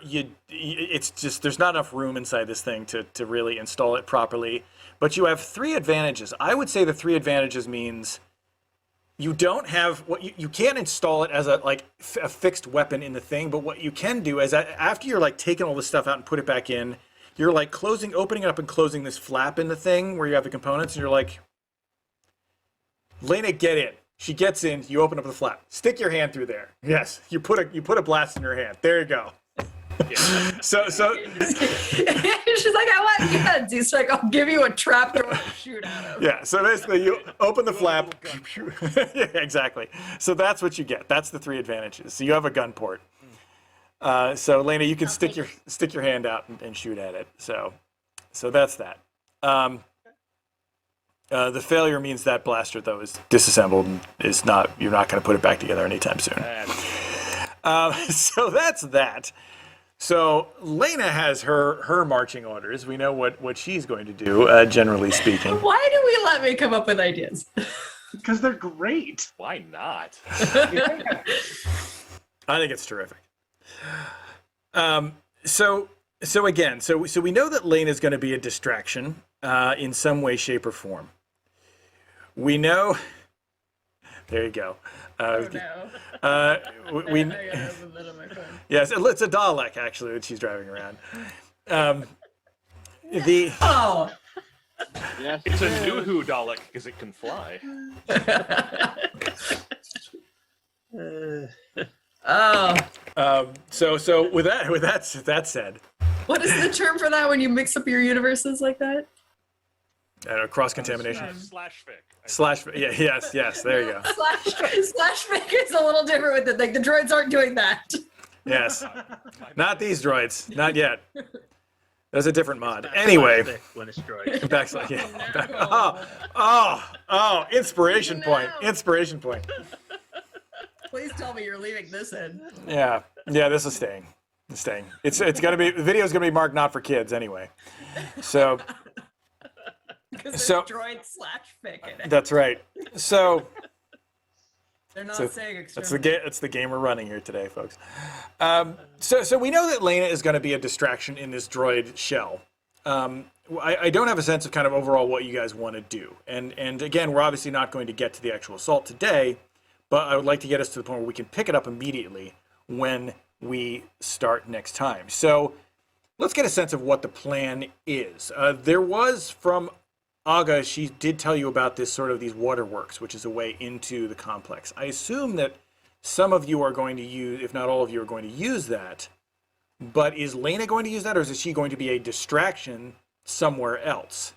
it's just there's not enough room inside this thing to really install it properly. But you have 3 advantages. I would say the 3 advantages means you don't have what you can't install it as a fixed weapon in the thing. But what you can do is after you're like taking all this stuff out and put it back in, you're like opening it up and closing this flap in the thing where you have the components, and you're like, Lena, get in. She gets in. You open up the flap. Stick your hand through there. Yes, you put a blast in her hand. There you go. Yeah. So She's like, I want guns. He's like, I'll give you a trapdoor to shoot out of. yeah. So basically, you open the flap. Yeah, exactly. So that's what you get. That's the 3 advantages. So you have a gun port. So Lena, you can stick your hand out and shoot at it. So that's that. The failure means that blaster though is disassembled and you're not going to put it back together anytime soon. So that's that. So Lena has her marching orders. We know what she's going to do, generally speaking. Why do we let me come up with ideas? Because they're great. Why not? I think it's terrific. So we know that Lane is going to be a distraction in some way, shape, or form. We know. There you go. Oh no. We I gotta open that on my phone. yes, it's a Dalek actually that she's driving around. Oh. Yes. It's a new Who Dalek because it can fly. Oh. So with that said, What is the term for that when you mix up your universes like that? cross contamination. Slash fic. Yes. There you go. Slash fic is a little different with it. Like the droids aren't doing that. Yes, not these droids, not yet. There's a different mod. Anyway, When it's droid. backslash. Yeah. Oh, inspiration point. Inspiration point. Please tell me you're leaving this in. Yeah, this is staying. It's staying. It's gonna be, the video's gonna be marked not for kids anyway. So Because there's So- droid slash fic in it. that's right. So They're not so saying it's exterminate. the game we're running here today, folks. So we know that Lena is going to be a distraction in this droid shell. I don't have a sense of kind of overall what you guys want to do, and again, we're obviously not going to get to the actual assault today, but I would like to get us to the point where we can pick it up immediately when we start next time. So let's get a sense of what the plan is. There was from Aga, she did tell you about this sort of these waterworks, which is a way into the complex. I assume that some of you are going to use, if not all of you are going to use that, but is Lena going to use that, or is she going to be a distraction somewhere else?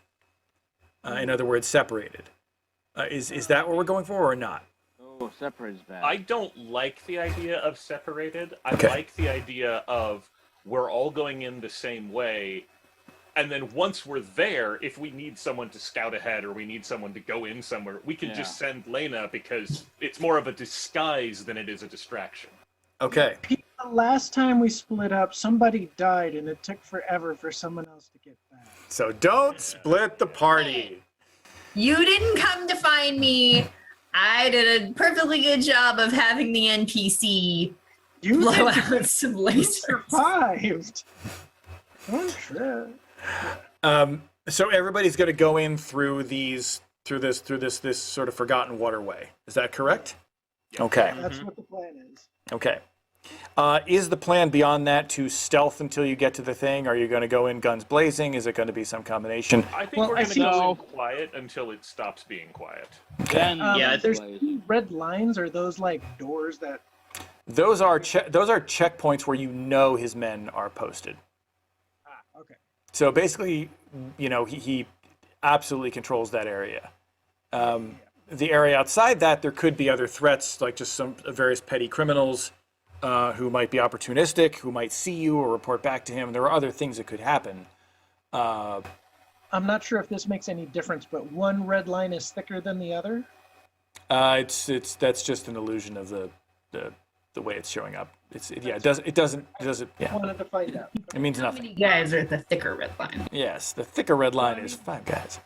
In other words, separated. Is that what we're going for or not? Oh, separated is bad. I don't like the idea of separated. I Okay. like the idea of we're all going in the same way. And then once we're there, if we need someone to scout ahead or we need someone to go in somewhere, we can just send Lena because it's more of a disguise than it is a distraction. Okay. Pete, the last time we split up, somebody died, and it took forever for someone else to get back. So don't split the party. You didn't come to find me. I did a perfectly good job of having the NPC You blow did out some lasers. survived. One trip. So everybody's going to go in through this sort of forgotten waterway. Is that correct? Okay. That's what the plan is. Okay. Is the plan beyond that to stealth until you get to the thing? Are you going to go in guns blazing? Is it going to be some combination? I think Well, we're I going to see- go in quiet until it stops being quiet. Then Yeah, There's blaze. red lines. Are those like doors that? Those are checkpoints where you know his men are posted. Ah, okay. So basically, you know, he absolutely controls that area. The area outside that, there could be other threats, like just some various petty criminals who might be opportunistic, who might see you or report back to him. There are other things that could happen. I'm not sure if this makes any difference, but one red line is thicker than the other. That's just an illusion of the way it's showing up. It doesn't. Yeah, Wanted to find out. it means How nothing. many guys are at the thicker red line? Yes, the thicker red line is 5 guys.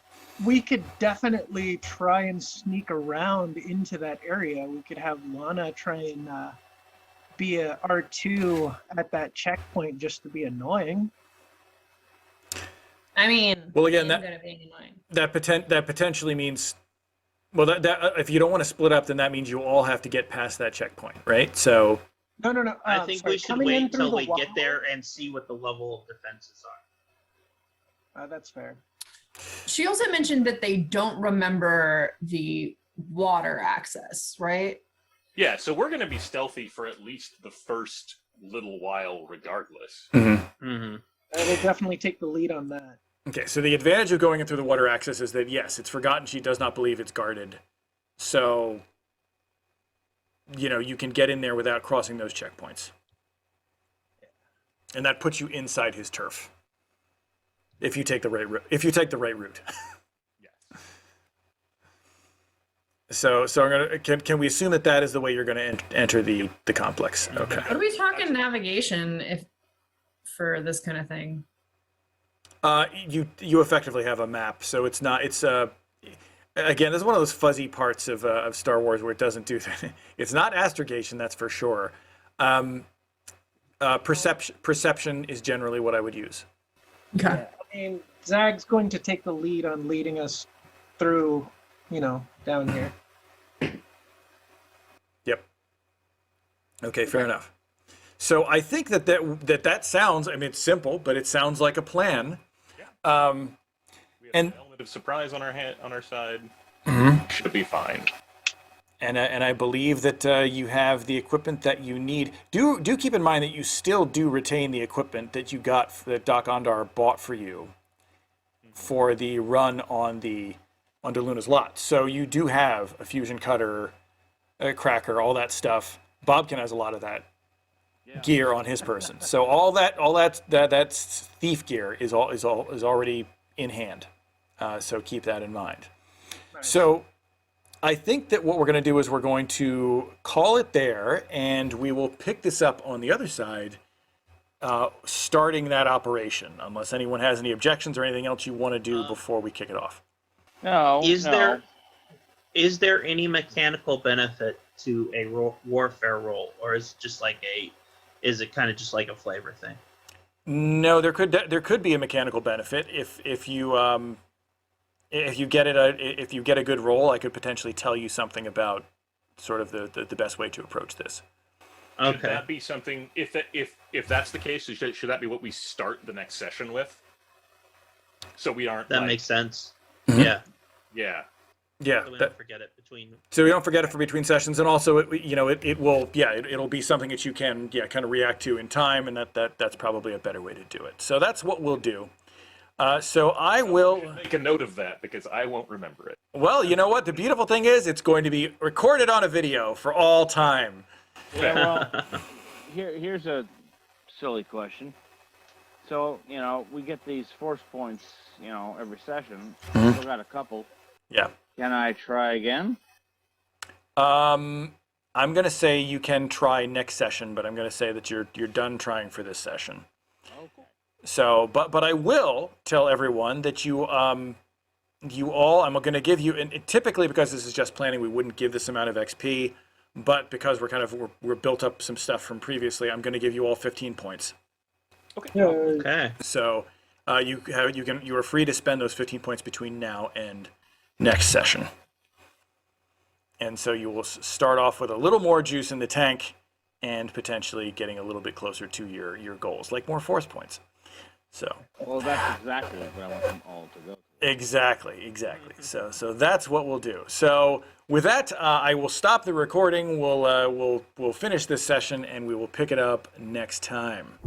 We could definitely try and sneak around into that area. We could have Lana try and be a R2 at that checkpoint just to be annoying. I mean, Well, again, it's that- gonna be annoying. That potentially means, well, that if you don't want to split up, then that means you all have to get past that checkpoint, right? So No. I think sorry, we should coming in wait through till the we get wall- there and see what the level of defenses are. That's fair. She also mentioned that they don't remember the water access, right? Yeah, so we're going to be stealthy for at least the first little while regardless. Mm-hmm. I will definitely take the lead on that. okay, so the advantage of going in through the water access is that yes, it's forgotten. She does not believe it's guarded, so you know you can get in there without crossing those checkpoints, and that puts you inside his turf. If you take the right route. If you take the right route. Yes. So I'm gonna. Can we assume that that is the way you're gonna enter the complex? Okay. What are we talking navigation if for this kind of thing? You effectively have a map, so it's not. It's again, this is one of those fuzzy parts of Star Wars where it doesn't do that. It's not astrogation, that's for sure. Perception is generally what I would use. Okay. Yeah, I mean, Zag's going to take the lead on leading us through, down here. Yep. Okay, fair enough. So I think that sounds, I mean, it's simple, but it sounds like a plan. We And- have an element of surprise on our side. Should be fine. And I believe that you have the equipment that you need. Do keep in mind that you still do retain the equipment that you got, that Doc Ondar bought for you for the run on Luna's lot. So you do have a fusion cutter, a cracker, all that stuff. Bobkin has a lot of that gear on his person. So all that's thief gear is already in hand. So keep that in mind. Nice. So I think that what we're going to do is we're going to call it there, and we will pick this up on the other side, starting that operation, unless anyone has any objections or anything else you want to do before we kick it off. No. Is there any mechanical benefit to a warfare roll, or is it kind of just like a flavor thing? No, there could be a mechanical benefit if you get a good roll. I could potentially tell you something about sort of the best way to approach this. Okay. Should that be something? If that's the case, should that be what we start the next session with? So we aren't. That makes sense. Mhm. Yeah. Yeah. Yeah. So we don't forget it between. So we don't forget it for between sessions, and also it'll be something that you can kind of react to in time, and that's probably a better way to do it. So that's what we'll do. So I will Make a note of that because I won't remember it. Well, you know what? The beautiful thing is it's going to be recorded on a video for all time. Yeah, well, here's a silly question. So, we get these force points, every session. Mhm. Still got a couple. Yeah. Can I try again? I'm going to say you can try next session, but I'm going to say that you're done trying for this session. Okay. So, but I will tell everyone that you all, I'm going to give you, and typically because this is just planning, we wouldn't give this amount of XP, but because we're built up some stuff from previously, I'm going to give you all 15 points. Okay. Okay. So, you are free to spend those 15 points between now and next session. And so you will start off with a little more juice in the tank and potentially getting a little bit closer to your goals, like more force points. So. Well, that's exactly what I want them all to go to. Exactly. So that's what we'll do. So with that, I will stop the recording. We'll finish this session and we will pick it up next time.